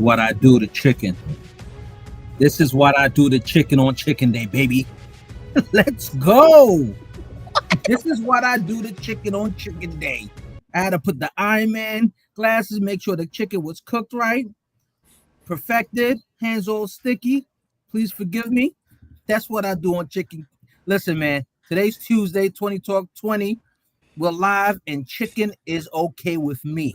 what I do to chicken. This is what I do to chicken on chicken day, baby. Let's go. This is what I do to chicken on chicken day. I had to put the Iron Man glasses, make sure the chicken was cooked right, perfected, hands all sticky. Please forgive me. That's what I do on chicken. Listen, man, today's Tuesday, 20 Talk 20. We're live and chicken is okay with me.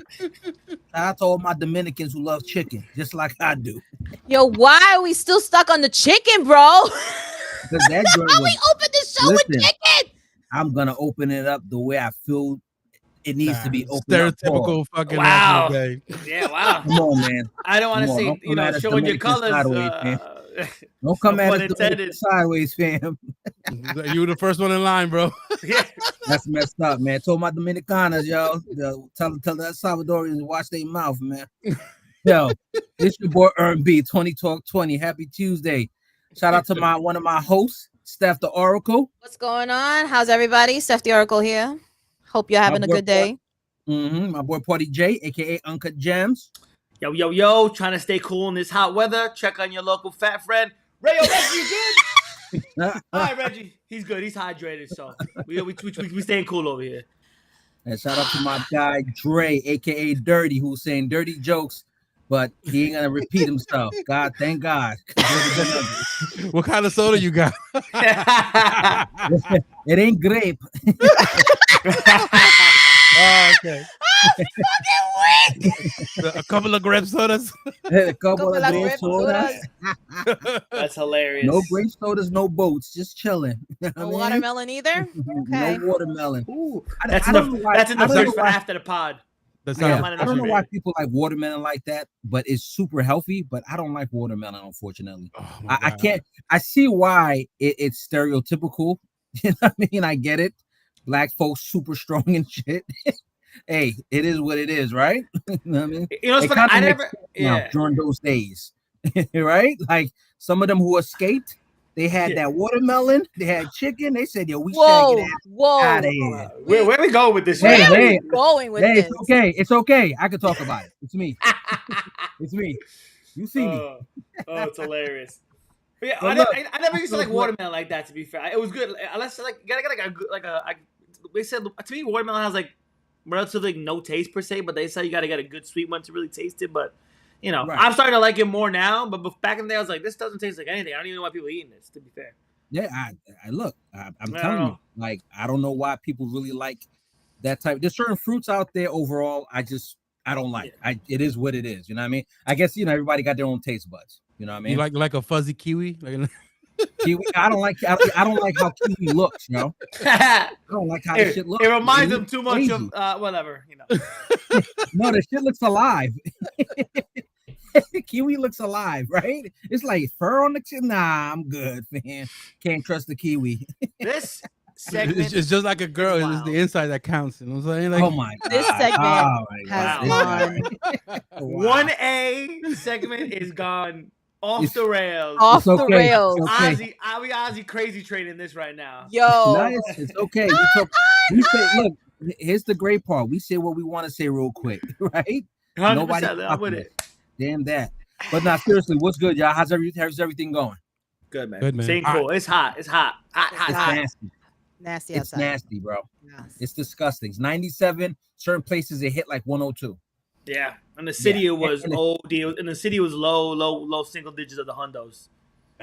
I told my Dominicans who love chicken, just like I do. Yo, why are we still stuck on the chicken, bro? Because that joint How was, we open the show with chicken? I'm going to open it up the way I feel it needs to be opened stereotypical up. fucking wow. Day. Yeah, wow. Come on, man. I don't want to see, showing your colors. Don't come at us sideways, fam. You were the first one in line, bro. Yeah. That's messed up, man. Told my Dominicanas, yo. Tell that Salvadorians to watch their mouth, man. Yo, this your boy Earn B, 20 Talk 20. Happy Tuesday. Shout out to one of my hosts, Steph the Oracle. What's going on? How's everybody? Steph the Oracle here. Hope you're having a good day. My boy Party J, aka Uncut Gems. Yo, trying to stay cool in this hot weather. Check on your local fat friend. Reggie, you good? All right, Reggie. He's good. He's hydrated, so we staying cool over here. And shout out to my guy Dre, aka Dirty, who's saying dirty jokes, but he ain't gonna repeat himself. God, thank God. What kind of soda you got? It ain't grape. Oh, okay. A couple of grape sodas. A couple of grape sodas. That's hilarious. No grape sodas, no boats, just chilling. No watermelon either? Okay. No watermelon. Ooh, that's in the fridge for after the pod. I don't know why people like watermelon like that, but it's super healthy. But I don't like watermelon, unfortunately. Oh I can't. I see why it's stereotypical. You know what I mean? I get it. Black folks super strong and shit. Hey, it is what it is, right? You know what I mean? You know what's funny? I never during those days, right? Like some of them who escaped, they had that watermelon, they had chicken. They said, "Yo, we should get out of here." Where we going with this? Hey, going with this? It's okay. It's okay. I can talk about it. It's me. It's me. You see me? Oh, it's hilarious. But yeah, I never used to like watermelon like that. To be fair, it was good. Unless like you gotta get they said to me watermelon has like relatively no taste per se, but they say you gotta get a good sweet one to really taste it. But right. I'm starting to like it more now. But back in the day, I was like, this doesn't taste like anything. I don't even know why people are eating this. To be fair, yeah, I look. I'm telling you, like I don't know why people really like that type. There's certain fruits out there. Overall, I don't like. It is what it is. You know what I mean? I guess everybody got their own taste buds. You know what I mean? You like a fuzzy kiwi? Kiwi, I don't like how kiwi looks, I don't like how the shit looks. It reminds them too much of whatever, No, the shit looks alive. Kiwi looks alive, right? It's like fur on the chin. Nah, I'm good, man. Can't trust the kiwi. This segment it's just like a girl. It's the inside that counts. You know what I'm saying? Like, oh my God. This segment has gone. 1A segment is gone. Off the rails. Off the rails. Ozzy crazy training this right now. Yo. Nice. It's okay. We say, look, here's the great part. We say what we want to say real quick, right? 100%. Nobody I'm with it. Damn that. But now, seriously, what's good, y'all? How's everything going? Good, man. Good, man. Staying cool. It's hot. It's hot. Hot. Nasty. Nasty It's outside. nasty, bro. Yes. It's disgusting. It's 97. Certain places it hit like 102. Yeah, and the city was OD. And the city was low single digits of the hundos.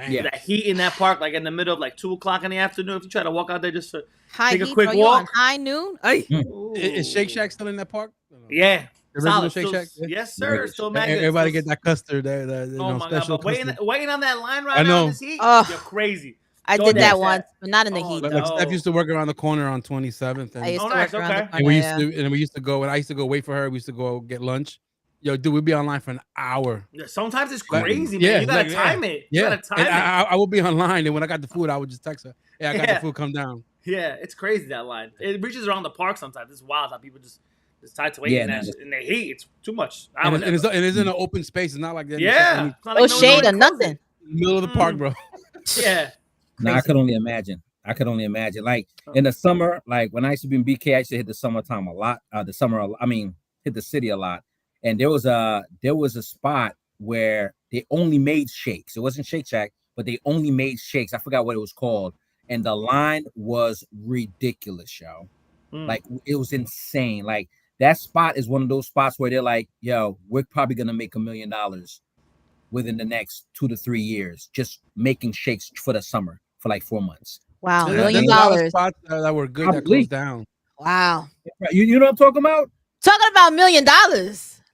Yeah, that heat in that park, like in the middle of like 2:00 in the afternoon. If you try to walk out there just to take a quick walk, high noon. Is Shake Shack still in that park? Yeah, the original Shake Shack. Yes, sir. Still mad. Everybody get that custard. Oh my special God! But waiting on that line right I know. now in this heat. You're crazy. I did that once, but not in the heat. Like Steph used to work around the corner on 27th. I used to work around the corner, and we used to go. When I used to go wait for her, we used to go get lunch. Yo, dude, we'd be online for an hour. Yeah, sometimes it's crazy, man. You gotta time it. Yeah, I would be online, and when I got the food, I would just text her, "Hey, I got the food. Come down." Yeah, it's crazy that line. It reaches around the park sometimes. It's wild how people just tied to wait in the heat. It's too much. And it's in an open space. It's not like that. Yeah, no shade or nothing. Middle of the park, bro. Yeah. No, I could only imagine. Like in the summer, like when I used to be in BK, I used to hit the summertime a lot. Hit the city a lot. And there was a spot where they only made shakes. It wasn't Shake Shack, but they only made shakes. I forgot what it was called, and the line was ridiculous, yo. Like it was insane. Like that spot is one of those spots where they're like, "Yo, we're probably gonna make $1 million within the next 2 to 3 years, just making shakes for the summer for like 4 months." Wow, There's $1 million. a lot of spots that were good that Probably. closed down. Wow. You know what I'm talking about? Talking about $1 million.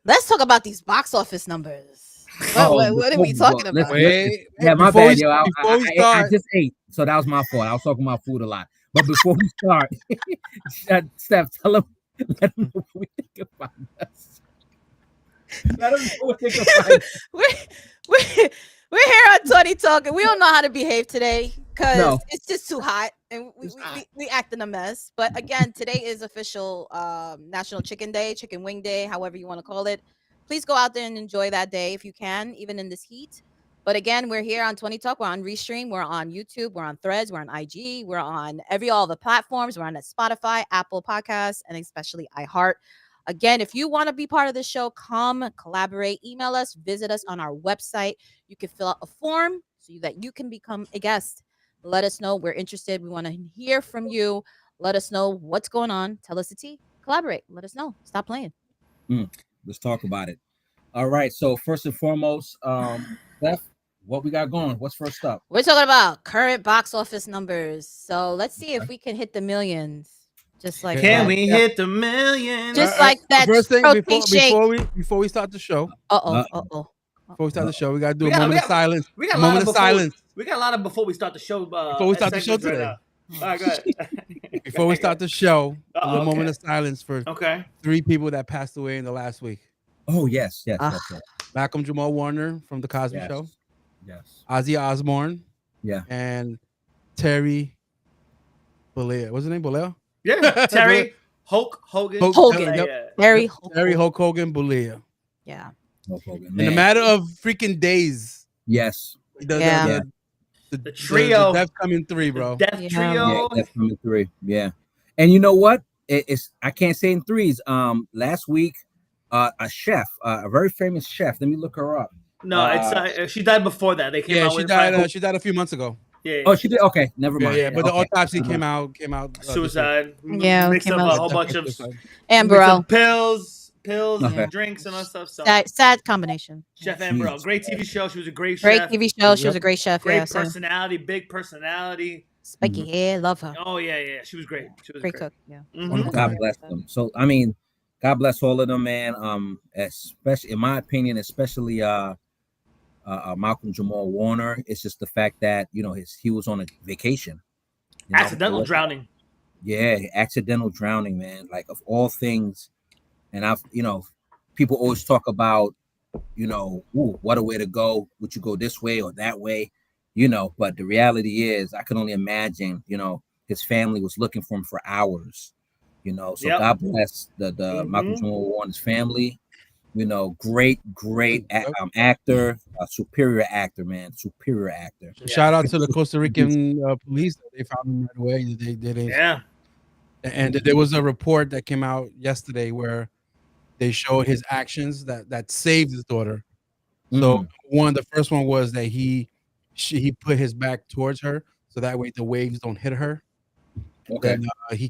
Let's talk about these box office numbers. What are we talking about? Yeah, my before bad, we- yo. before we I start- just ate, so that was my fault. I was talking about food a lot. But before we start, Steph, let them know what we think about us. Let them know what they think about us. We're here on Tony Talking. We don't know how to behave today because No. it's just too hot and we acting a mess. But again, today is official National Chicken Day, Chicken Wing Day, however you want to call it. Please go out there and enjoy that day if you can, even in this heat. But again, we're here on 20 Talk. We're on Restream. We're on YouTube. We're on Threads. We're on IG. We're on all the platforms. We're on Spotify, Apple Podcasts, and especially iHeart. Again, if you want to be part of the show, come collaborate, email us, visit us on our website. You can fill out a form so that you can become a guest. Let us know. We're interested. We want to hear from you. Let us know what's going on. Tell us the tea. Collaborate. Let us know. Stop playing. Let's talk about it. All right. So first and foremost, Steph, what we got going? What's first up? We're talking about current box office numbers. So let's see if we can hit the millions. Just like Can that. we hit the million? Just like that. First thing protein shake. before we start the show. Uh-oh. Before we start the show, we gotta do We a got- moment we of got- silence. We got a moment lot of of silence. We got a lot of before we start the show. Before we start the show segments today. All right, go ahead. Before we start the show, a Oh, little okay. moment of silence for Okay. 3 people that passed away in the last week. Oh, yes. Malcolm Jamal Warner from The Cosby Show. Yes. Ozzy Osbourne. Yeah. And Terry Bollea. What's his name? Bollea? Yeah, Terry Hulk Hogan. Hogan. Yep. Terry Hulk Hogan Bollea. Yeah. In a matter of freaking days. Yes. Yeah. The trio. The Death Coming 3, bro. Death Trio. Yeah, Death Coming 3. Yeah. And you know what? It's I can't say in threes. Last week, a chef, a very famous chef. Let me look her up. No, it's she died before that. They came out she with died. She died a few months ago. Yeah. Oh, she did. Okay, never mind. Yeah, but the Okay. autopsy came out. Suicide. Yeah, Mixed came up out. a whole bunch of Ambro. pills, Okay. and drinks and all that stuff. So Sad combination. Chef Ambro, great TV show. She was a great Great chef. TV show. She was a great chef. Great Yeah, personality, big personality. Spiky hair. Love her. Oh yeah. She was great. She was Great cook. Yeah. Mhm. God bless them. So I mean, God bless all of them, man. Especially in my opinion, especially Malcolm Jamal Warner. It's just the fact that he was on a vacation. Accidental drowning. Yeah, accidental drowning, man. Like of all things, and people always talk about, ooh, what a way to go. Would you go this way or that way? But the reality is, I can only imagine. His family was looking for him for hours. So Yep. God bless the Malcolm Jamal Warner's family. Great actor, superior actor, man, superior actor. Shout out to the Costa Rican police. They found him right away. They did. Yeah. And there was a report that came out yesterday where they showed his actions that saved his daughter. So the first one was that he put his back towards her, so that way the waves don't hit her. Okay.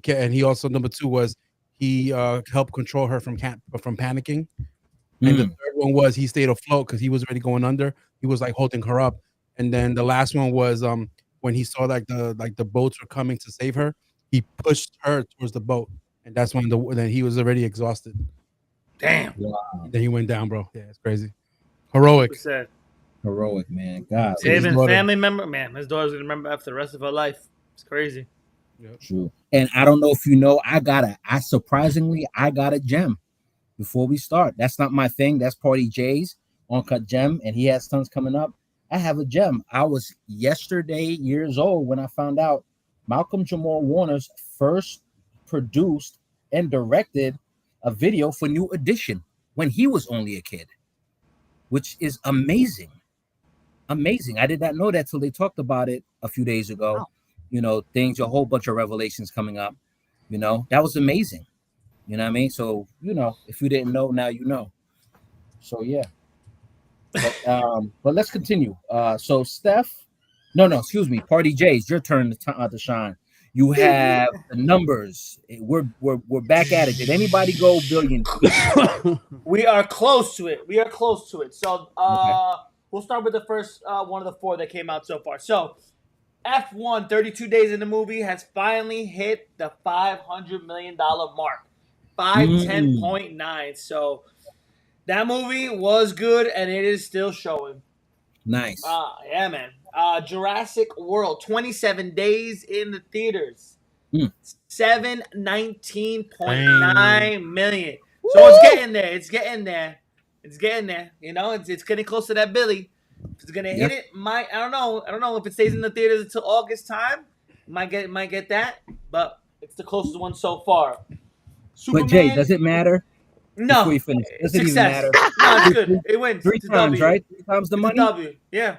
And he also, number 2 was he helped control her from panicking. And the third one was he stayed afloat because he was already going under. He was like holding her up. And then the last one was when he saw the boats were coming to save her, he pushed her towards the boat, and that's when then he was already exhausted. Damn. Wow. Then he went down, bro. Yeah, it's crazy. Heroic. Heroic, man. God. Saving family member, man. His daughter's gonna remember after the rest of her life. It's crazy. True. And I don't know if you know, I got a gem before we start. That's not my thing. That's Party J's Uncut Gem, and he has tons coming up. I have a gem. I was yesterday years old when I found out Malcolm Jamal Warner's first produced and directed a video for New Edition when he was only a kid, which is amazing. Amazing. I did not know that till they talked about it a few days ago. Wow. A whole bunch of revelations coming up. That was amazing. You know what I mean? So, if you didn't know, now you know. So, yeah. But let's continue. So Steph, no, excuse me, Party J, it's your turn to shine. You have the numbers. We're back at it. Did anybody go billion? We are close to it. So Okay. we'll start with the first one of the four that came out so far. So F1, 32 days in the movie, has finally hit the $500 million mark. 510.9. So that movie was good, and it is still showing. Nice. Yeah, man. Jurassic World, 27 days in the theaters. 719.9 million. So it's getting there. You know, it's getting close to that Billy. If it's gonna hit it, I don't know if it stays in the theaters until August time. Might get that, but it's the closest one so far. Superman, but Jay, does it matter? No. Before you finish, does it even matter? No, it's good. It wins. Three times, right? 3 times the money. It's a W. Yeah.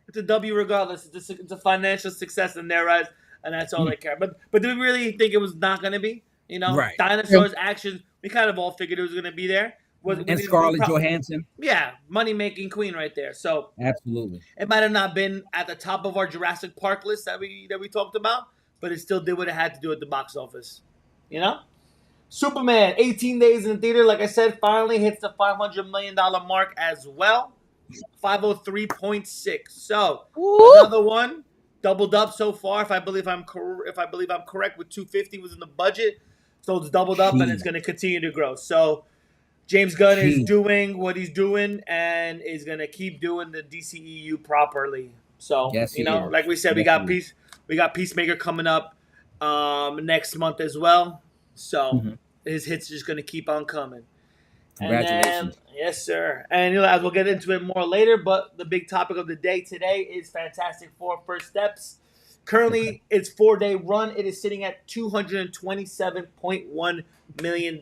It's a W regardless. It's a financial success in their eyes, and that's all they care. But do we really think it was not going to be? You know, right. Dinosaurs, action. We kind of all figured it was going to be there. And Scarlett Johansson. Yeah, money-making queen right there. So absolutely. It might have not been at the top of our Jurassic Park list that we talked about, but it still did what it had to do at the box office. You know? Superman, 18 days in the theater, like I said, finally hits the $500 million mark as well. 503.6. So another one doubled up so far. If I believe I'm correct, with 250 was in the budget, so it's doubled up and it's going to continue to grow. So James Gunn is doing what he's doing and is going to keep doing the DCEU properly. So like we said, we got Peacemaker coming up next month as well. So his hits are just going to keep on coming. Congratulations. Yes, sir. And as we'll get into it more later, but the big topic of the day today is Fantastic Four First Steps. Currently, its 4-day run, it is sitting at $227.1 million.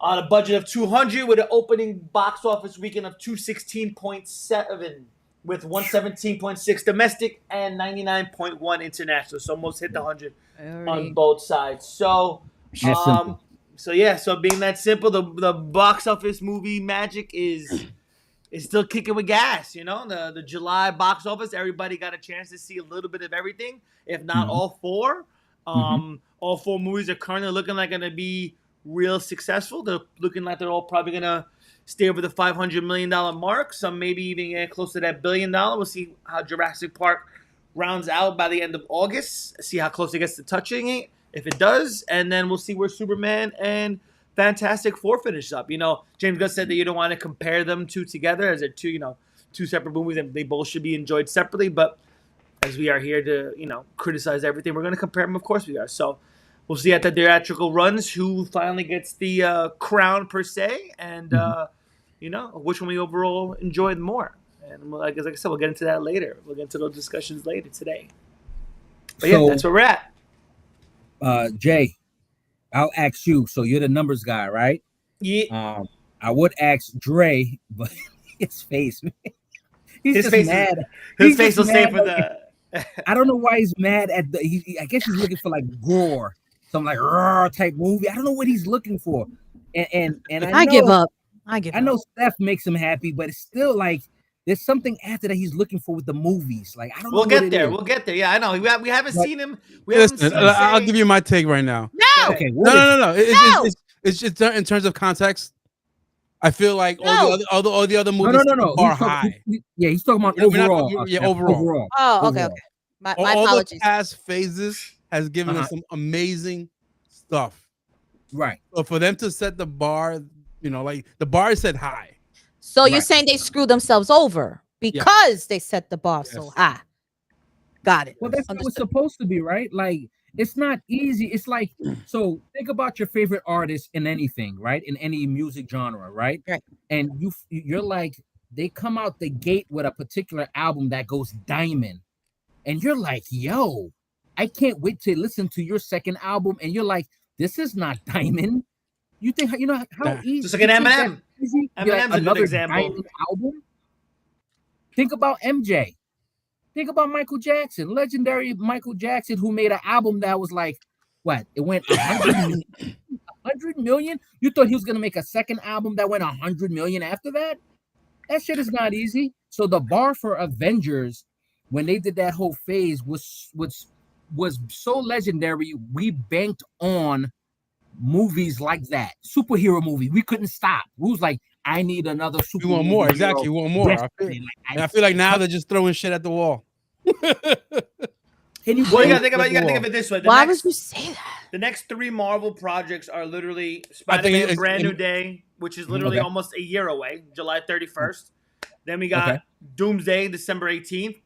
On a budget of $200 with an opening box office weekend of $216.7 with $117.6 domestic and $99.1 international. So almost hit the 100 on both sides. So So being that simple, the box office movie magic is still kicking with gas. You know, the July box office, everybody got a chance to see a little bit of everything, if not all four. All four movies are currently looking like going to be real successful. They're looking like they're all probably going to stay over the $500 million mark. Some maybe even get close to that $1 billion. We'll see how Jurassic Park rounds out by the end of August. See how close it gets to touching it. If it does, and then we'll see where Superman and Fantastic Four finish up. You know, James Gunn said that you don't want to compare them two together as they're two separate movies and they both should be enjoyed separately. But as we are here to, criticize everything, we're going to compare them. Of course we are. So we'll see at the theatrical runs who finally gets the crown per se and, which one we overall enjoyed more. And like I said, we'll get into that later. We'll get into those discussions later today. But that's where we're at. Jay, I'll ask you. So you're the numbers guy, right? Yeah. I would ask Dre, but his face, man. His face mad. His face will stay for the. I don't know why he's mad at the. I guess he's looking for like gore, some like raw type movie. I don't know what he's looking for, and I give up. I know Steph makes him happy, but it's still like. There's something after that he's looking for with the movies. Like I don't know. We'll get there. Yeah, I know. We haven't seen him. I'll give you my take right now. No. Okay. No. It's just in terms of context. I feel like all the other movies are high. He's talking about overall. Overall. Oh, okay. My all apologies. The past phases has given us some amazing stuff. Right. So for them to set the bar, like the bar is set high. So you're saying they screwed themselves over because they set the bar so high. Got it. Well, that's what it's supposed to be, right? Like, it's not easy. It's like, so think about your favorite artist in anything, right? In any music genre, right? Right. And you're like, they come out the gate with a particular album that goes diamond. And you're like, yo, I can't wait to listen to your second album. And you're like, this is not diamond. You think how easy? Just like an Eminem. Eminem's a good example. Album. Think about MJ. Think about Michael Jackson, legendary Michael Jackson, who made an album that was like, what? It went 100 million. You thought he was gonna make a second album that went 100 million after that? That shit is not easy. So the bar for Avengers when they did that whole phase was so legendary. We banked on movies like that, superhero movie. We couldn't stop. We was like, I need another super. You want more? Exactly. You want more. I feel like now they're just throwing shit at the wall. Well, you gotta think of it this way. Why would you say that? The next 3 Marvel projects are literally Spider-Man Brand New Day, which is literally almost a year away, July 31st. Then we got Doomsday, December 18th,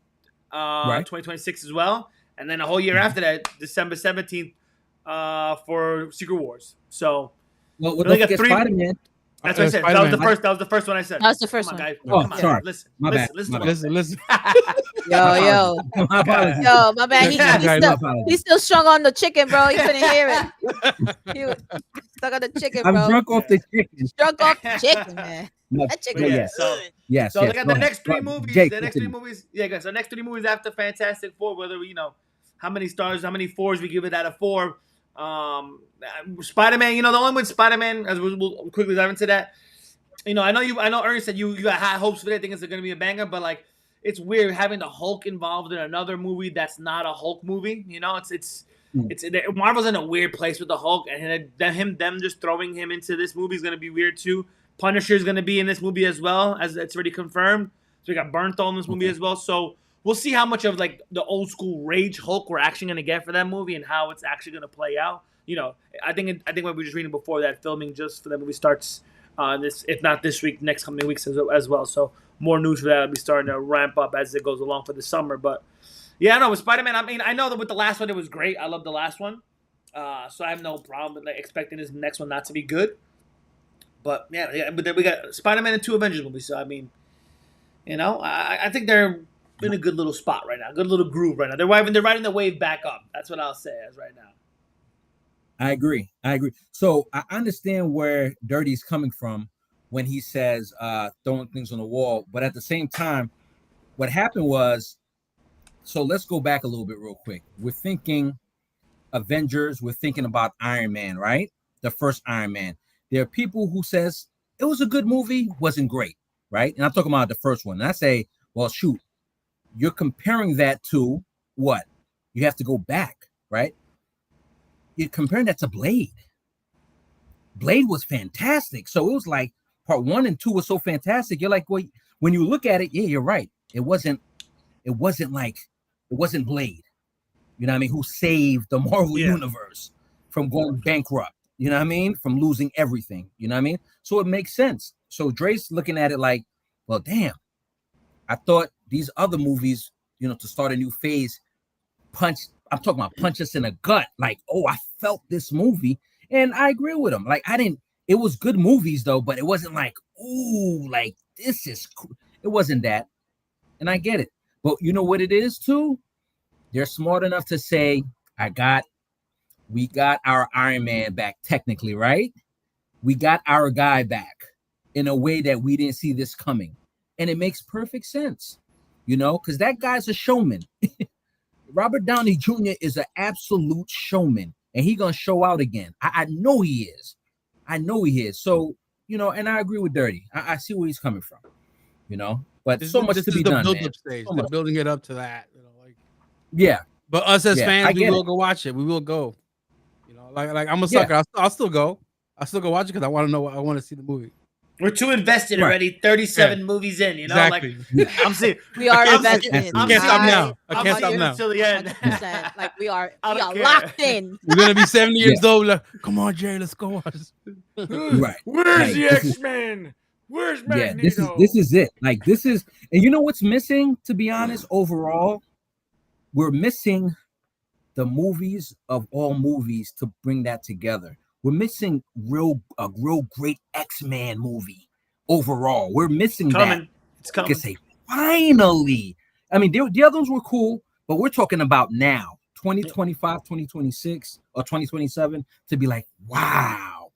2026 as well. And then a whole year after that, December 17th, for Secret Wars. So, well, don't forget Spider-Man. That's what I said. That was the first one I said. That's the first one. Guys. Oh, sorry. Listen. My bad. Listen. Yo. My apologies. Yo, my bad. He's still strung on the chicken, bro. You couldn't hear it. He was stuck on the chicken, bro. I'm drunk off the chicken. Drunk off the chicken, man. That chicken is good. Yes. So they got the next 3 movies. The next 3 movies. Yeah, guys. So the next 3 movies after Fantastic Four, whether how many stars, how many 4s we give it out of 4. Spider-Man, the only with Spider-Man, as we'll quickly dive into that. I know Ernest said you got high hopes for it. I think it's going to be a banger, but like it's weird having the Hulk involved in another movie that's not a Hulk movie. It's Marvel's in a weird place with the Hulk, and them just throwing him into this movie is going to be weird too. Punisher is going to be in this movie as well, as it's already confirmed. So we got Bernthal in this movie as well. So we'll see how much of like the old school Rage Hulk we're actually going to get for that movie and how it's actually going to play out. I think what we were just reading before that filming just for that movie starts if not this week, next coming weeks as well. So more news for that will be starting to ramp up as it goes along for the summer. But yeah, I know with Spider-Man, I know that with the last one it was great. I love the last one, so I have no problem with expecting this next one not to be good. But yeah, but then we got Spider-Man and 2 Avengers movies. So I mean, I think they're in a good little spot right now, good little groove right now. They're riding the wave back up. That's what I'll say as right now. I agree. So I understand where Dirty's coming from when he says throwing things on the wall, but at the same time, what happened was, so let's go back a little bit real quick. We're thinking Avengers, we're thinking about Iron Man, right? The first Iron Man. There are people who says it was a good movie, wasn't great, right? And I'm talking about the first one. And I say, well, shoot, you're comparing that to what? You have to go back, right? You're comparing that to Blade. Blade was fantastic. So it was like part 1 and 2 was so fantastic. You're like, well, when you look at it, yeah, you're right. It wasn't Blade. You know what I mean? Who saved the Marvel universe from going bankrupt. You know what I mean? From losing everything. You know what I mean? So it makes sense. So Dre's looking at it like, well, damn. I thought these other movies, to start a new phase, I'm talking about punch us in the gut. Like, oh, I felt this movie. And I agree with him. Like, it was good movies though, but it wasn't like, ooh, like this is cool. It wasn't that. And I get it. But you know what it is too? They're smart enough to say, we got our Iron Man back technically, right? We got our guy back in a way that we didn't see this coming. And it makes perfect sense, because that guy's a showman. Robert Downey Jr. is an absolute showman, and he's going to show out again. I know he is. So, and I agree with Dirty. I see where he's coming from, but so much to be done, man. Stage. They're building it up to that. Yeah. But us as fans, we will go watch it. We will go. Like I'm a sucker. I'll still go. I'll still go watch it because I want to know. I want to see the movie. We're too invested already. 37 movies in, exactly. I'm seeing. We are invested in. I can't stop now. I can't stop now. Until the end. Like we are locked in. We're gonna be 70 years old. Like, come on, Jay, let's go watch this. Right. Where's the X-Men? Where's Magneto? This is it. Like this is, and you know what's missing? To be honest, overall, we're missing the movies of all movies to bring that together. We're missing a real great X-Men movie overall. We're missing that. It's coming. I can say finally. I mean, the other ones were cool, but we're talking about now, 2025, 2026, or 2027, to be like, wow,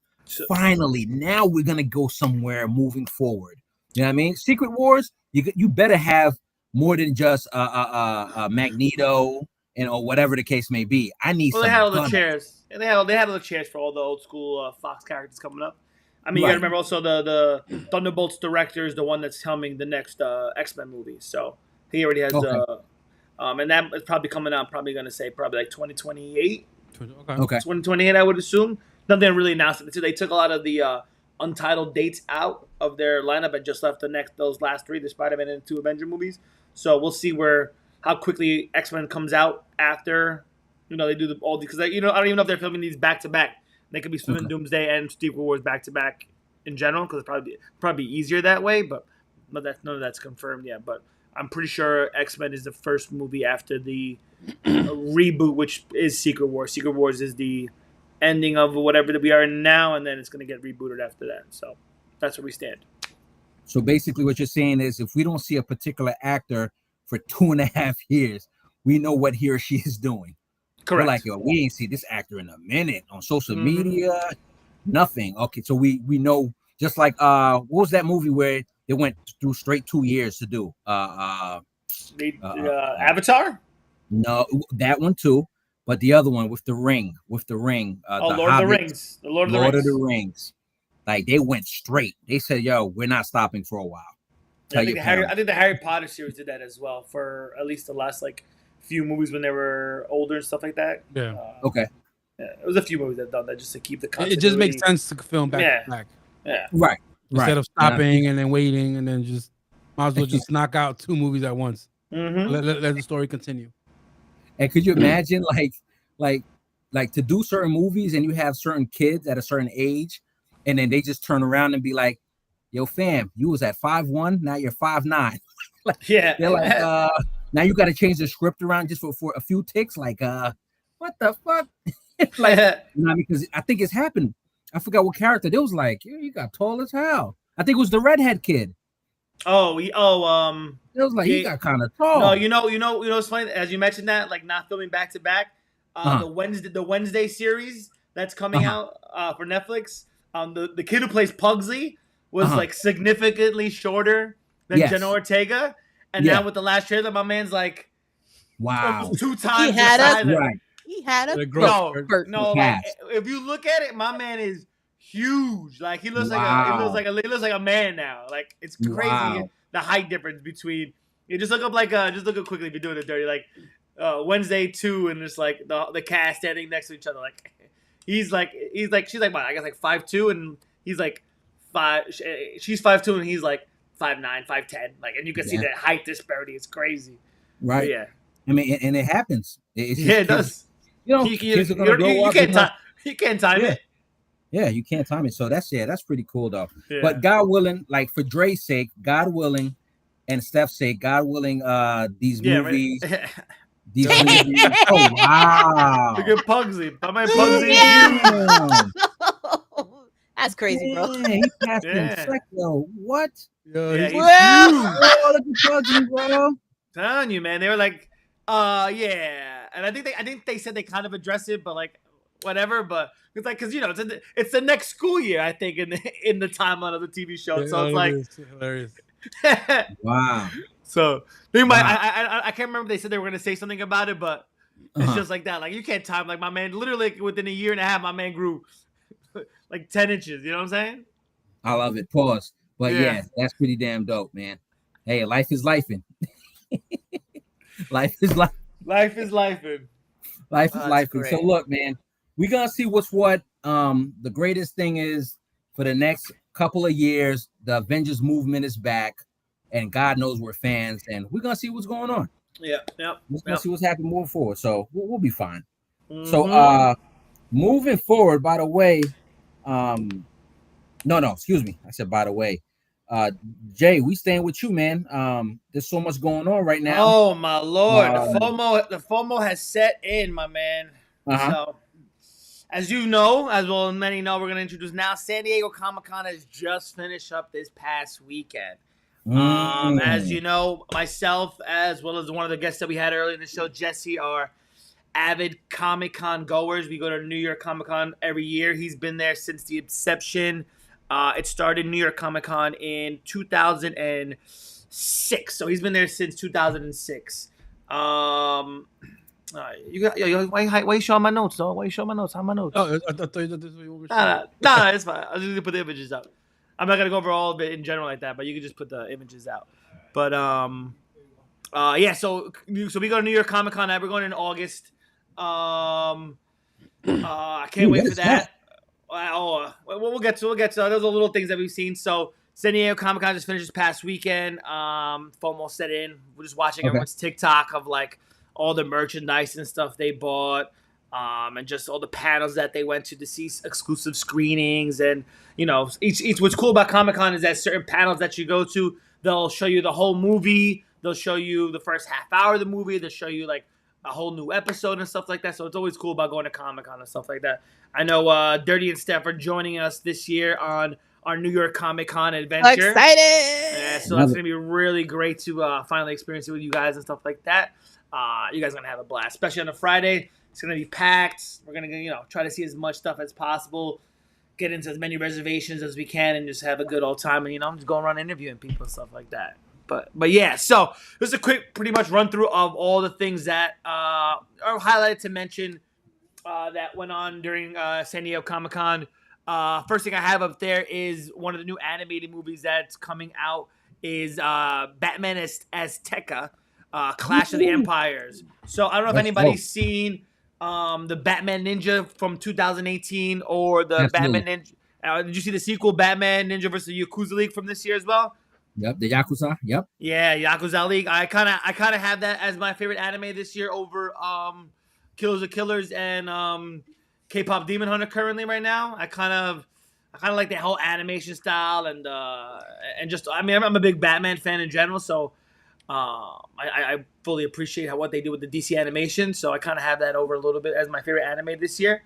finally, now we're gonna go somewhere moving forward. You know what I mean? Secret Wars, you better have more than just Magneto or whatever the case may be. I need. Well, they had all the chairs. And they had all the chairs for all the old school Fox characters coming up. I mean, you Right. got to remember also the Thunderbolts director is the one that's helming the next X-Men movie. So he already has and that is probably coming out. Probably going to say probably like 2028. Okay. 2028, I would assume. Nothing really announced it. They took a lot of the untitled dates out of their lineup and just left those last three, the Spider-Man and 2 Avenger movies. So we'll see how quickly X-Men comes out after they do because I don't even know if they're filming these back to back. They could be filming Doomsday and Secret Wars back to back in general because it's probably easier that way. But none of that's confirmed yet. But I'm pretty sure X-Men is the first movie after the reboot, which is Secret Wars. Secret Wars is the ending of whatever that we are in now, and then it's going to get rebooted after that. So that's where we stand. So basically what you're saying is if we don't see a particular actor for 2.5 years, we know what he or she is doing. Correct. We're like, yo, we ain't see this actor in a minute on social media, nothing. Okay, so we know, just like what was that movie where they went through straight 2 years to do? Avatar? No, that one too. But the other one with the ring. Lord the of the Rings. The Lord of the Rings. Like they went straight. They said, yo, we're not stopping for a while. I think the Harry Potter series did that as well for at least the last few movies when they were older and stuff like that. Yeah. Okay. Yeah, it was a few movies that done that just to keep the continuity. It just makes sense to film back to back. Yeah. Right. Instead of stopping and then waiting and then just might as well just knock out 2 movies at once. Let the story continue. And could you imagine like to do certain movies and you have certain kids at a certain age and then they just turn around and be like, yo, fam, you was at 5'1", now you're 5'9". Yeah. They're like, now you got to change the script around just for a few ticks. Like, what the fuck? Because I think it's happened. I forgot what character. They was like, yeah, you got tall as hell. I think it was the redhead kid. It was like he got kind of tall. No, you know, it's funny as you mentioned that, not filming back to back. The Wednesday series that's coming out for Netflix. The kid who plays Pugsley was significantly shorter than Jenna Ortega, and now with the last trailer, my man's like, wow, 2 times. He had a growth. No. If you look at it, my man is huge. Like he looks like a man now. Like it's crazy the height difference between. You just look up quickly if you're doing it dirty. Wednesday 2 and just the cast standing next to each other. Like she's like what, I guess 5'2" and he's like 5. She's 5'2" and he's like 5'9", 5'10". And you can see that height disparity. It's crazy. Right. But yeah. I mean, and it happens. It does. You can't time it. Yeah, you can't time it. So that's pretty cool though. Yeah. But God willing, for Dre's sake, God willing, and Steph's sake, God willing, these movies. Right. These movies. Oh wow! Look at Pugsley. My man Pugsley is huge. That's crazy, bro. Yeah, he passed him second. What? Yeah, he's huge. Oh, look at Pugsley, bro. Telling you, man. They were like, yeah, and I think they said they kind of addressed it, but whatever. But it's because it's the next school year. I think in the timeline of the TV show, so it's hilarious. Wow. So they might. I can't remember. They said they were going to say something about it, but it's just like that. You can't time. My man, literally within a year and a half, my man grew 10 inches. You know what I'm saying? I love it. Pause. But yeah, that's pretty damn dope, man. Hey, life is lifing. Life is life. Life is lifing. Life is lifing. So look, man, we're gonna see what's what. The greatest thing is for the next couple of years, the Avengers movement is back, and God knows we're fans, and we're gonna see what's going on. Yeah. We're gonna see what's happening moving forward. So we'll be fine. So moving forward, by the way, no, excuse me. I said by the way. Jay, we staying with you, man. There's so much going on right now. Oh my Lord, the FOMO has set in, my man. So, as you know, as well as many know, we're gonna introduce now. San Diego Comic-Con has just finished up this past weekend. As you know, myself as well as one of the guests that we had earlier in the show, Jesse, are avid Comic-Con goers. We go to New York Comic-Con every year. He's been there since the inception. It started New York Comic-Con in 2006, so he's been there since 2006. You got why you showing my notes, though? Why you showing my notes? How my notes? Oh, I thought this was what we were Nah, it's fine. I was just gonna put the images out. I'm not gonna go over all of it in general like that, but you can just put the images out. But yeah. So we go to New York Comic Con. We're going in August. I can't wait for that. We'll get to those are little things that we've seen. So San Diego Comic Con just finished this past weekend. FOMO set in. We're just watching everyone's TikTok of like all the merchandise and stuff they bought, and just all the panels that they went to see exclusive screenings. And each what's cool about Comic Con is that certain panels that you go to, they'll show you the whole movie. They'll show you the first half hour of the movie. They'll show you like a whole new episode and stuff like that. So it's always cool about going to Comic Con and stuff like that. I know Dirty and Steph are joining us this year on our New York Comic Con adventure. Excited! Yeah, so it's gonna be really great to finally experience it with you guys and stuff like that. You guys are gonna have a blast, especially on a Friday. It's gonna be packed. We're gonna try to see as much stuff as possible, get into as many reservations as we can, and just have a good old time. And just go around interviewing people and stuff like that. But yeah, so this is a quick, pretty much run through of all the things that are highlighted to mention that went on during San Diego Comic Con. First thing I have up there is one of the new animated movies that's coming out is Batman Azteca, Clash of the Empires. So I don't know if anybody's seen the Batman Ninja from 2018 or the Batman Ninja. Did you see the sequel, Batman Ninja versus the Yakuza League from this year as well? Yep, the Yakuza. Yep. Yeah, Yakuza League. I kind of have that as my favorite anime this year over Killers of Killers and K-pop Demon Hunter currently right now. I kind of like that whole animation style and just I'm a big Batman fan in general, so I fully appreciate what they do with the DC animation. So I kind of have that over a little bit as my favorite anime this year.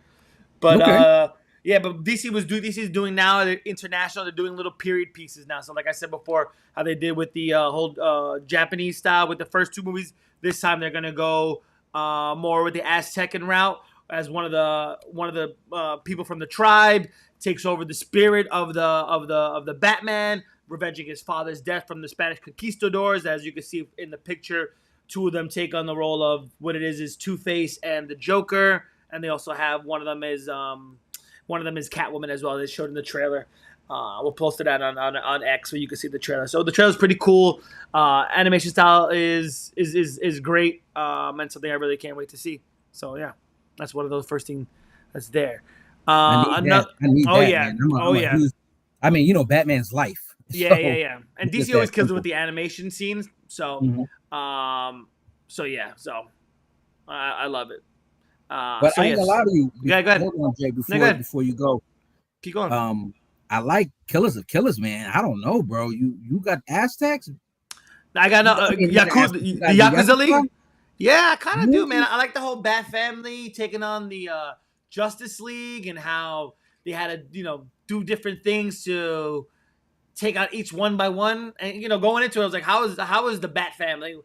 But yeah, but DC's doing now. They're international. They're doing little period pieces now. So like I said before, how they did with the whole Japanese style with the first two movies. This time they're gonna go more with the Aztecan route, as one of the people from the tribe takes over the spirit of the Batman, revenging his father's death from the Spanish conquistadors. As you can see in the picture, two of them take on the role of what it is Two-Face and the Joker, and they also have one of them is Catwoman as well. They showed in the trailer. We'll post it out on X so you can see the trailer. So the trailer's pretty cool. Animation style is great, and something I really can't wait to see. So yeah, that's one of those first things that's there. I need that, man. I mean, Batman's life. Yeah. And DC always kills it with the animation scenes. So, so yeah, so I love it. But I ain't gonna lie to you. Go ahead. Hold on, Jay, before you go. Keep going. I like Killers of Killers, man. I don't know, bro. You got Aztecs? I got Yakuza League. Yeah, I kind of do, man. I like the whole Bat family taking on the Justice League and how they had to, do different things to take out each one by one. And going into it, I was like, how is the Bat family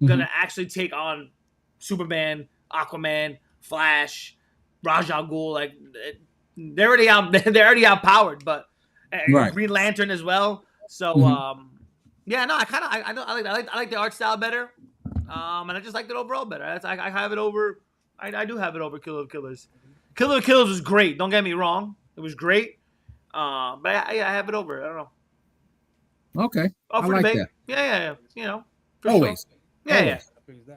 gonna actually take on Superman, Aquaman, Flash, Ra's al Ghul? Like they're already outpowered, but Green Lantern as well. So yeah, no, I like the art style better, and I just liked it overall better. I have it over. I do have it over Killer of Killers. Killer of Killers was great. Don't get me wrong, it was great. But I have it over. I don't know. Okay, I like that. Yeah. Always. Sure.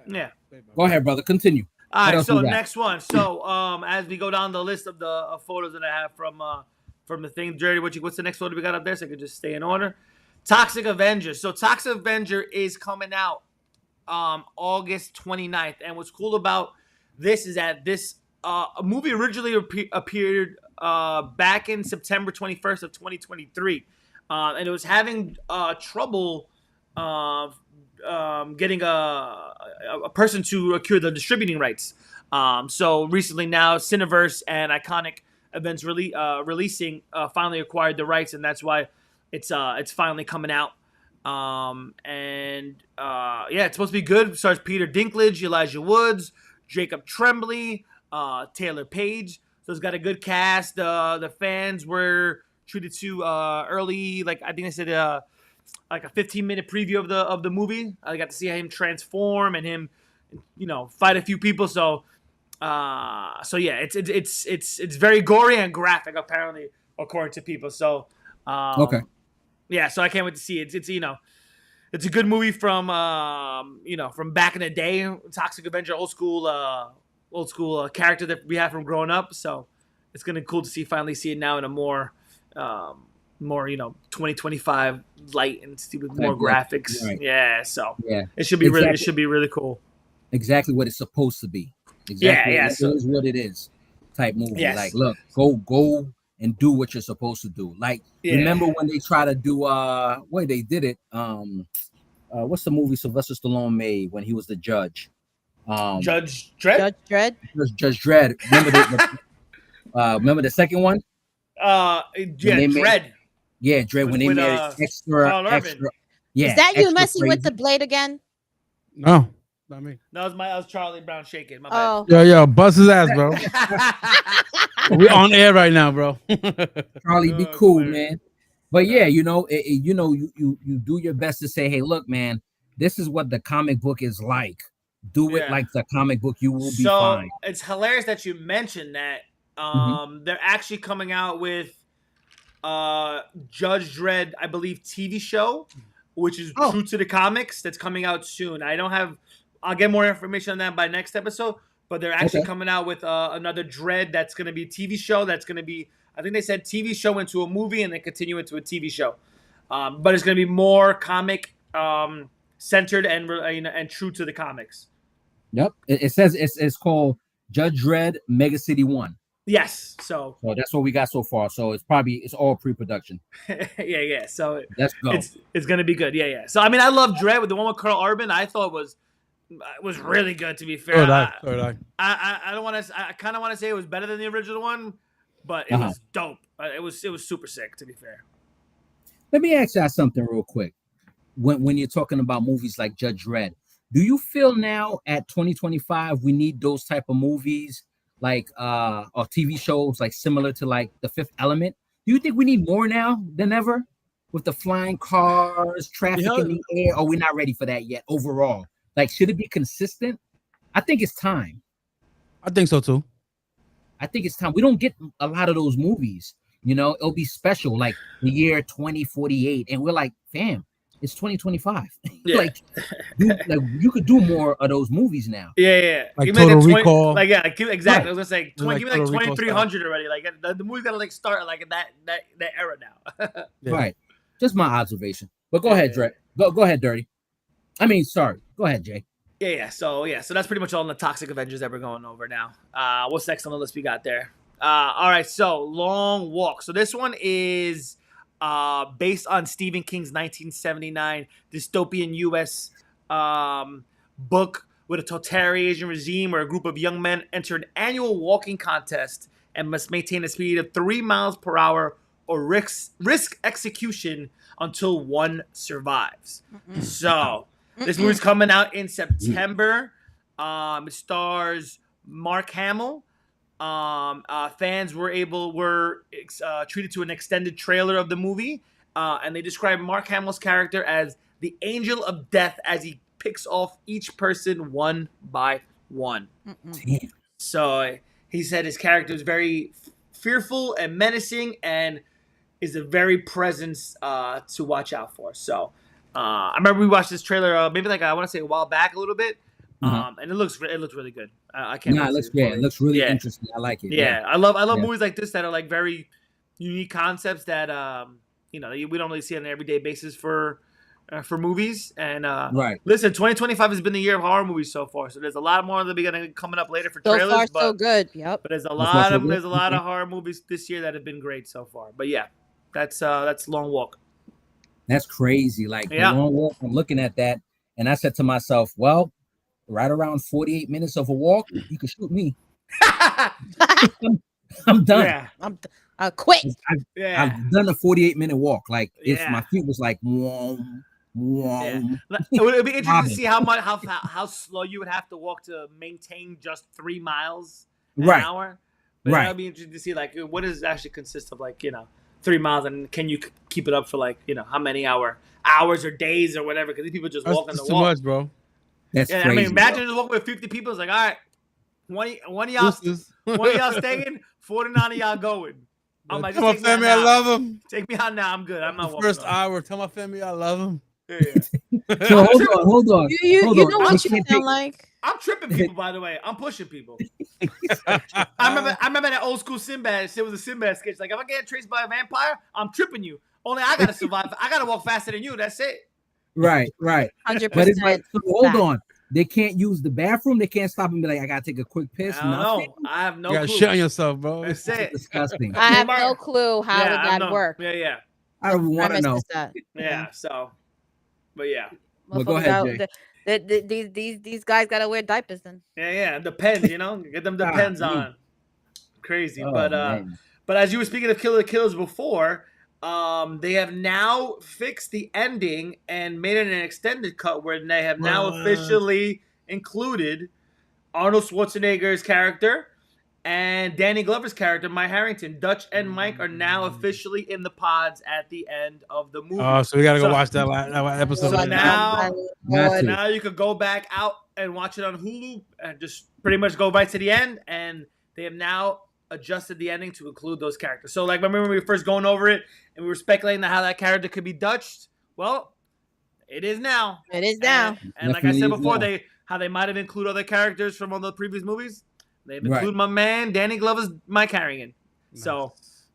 Yeah. Go ahead, brother. Continue. All right, so next one. So as we go down the list of the photos that I have from the thing, Jerry, what's the next photo we got up there so I can just stay in order? Toxic Avenger. So Toxic Avenger is coming out August 29th. And what's cool about this is that this movie originally appeared back in September 21st of 2023. And it was having trouble getting a person to acquire the distributing rights. So recently now, Cineverse and Iconic Events releasing finally acquired the rights, and that's why it's finally coming out. And it's supposed to be good. It stars Peter Dinklage, Elijah Woods, Jacob Tremblay, Taylor Page. So it's got a good cast. The fans were treated to early, like I think I said, like a 15-minute preview of the movie. I got to see him transform and him fight a few people. So yeah, it's very gory and graphic apparently, according to people. So Okay. yeah, so I can't wait to see it. It's a good movie from from back in the day, Toxic Avenger, old school character that we have from growing up. So it's gonna be cool to finally see it now in a more 2025 light and see with more graphics. Right. Yeah, so Yeah, it should be really cool. exactly what it's supposed to be. Yeah, it is what it is. Type movie. Yes. Like, look, go and do what you're supposed to do. Like, remember when they try to do they did it. What's the movie Sylvester Stallone made when he was the judge? Judge Dredd. Judge Dredd. Remember the second one? Dredd. Dredd when they made extra. Yeah. Is that you messing crazy. with the blade again? No, not me. That was Charlie Brown shaking. My Oh. Yo, bust his ass, bro. We on air right now, bro. Charlie, be cool, man. But yeah, you do your best to say, hey, look, man, this is what the comic book is like. Do it like the comic book. You will be fine. It's hilarious that you mentioned that. They're actually coming out with Judge Dredd, I believe, TV show, which is true to the comics. That's coming out soon. I'll get more information on that by next episode. But they're actually coming out with another Dredd that's going to be a TV show. That's going to be, I think they said TV show into a movie and then continue into a TV show. But it's going to be more comic centered and true to the comics. Yep. It says it's called Judge Dredd Mega City 1. Yes. So that's what we got so far. So it's all pre-production. Yeah. So let's go. It's going to be good. Yeah. So, I mean, I love Dredd with the one with Carl Urban. I thought was really good, to be fair. I don't want to. I kind of want to say it was better than the original one, but it was dope. It was super sick, to be fair. Let me ask you something real quick. When you're talking about movies like Judge Dredd, do you feel now at 2025 we need those type of movies like or TV shows like similar to like The Fifth Element? Do you think we need more now than ever with the flying cars, traffic in the air? Are we not ready for that yet overall? Like, should it be consistent? I think it's time. I think so too. I think it's time. We don't get a lot of those movies. It'll be special, like the year 2048, and we're like, fam, it's 2025. Yeah. you could do more of those movies now. Yeah. Like Total Recall. Exactly. Right. I was gonna say, give me 2300 already. Like the movie's gotta start like that era now. Yeah. Right. Just my observation. But go ahead, Dre. Go ahead, Dirty. I mean, sorry. Go ahead, Jay. Yeah. So that's pretty much all in the Toxic Avengers that we're going over now. What's next on the list we got there? All right. So Long Walk. So this one is based on Stephen King's 1979 dystopian U.S. Book with a totalitarian regime where a group of young men enter an annual walking contest and must maintain a speed of 3 miles per hour or risk execution until one survives. So this movie's coming out in September. It stars Mark Hamill. Fans were treated to an extended trailer of the movie, and they describe Mark Hamill's character as the angel of death as he picks off each person one by one. So he said his character is very fearful and menacing, and is a very presence to watch out for. So I remember we watched this trailer maybe I want to say a while back a little bit. And it looks really good. I can't. It looks great. It looks really interesting. I like it. Yeah. I love movies like this that are like very unique concepts that we don't really see on an everyday basis for movies. And right. Listen, 2025 has been the year of horror movies so far. So there's a lot more that are coming up later for trailers. So far, so good. Yep. But there's a lot of horror movies this year that have been great so far. But yeah, that's Long Walk. That's crazy. Like the Long Walk. I'm looking at that, and I said to myself, well, right around 48 minutes of a walk, you can shoot me. I'm done. Yeah. I'm quit. I've done a 48-minute walk. Like my feet was like, whoa. It would be interesting to see how slow you would have to walk to maintain just 3 miles an hour. But it would be interesting to see what does it actually consist of 3 miles, and can you keep it up for how many hours or days or whatever? Because these people just walking the walk. Too much, bro. That's Yeah, crazy. I mean, imagine just walking with 50 people. It's like, all right, one of y'all staying, 49 of y'all going. I'm like, tell my family I love them. Take me out now. I'm good. I'm not walking. First hour, tell my family I love them. Yeah. So hold on. You hold know on. what They you can't sound like? I'm tripping people, by the way. I'm pushing people. I remember that old school Sinbad. It was a Sinbad sketch. Like, if I get chased by a vampire, I'm tripping you. Only I gotta survive. I gotta walk faster than you. That's it. Right. 100%. But it's like, so hold on. They can't use the bathroom. They can't stop and be like, I gotta take a quick piss. I don't know. I have no You gotta clue. shit on yourself, bro. That's That's it. disgusting. I have no clue how did that work. Yeah. I don't want to know. Yeah. So, but yeah. But go ahead, Jay. These guys gotta wear diapers then. Yeah. Depends, get them depends on. Crazy. But as you were speaking of Killer Kills before, they have now fixed the ending and made it an extended cut where they have now officially included Arnold Schwarzenegger's character and Danny Glover's character, Mike Harrington. Dutch and Mike are now officially in the pods at the end of the movie. Oh, so we gotta go watch that episode. So now Now you could go back out and watch it on Hulu and just pretty much go right to the end. And they have now adjusted the ending to include those characters. So, like, remember when we were first going over it and we were speculating how that character could be Dutched? Well, it is now. It is now. And like I said before, they might have included other characters from all the previous movies. They've included my man Danny Glover's Mike Harrington. Nice.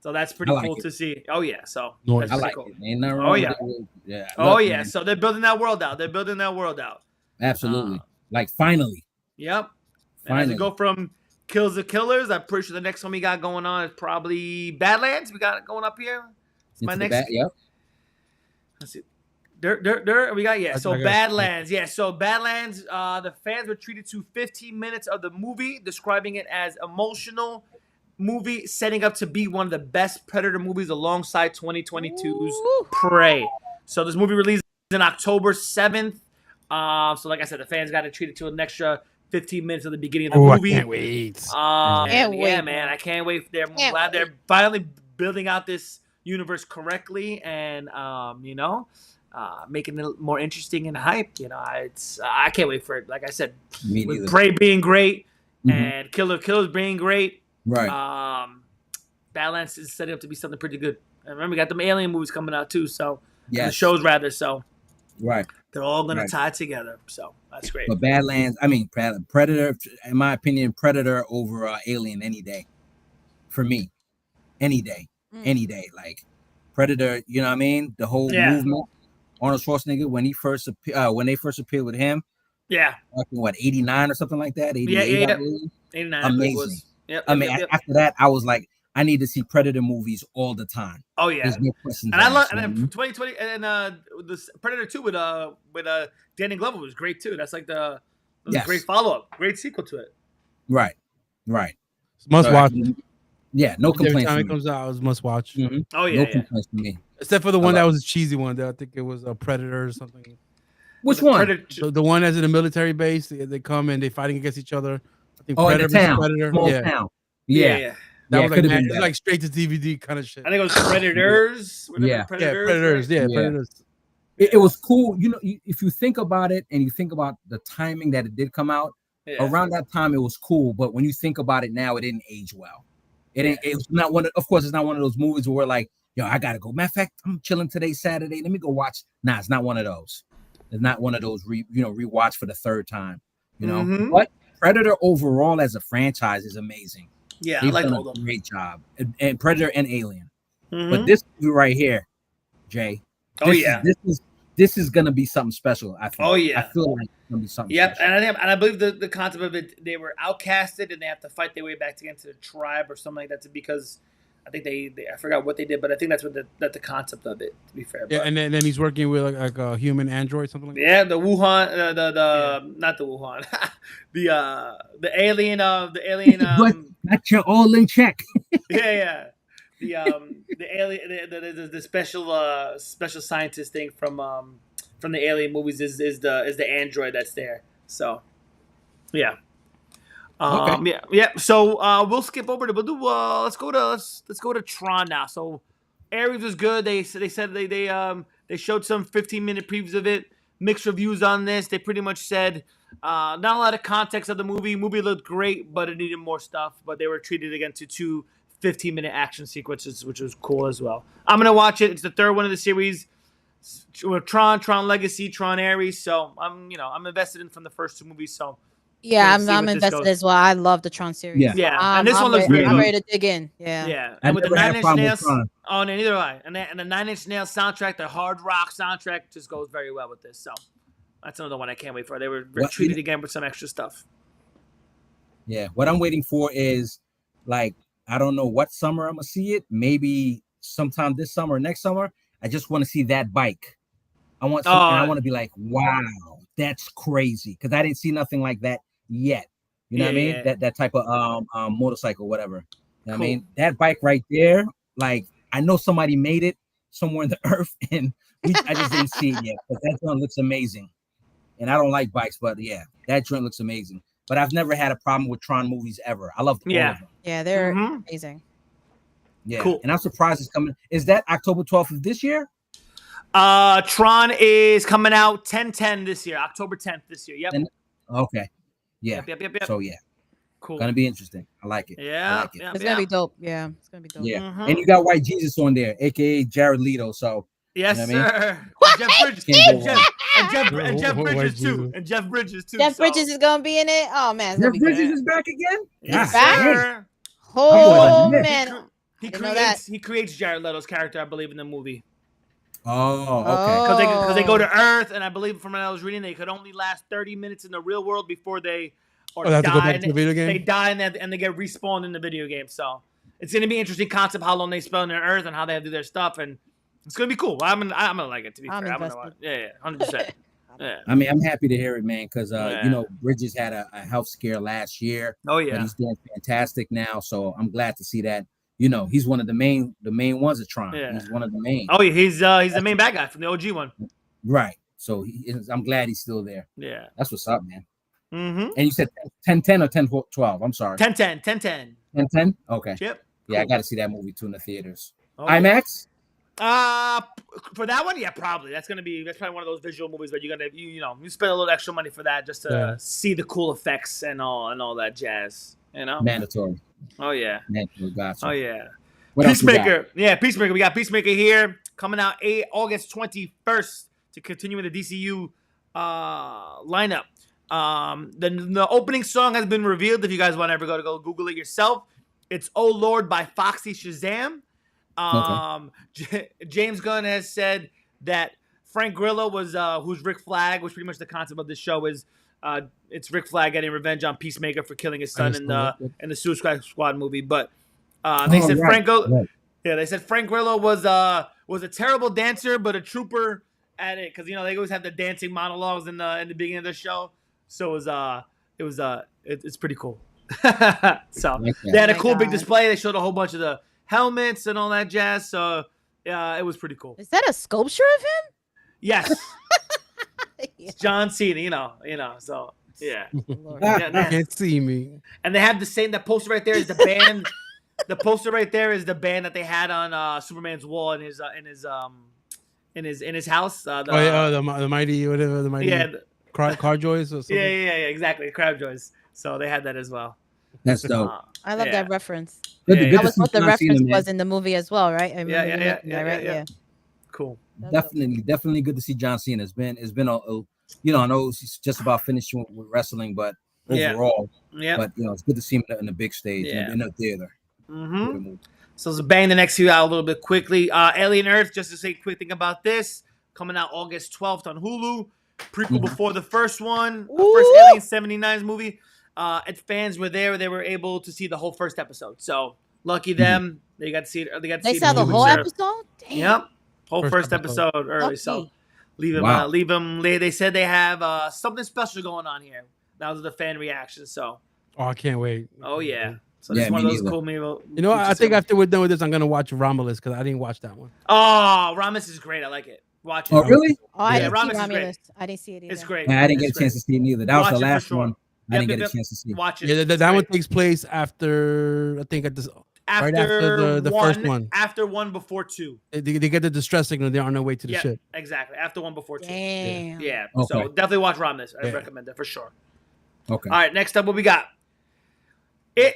So that's pretty cool to see. Oh yeah, so that's I cool. it. Ain't nothing wrong with it. Yeah. So they're building that world out. Absolutely. Like finally. Yep. And as we go from Kills the Killers, I'm pretty sure the next one we got going on is probably Badlands. We got it going up here. It's my next. Yep. Let's see. Dirt. We got So Badlands. Yeah. So Badlands. The fans were treated to 15 minutes of the movie, describing it as emotional movie, setting up to be one of the best Predator movies alongside 2022's Prey. So this movie released on October 7th. So like I said, the fans got to treat it to an extra 15 minutes of the beginning of the movie. I can't wait. Yeah, man. I can't wait. I'm glad they're finally building out this universe correctly and, making it more interesting and hype. I can't wait for it. Like I said, with Prey being great and Killers being great. Right. Balance is setting up to be something pretty good. And remember, we got them Alien movies coming out too. So the shows rather. So right. They're all going to tie together. So that's great. But Badlands, I mean, Predator, in my opinion, Predator over Alien any day. For me, any day. Like Predator, you know what I mean? The whole movement. Arnold Schwarzenegger, when they first appeared with him. Yeah. What, 89 or something like that? 88, yeah. 89. Amazing. After that, I was like, I need to see Predator movies all the time. Oh yeah, there's no questions. And I love, and then 2020 and this Predator 2 with Danny Glover was great too. That's like a great follow up, great sequel to it. Right. Must watch. Yeah, no complaints. Every time it comes out, it was must watch. Mm-hmm. Oh yeah, no complaints for me. Except for the one that was a cheesy one. I think it was a Predator or something. Which one? The one that's in a military base. They come and they fighting against each other. I think Predator, Predator. Small town. Yeah. That was like, it was like straight to DVD kind of shit. I think it was Predators. Predators. Predators. It was cool. If you think about it and you think about the timing that it did come out, around that time it was cool. But when you think about it now, it didn't age well. It's not one. Of course, it's not one of those movies where we're like, yo, I gotta go. Matter of fact, I'm chilling today, Saturday. Let me go watch. Nah, it's not one of those. It's not one of those rewatch for the third time. But Predator overall as a franchise is amazing. Yeah, They've I like done all a of them. great job. And Predator and Alien. But this movie right here, Jay. This is gonna be something special. I think. Oh yeah. I feel like it's gonna be something. Yep, special. and I believe the concept of it, they were outcasted and they have to fight their way back to get into the tribe or something like that. Because I think they I forgot what they did, but I think that's what the concept of it. To be fair. Yeah, and then he's working with like a human android, something like that. Yeah, the Wuhan, not the Wuhan, the alien of the alien. Got you all in check. Yeah. The alien, the special scientist thing from the Alien movies is the android that's there. So, yeah. Okay. Yeah. So we'll skip over to let's go to Tron now. So Ares was good. They said they showed some 15-minute previews of it. Mixed reviews on this. They pretty much said Not a lot of context of the movie. Movie looked great, but it needed more stuff. But they were treated again to two 15-minute action sequences, which was cool as well. I'm gonna watch it. It's the third one of the series. Tron Legacy, Tron Ares. So I'm invested in from the first two movies. So Yeah, Let's see I'm what this invested goes. as well. I love the Tron series. Yeah. Yeah, I'm, and this I'm one looks ready, really I'm good. ready to dig in. Yeah. Yeah, I and with the never had 9 Inch problem with Nails. Tron. Oh, no, neither do I. And the 9 Inch Nails soundtrack, the hard rock soundtrack, just goes very well with this. So that's another one I can't wait for. They were What- treated again with some extra stuff. Yeah, what I'm waiting for is like I don't know what summer I'm gonna see it. Maybe sometime this summer or next summer. I just want to see that bike. I want something. I want to be like, wow, that's crazy, because I didn't see nothing like that yet. You know what I mean? Yeah. That type of motorcycle, whatever. You know what I Cool. mean? That bike right there, like I know somebody made it somewhere in the earth, and I just didn't see it yet. But that one looks amazing. And I don't like bikes, but yeah, that joint looks amazing. But I've never had a problem with Tron movies ever. I love all Yeah. of them. Yeah, they're Mhm. amazing. Yeah, Cool. and I'm surprised it's coming. Is that October 12th of this year? Tron is coming out 10/10 this year, October 10th this year. Yep. Okay. Yeah. Yep. So yeah, Cool. gonna be interesting. I like it. Yeah. I like it. Yeah. It's gonna be dope. Yeah, it's gonna be dope. Yeah. Mhm. And you got White Jesus on there, aka Jared Leto. So Yes, you know what I mean? sir. And Jeff Bridges. Can't go wrong. And Jeff White Bridges too. Jesus. And Jeff Bridges too. Jeff so- Bridges is gonna be in it. Oh man, it's gonna Jeff be Bridges good. is back again. Yes, back? sir. Oh admit. man, He I didn't know that. creates Jared Leto's character, I believe, in the movie. Oh, okay. Because they go Oh. to Earth, and I believe from what I was reading, they could only last 30 minutes in the real world before they They have to go die. back to the video game? They die and they get respawned in the video game. So it's gonna be an interesting concept how long they spend on Earth and how they have to do their stuff, and it's gonna be cool. I'm gonna like it, to be I'm fair. invested. Yeah, 100%. Yeah. I mean, I'm happy to hear it, man, because Yeah. you know, Bridges had a health scare last year, Oh but yeah. he's doing fantastic now. So I'm glad to see that. You know, he's one of the main ones at Tron. Yeah. He's one of the main. Oh yeah, he's the main bad guy from the OG one. Right. So I'm glad he's still there. Yeah. That's what's up, man. Mm-hmm. And you said 10-10 or 10-12? I'm sorry. 10/10. 10-10? Okay. Yep. Yeah, I Cool. got to see that movie too in the theaters. Oh, yeah. IMAX? For that one, yeah, probably. That's probably one of those visual movies where you're gonna you spend a little extra money for that just to see the cool effects and all that jazz. You know? Mandatory. Oh yeah. Mandatory. Gotcha. Oh yeah. What else we got? Peacemaker. Yeah, Peacemaker. We got Peacemaker here coming out August 21st to continue with the DCU lineup. The opening song has been revealed. If you guys want to ever go Google it yourself, it's "Oh Lord" by Foxy Shazam. James Gunn has said that Frank Grillo was who's Rick Flag, which pretty much the concept of this show is it's Rick Flag getting revenge on Peacemaker for killing his son in the Suicide Squad movie. But they said they said Frank Grillo was a terrible dancer but a trooper at it, because they always have the dancing monologues in the beginning of the show. So it's pretty cool. So they had a cool big display. They showed a whole bunch of the helmets and all that jazz. So it was pretty cool. Is that a sculpture of him? Yes, Yeah. it's John Cena. You know. So yeah. Lord. Yeah, Can't see me. And they have the same. That poster right there is the band. The poster right there is the band that they had on Superman's wall in his house. The mighty whatever the mighty. Yeah. Car joys or something. Yeah, exactly. Crab Joys. So they had that as well. That's dope. I love that reference. Good Yeah, to That was see what the John reference Cena, was in the movie as well, right? I remember you mentioned that, right? yeah. Cool. Definitely good to see John Cena. It's been I know he's just about finishing with wrestling, but overall, but it's good to see him in the big stage in the theater. Mm-hmm. So let's bang the next few out a little bit quickly. Alien Earth, just to say a quick thing about this, coming out August 12th on Hulu. Prequel before the first one, first Alien 79's movie. If fans were there, they were able to see the whole first episode. So lucky them, they got to see it. They saw the whole episode. Damn. Yep, whole first episode early. Lucky. So leave them. They said they have something special going on here. That was the fan reaction. So I can't wait. oh yeah. So this is one of those cool memes. I think after we're done with this, I'm gonna watch Romulus because I didn't watch that one. Oh, Ramos is great. I like it. Watch it. Oh, really? Oh, I didn't see Ramos is great. Romulus. I didn't see it either. It's great. I didn't get a chance to see it neither. That was Watch the it for last sure. one. I didn't get a chance to see. Watch it. Yeah, It's that one great. takes place after I think at this Right after the first one. After 1 before 2. They get the distress signal. They're on their way to the ship. Exactly. After 1 before 2. Damn. Yeah. Okay. So definitely watch Romnus. I Yeah. recommend that for sure. Okay. All right. Next up, what we got?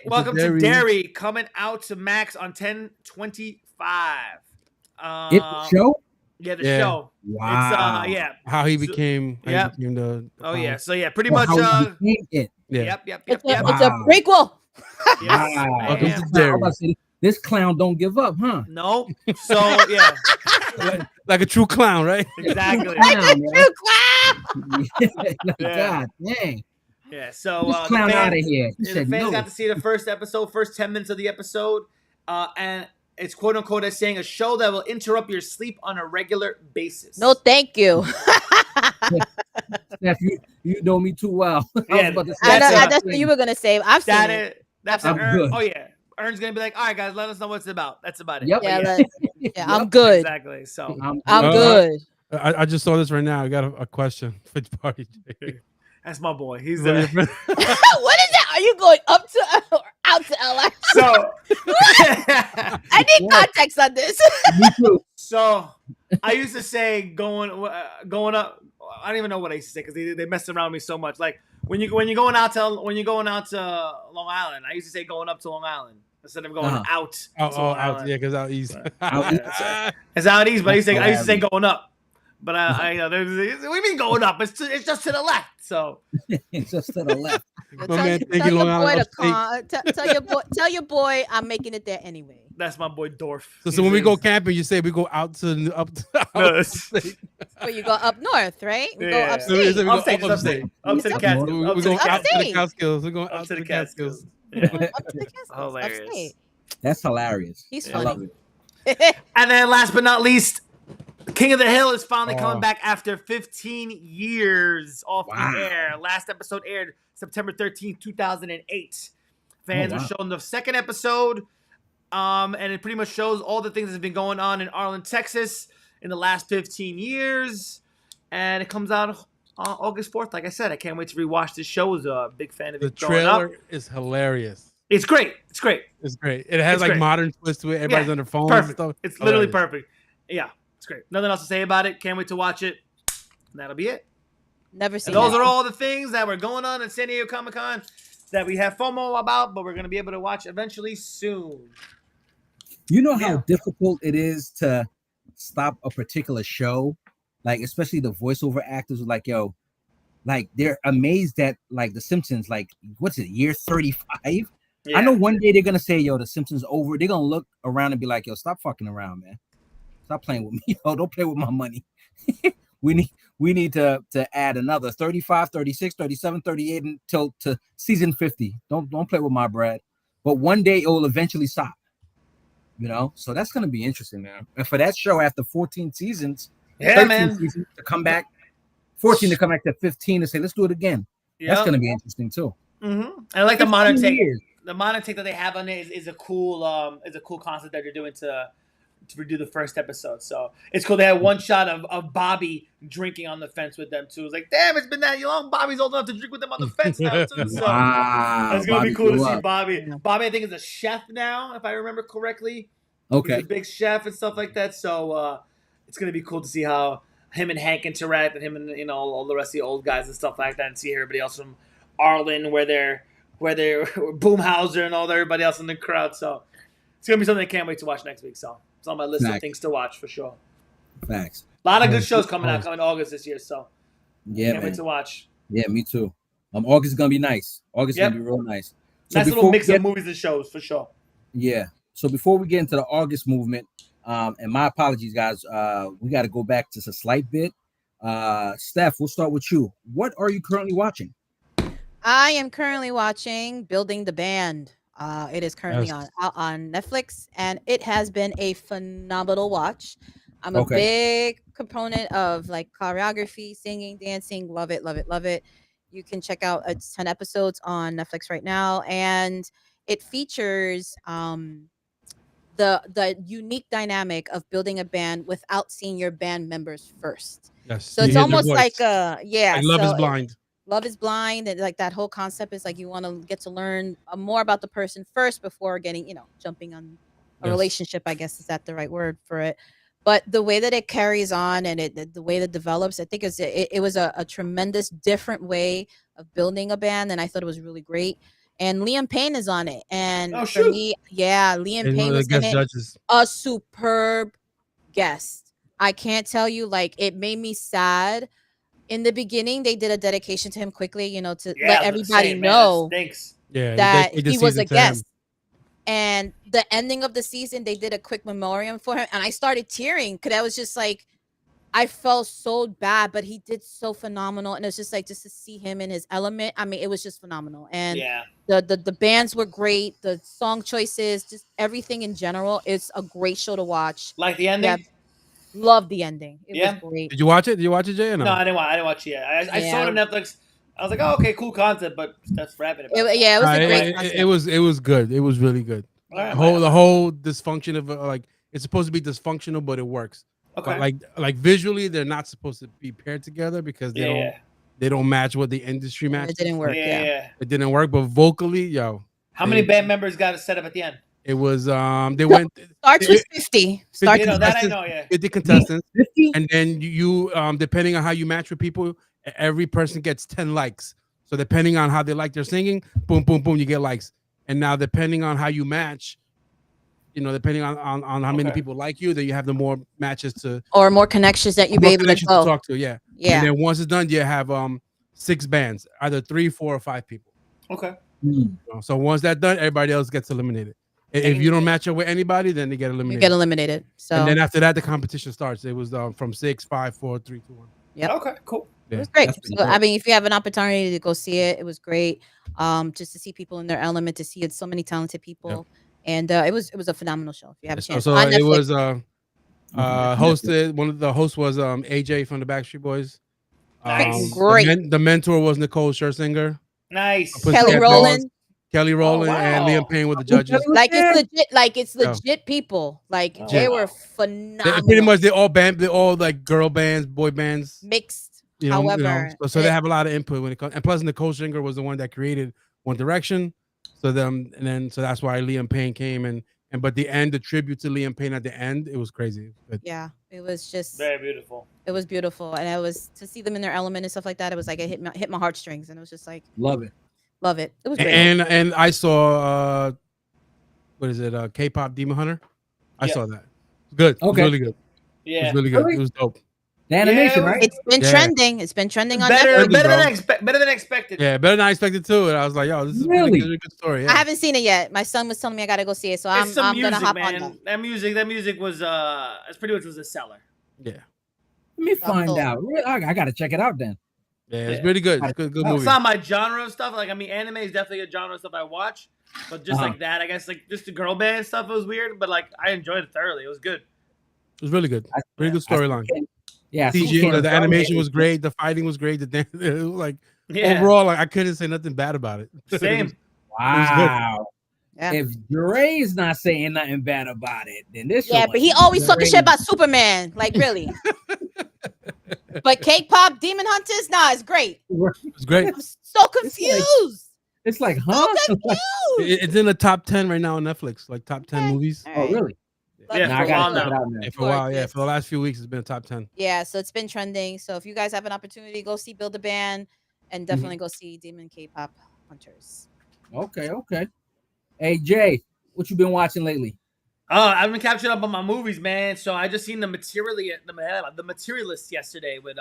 Welcome to Derry. Derry, coming out to Max on 10/25. It the show. Yeah, the Yeah. show. Wow. It's yeah. How he became. How Yeah. he became the Oh yeah. clown. So yeah, pretty Or much. how he became it. Yeah. Yep. It's a Wow. prequel. Yes, Wow. man. Welcome to I was Derry. about to say, this clown don't give up, huh? No. So yeah. Like a true clown, right? Exactly. Clown, man. True clown. Yeah. God dang. Yeah. So This clown the out of fans, here. He the said fans no. got to see the first 10 minutes of the episode, and it's quote unquote as saying a show that will interrupt your sleep on a regular basis. No, thank you. Steph, you know me too well. I Yeah, was about to say I know, That's that's what you were gonna say. I've seen it. That's I'm an Ern. good. Oh yeah, Ern's gonna be like, all right, guys, let us know what it's about. That's about it. Yep. But Yeah, yeah, I'm good. exactly. So I'm Uh, good. I just saw this right now. I got a question. Which party? that's my boy. He's One of the your friends- What is that? Are you going up to or out to LA? so. I need context on this. Me too. So I used to say going up. I don't even know what I used to say because they messed around with me so much. Like when you're going out to Long Island, I used to say going up to Long Island instead of going out. To Long out, Island. yeah, because out east. Out east. It's out east, but I used to say Hilarious. going up. But I what do you mean going up? It's just to the left. So It's just to the left. My man thinking Long Island upstate. Tell your boy I'm making it there anyway. that's my boy Dorf. So when we go camping, you say we go out to No, upstate. Where you go up north, right? We go Yeah. So we upstate. go Upstate, just upstate. up to the Catskills. We're Up to going the out to the Upstate. Catskills. We're going Up out to the Catskills. Catskills. Yeah. Up to the Catskills, Hilarious. upstate. That's hilarious. He's I love funny. it. And then last but not least, King of the Hill is finally Oh. coming back after 15 years off Wow. the air. Last episode aired September 13th, 2008. Fans Oh, are wow. shown the second episode, and it pretty much shows all the things that have been going on in Arlen, Texas in the last 15 years. And it comes out on August 4th. Like I said, I can't wait to rewatch this show. I was a big fan of The it growing up. trailer is hilarious. It's great. It's great. It's great. It has It's like great. modern twist to it. Everybody's on their phones. Perfect. And stuff. It's literally Hilarious. perfect. Yeah, it's great. Nothing else to say about it. Can't wait to watch it. And that'll be it. Never seen And those that. are all the things that were going on at San Diego Comic-Con that we have FOMO about, but we're going to be able to watch eventually soon. You know how Yeah. difficult it is to stop a particular show, like especially the voiceover actors are like, yo, like they're amazed that like The Simpsons, like what's it, year 35? Yeah. I know one day they're gonna say, yo, The Simpsons over. They're gonna look around and be like, yo, stop fucking around, man. Stop playing with me. Yo, don't play with my money. we need to add another 35, 36, 37, 38 until to season 50. Don't play with my bread. But one day it will eventually stop. You know, so that's gonna be interesting, man. And for that show after 14 seasons, Yeah, 13 man. seasons to come back, 14 to come back to 15 and say, let's do it again. That's Yep. gonna be interesting too. Mm-hmm. I like the modern 15 take. years. The modern take that they have on it is a cool concept that they're doing to redo the first episode. So it's cool. They had one shot of Bobby drinking on the fence with them too. It's like, damn, it's been that long. Bobby's old enough to drink with them on the fence now too. So Wow, it's gonna be Bobby cool to grew see up. Bobby. Bobby, I think, is a chef now, if I remember correctly. He's Okay, a big chef and stuff like that. So it's gonna be cool to see how him and Hank interact, and him and all the rest of the old guys and stuff like that, and see everybody else from Arlen, where they're Boomhauser and all everybody else in the crowd. So it's gonna be something I can't wait to watch next week. So it's on my list of Facts. things to watch for sure. facts. A lot of good shows coming out coming August this year. So Yeah, can't wait man. to watch. Yeah, me too. August is gonna be nice. August is Yep. gonna be real nice. Nice little before mix we of get- movies and shows for sure. Yeah. So before we get into the August movement, and my apologies, guys, we got to go back just a slight bit. Steph, we'll start with you. What are you currently watching? I am currently watching Building the Band. It is currently Yes. out on Netflix, and it has been a phenomenal watch. I'm Okay. a big proponent of like choreography, singing, dancing. Love it, love it, love it. You can check out it's 10 episodes on Netflix right now, and it features the unique dynamic of building a band without seeing your band members first. Yes. So you it's hear their almost voice. like yeah. Like Love is so Blind. Love is Blind, and like that whole concept is like you want to get to learn more about the person first before getting, jumping on a Yes. relationship. I guess is that the right word for it? But the way that it carries on and the way that develops, I think it was a tremendous different way of building a band, and I thought it was really great. And Liam Payne is on it, and Oh, for shoot. me, yeah, Liam He's one Payne of the was in guest it, judges. a superb guest. I can't tell you, like, it made me sad. In the beginning, they did a dedication to him quickly, to Yeah, let I was everybody saying, man, that know stinks. Yeah, that they he was a season to him. guest. And the ending of the season, they did a quick memoriam for him, and I started tearing because I was just like, I felt so bad, but he did so phenomenal, and it was just like just to see him in his element. I mean, it was just phenomenal, and Yeah. the bands were great, the song choices, just everything in general. It's a great show to watch. Like the ending? Yeah, love the ending. It Yeah. was great. Did you watch it? Did you watch it, Jay? Or no? No, I didn't watch it yet. I saw it on Yeah. Netflix. I was like, oh, okay, cool concept, but that's rapping about It, yeah, it was a great it, concept. it was good. It was really good. Yeah. The whole dysfunction of like it's supposed to be dysfunctional, but it works. Okay. But like visually, they're not supposed to be paired together because they don't match what the industry matches. It didn't work. Yeah. It didn't work. But vocally, How many band members got set up at the end? It was they went starts with 50. Starts You know, with that I 50. know, yeah. 50 contestants, 50? and then you depending on how you match with people, every person gets 10 likes. So depending on how they like their singing, boom, boom, boom, you get likes. And now depending on how you match, depending on how many people like you, then you have the more matches to or more connections that you be able to go. talk to. Yeah. And then once it's done, you have 6 bands, either 3, 4, or 5 people. Okay. So once that's done, everybody else gets eliminated. If you don't match up with anybody, then they get eliminated. You get eliminated. So and then after that, the competition starts. It was from 6, 5, 4, 3, 2, 1. Yep. Okay, cool. It was great. So, I mean, if you have an opportunity to go see it, it was great. Just to see people in their element, to see it, so many talented people, and it was a phenomenal show. If you have a chance, so it was hosted. One of the hosts was AJ from the Backstreet Boys. Nice. Great. The mentor was Nicole Scherzinger. Nice. Kelly Rowland. And Liam Payne with the judges. Like it's legit people. Like they were phenomenal. They're all like girl bands, boy bands mixed. However, so they have a lot of input when it comes. And plus, Nicole Scherzinger was the one that created One Direction. So that's why Liam Payne came but the tribute to Liam Payne at the end, it was crazy. Yeah, it was just very beautiful. It was beautiful, and it was to see them in their element and stuff like that. It was like it hit my heartstrings, and it was just like love it. It was great. And I saw what is it? K-pop Demon Hunter. I saw that. Good. Okay. It was really good. Yeah. It was really good. It was dope. The animation, right? It's been trending. It's been trending on better Netflix. Better than expected. Yeah, better than I expected too. And I was like, yo, this is really good story. Yeah. I haven't seen it yet. My son was telling me I gotta go see it, so I'm gonna hop on that. That music was it's pretty much was a seller. Yeah. Let me find out. I gotta check it out then. Yeah, it's really good. It's a good movie. It's not my genre of stuff. Like, I mean, anime is definitely a genre of stuff I watch. But just like that, I guess, like, just the girl band stuff was weird. But, like, I enjoyed it thoroughly. It was good. It was really good. Really good storyline. Yeah. The animation was great. The fighting was great. The dance, like, overall, like, I couldn't say nothing bad about it. Same. Wow. Yeah. If Dre's not saying nothing bad about it, then this show but he always talking shit about Superman. Like, really. But K-pop Demon Hunters, it's great. It's great. I'm so confused. It's like huh? So confused. It's in the top 10 right now on Netflix, like top 10 movies. Oh, really? Yeah, I gotta check it out now. For a while, yeah. For the last few weeks, it's been a top 10. Yeah, so it's been trending. So if you guys have an opportunity, go see Build a Band, and definitely go see Demon K-pop Hunters. Okay. Hey Jay, what you been watching lately? I've been catching up on my movies, man. So I just seen the Materialist yesterday with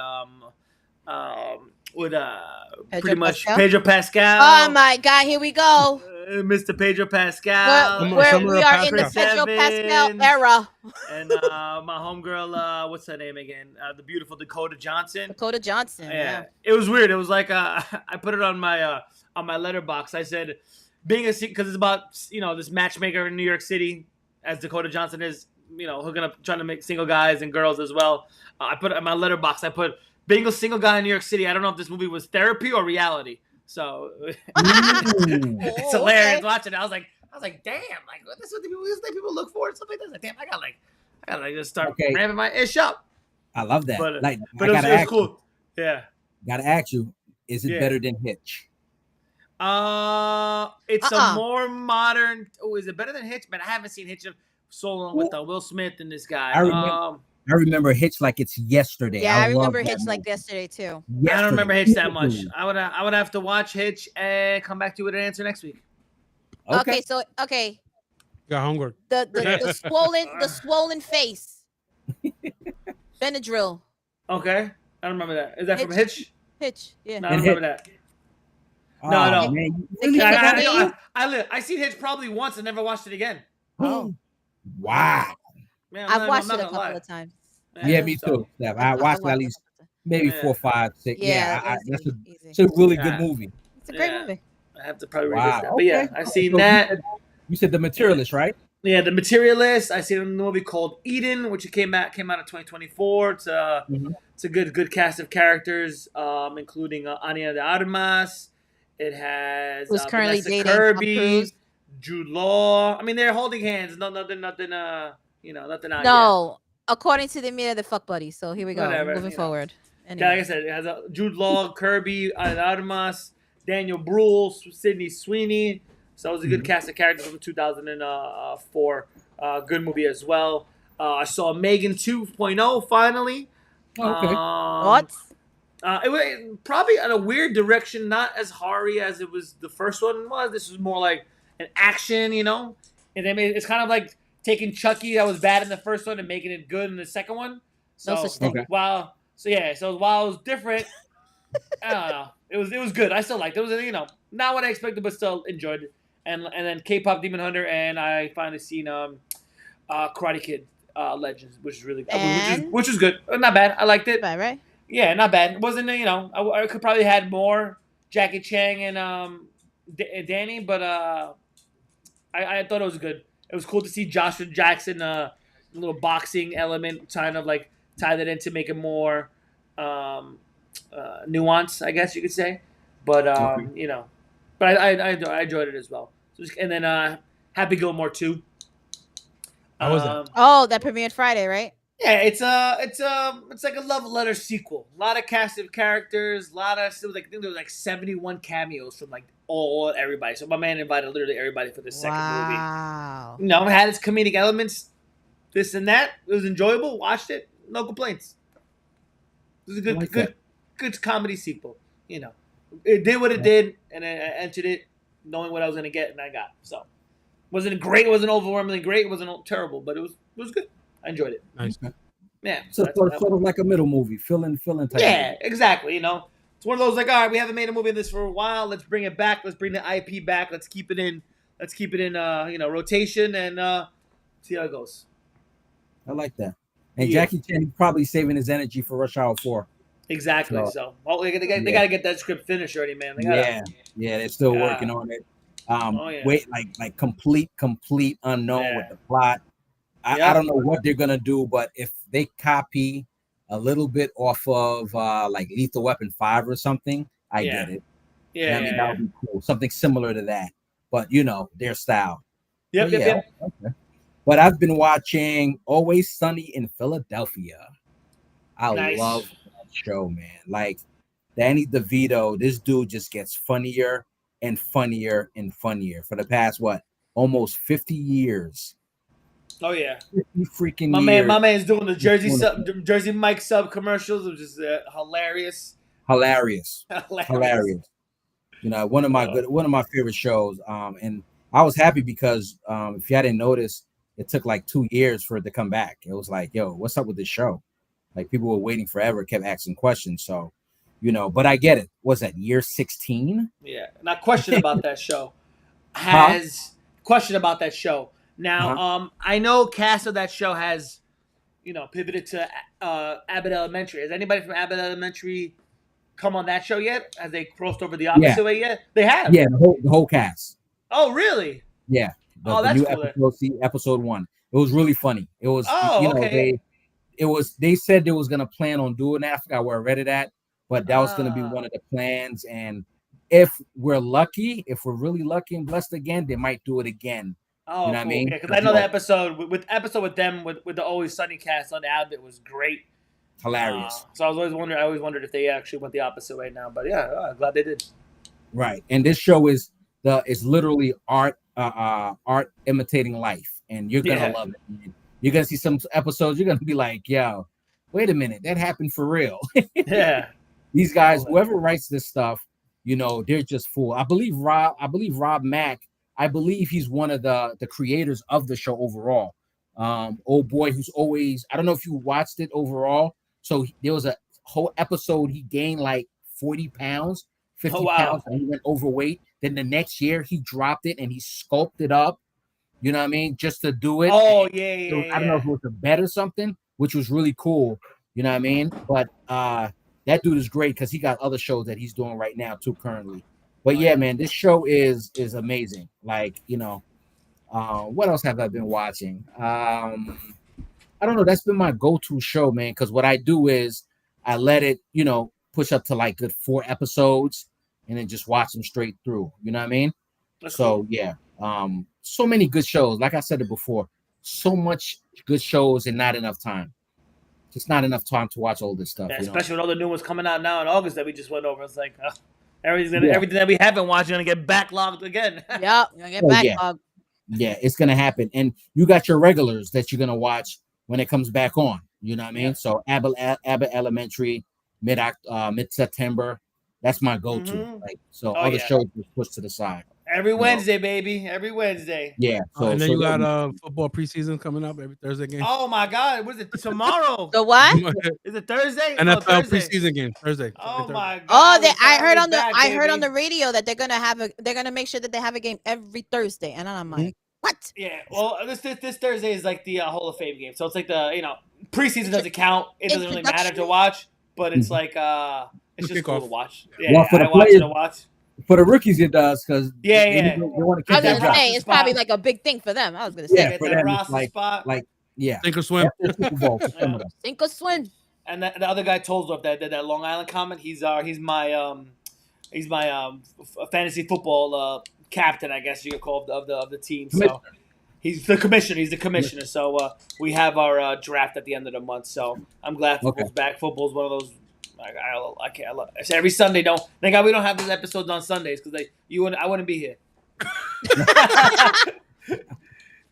pretty much Pascal? Pedro Pascal. Oh my God, here we go. Mr. Pedro Pascal. We are in the Pedro Pascal era. And my homegirl, what's her name again? The beautiful Dakota Johnson. Yeah. It was weird. It was like I put it on my letterbox. I said, being because it's about this matchmaker in New York City, as Dakota Johnson is, hooking up, trying to make single guys and girls as well. I put in my letterbox. I put being a single guy in New York City. I don't know if this movie was therapy or reality. So it's hilarious watching it. I was like, damn, like this is what people look for and stuff like that. Like, damn, I gotta just start ramping my ish up. I love that. But like, it was cool. Yeah. Gotta ask you, Is it Yeah. better than Hitch? It's a more modern. Oh, is it better than Hitch? Man, I haven't seen Hitch so long with Will Smith and this guy. I remember Hitch like it's yesterday. Yeah, I remember love that Hitch movie. like yesterday too. I don't remember Hitch that much. I would have to watch Hitch and come back to you with an answer next week. Okay, Got homework. The swollen face. Benadryl. Okay, I don't remember that. Is that from Hitch? Hitch, yeah. No, I don't remember that. Oh, no. Man, I seen Hitch probably once and never watched it again. Oh, wow. Man, I've watched it a couple of times. Yeah, me too. Steph. I watched it at least maybe 4, 5, 6. Yeah, it's a really good movie. It's a great movie. I have to probably revisit that. But yeah, I've seen that. You said The Materialist, right? Yeah, The Materialist. I seen a movie called Eden, which came out in 2024. It's a good cast of characters, including Anya de Armas. It has who's currently Vanessa dating Kirby, Jude Law. I mean, they're holding hands. Nothing. Nothing out No, according to the media, the fuck buddies. So here we go. Whatever, Moving forward. Anyway. Like I said, it has Jude Law, Kirby, Anya de Armas, Daniel Bruhl, Sydney Sweeney. So it was a good cast of characters from 2004. Good movie as well. I saw Megan 2.0 finally. Okay. What? It was probably in a weird direction, not as horror as it was the first one was. This was more like an action, and then it's kind of like taking Chucky that was bad in the first one and making it good in the second one. So, no such thing. Okay. While it was different, I don't know. It was good. I still liked it. It was not what I expected, but still enjoyed it. And then K-pop Demon Hunter, and I finally seen Karate Kid Legends, which is really which is good. Not bad. I liked it. Bad, right? Yeah, not bad. It wasn't I could probably had more Jackie Chang and Danny, but I thought it was good. It was cool to see Joshua Jackson, a little boxing element, kind of like tie that in to make it more nuance, I guess you could say. But but I enjoyed it as well. And then Happy Gilmore 2. How was that? That premiered Friday, right? Yeah, it's like a love letter sequel. A lot of cast of characters, I think there was like 71 cameos from like everybody. So my man invited literally everybody for the second movie. Wow. It had its comedic elements, this and that. It was enjoyable. Watched it, no complaints. It was a good comedy sequel. It did what it did, and I entered it knowing what I was going to get, and I got. So, wasn't great. It wasn't overwhelmingly great. It wasn't terrible, but it was good. I enjoyed it. Nice. Yeah. So sort of like a middle movie, fill in type. Yeah, exactly. It's one of those like, all right, we haven't made a movie of this for a while. Let's bring it back. Let's bring the IP back. Let's keep it in. Rotation and see how it goes. I like that. And Jackie Chan probably saving his energy for Rush Hour 4. Exactly. So they got to get that script finished already, man. They're still working on it. Wait, like complete unknown with the plot. I don't know what they're gonna do, but if they copy a little bit off of like Lethal Weapon 5 or something, I get it. Yeah, that would be cool. Something similar to that, but their style. Yep. Okay. But I've been watching Always Sunny in Philadelphia. I love that show, man. Like Danny DeVito, this dude just gets funnier and funnier and funnier for the past almost 50 years. Oh yeah, 50 freaking years. My man's doing the Jersey Mike sub commercials, which is hilarious. Hilarious. One of my favorite shows. And I was happy because if you hadn't noticed, it took like 2 years for it to come back. It was like, yo, what's up with this show? Like people were waiting forever, kept asking questions. So, but I get it. Was that year 16? Yeah. Now, question about that show. Question about that show. Now, I know cast of that show has, pivoted to Abbott Elementary. Has anybody from Abbott Elementary come on that show yet? Has they crossed over the opposite way yet? They have. Yeah, the whole cast. Oh, really? Yeah. That's new cool. Episode 1. It was really funny. It was. Okay. They said they was gonna plan on doing that. I forgot where I read it at, but that was gonna be one of the plans. And if we're really lucky and blessed again, they might do it again. Oh, you know what I mean? Because I know the episode with them with the Always Sunny cast on the Abbott was great. Hilarious. So I always wondered if they actually went the opposite way now. But yeah, glad they did. Right. And this show is literally art imitating life, and you're gonna love it. Man. You're gonna see some episodes. You're gonna be like, yo, wait a minute, that happened for real. Yeah. These guys, whoever writes this stuff, they're just full. I believe Rob Mack. I believe he's one of the creators of the show overall. Old boy who's always, I don't know if you watched it overall. So there was a whole episode he gained like 40 pounds, 50 pounds, and he went overweight. Then the next year he dropped it and he sculpted up, you know what I mean, just to do it. Oh, and yeah. I don't know if it was a bet or something, which was really cool, you know what I mean? But that dude is great because he got other shows that he's doing right now too currently. But yeah, man, this show is amazing. Like, what else have I been watching? I don't know. That's been my go-to show, man, because what I do is I let it, push up to like good 4 episodes and then just watch them straight through. You know what I mean? That's so cool. Yeah. So many good shows. Like I said it before, so much good shows and not enough time. Just not enough time to watch all this stuff. Yeah, especially with all the new ones coming out now in August that we just went over. It's like everything that we haven't watched is gonna get backlogged again. Yep, you're gonna get backlogged. Yeah, it's gonna happen. And you got your regulars that you're gonna watch when it comes back on. You know what I mean? So Abbott Elementary, mid-September. That's my go-to. Mm-hmm. Like, so other shows just pushed to the side. Every Wednesday, baby. Every Wednesday. Yeah. So and then you got football preseason coming up every Thursday game. Oh my God! What is it tomorrow? The what? Is it Thursday? NFL preseason game Thursday. Oh my God! Oh, I heard on the radio that they're gonna make sure that they have a game every Thursday, and I'm like, what? Yeah. Well, this Thursday is like the Hall of Fame game, so it's like the preseason doesn't count. It doesn't really matter to watch, but it's like it's just cool to watch. Yeah, well, for the I watch it to watch. For the rookies, it does because they want to I keep was gonna that say it's probably like a big thing for them. I was gonna say for them, sink or swim. Sink or swim. And the other guy told us that Long Island comment. He's my fantasy football captain, I guess you could call of the team. So he's the commissioner. He's the commissioner. So we have our draft at the end of the month. So I'm glad football's back. Football's one of those. I can't. I love it. Every Sunday, thank God we don't have these episodes on Sundays because I wouldn't be here.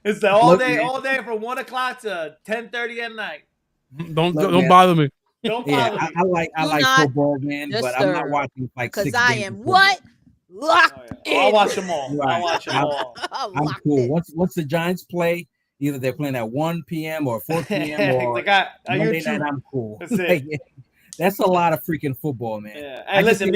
It's all day from 1 o'clock to 10:30 at night. Don't bother me. Don't bother me. I like football, man, but I'm not watching like 6 because I am what locked in. I'll watch them all. Right. I'll watch them all. I'm cool. Once the Giants play, either they're playing at 1 p.m. or 4 p.m. or Monday night, I'm cool. That's it. That's a lot of freaking football, man. Yeah. And listen,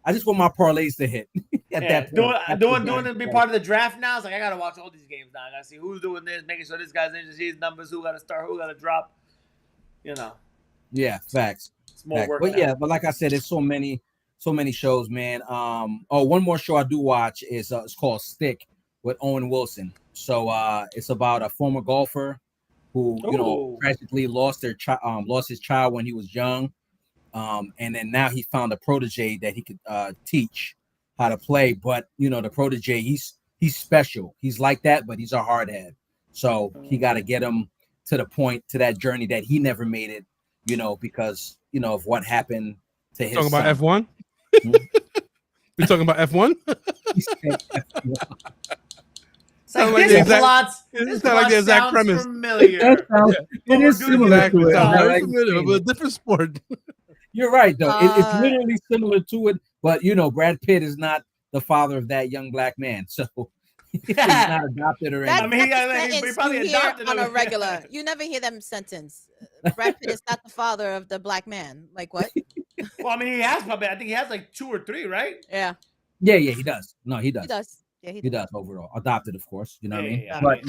I just want my parlays to hit. Doing to be part of the draft now. It's like I gotta watch all these games now. I gotta see who's doing this, making sure this guy's in, see his numbers, who gotta start, who gotta drop. Yeah, facts. It's more work. But but like I said, it's so many shows, man. One more show I do watch is it's called Stick with Owen Wilson. So it's about a former golfer who tragically lost his child when he was young, and then now he found a protege that he could teach how to play. But the protege, he's special. He's like that, but he's a hardhead. So he got to get him to that journey that he never made it. Because of what happened to his. Talking son. About F1. We talking about F1. Sounds like the exact premise. Familiar. It is similar to it. Very familiar, but a different sport. You're right, though. It's literally similar to it, but Brad Pitt is not the father of that young black man, so he's not adopted or anything. He probably adopted on a regular. You never hear them sentence. Brad Pitt is not the father of the black man. Like what? Well, he has probably. I think he has like 2 or 3, right? Yeah. Yeah, he does. No, he does. He does. Yeah, he does overall. Adopted, of course. You know what I mean? Yeah. But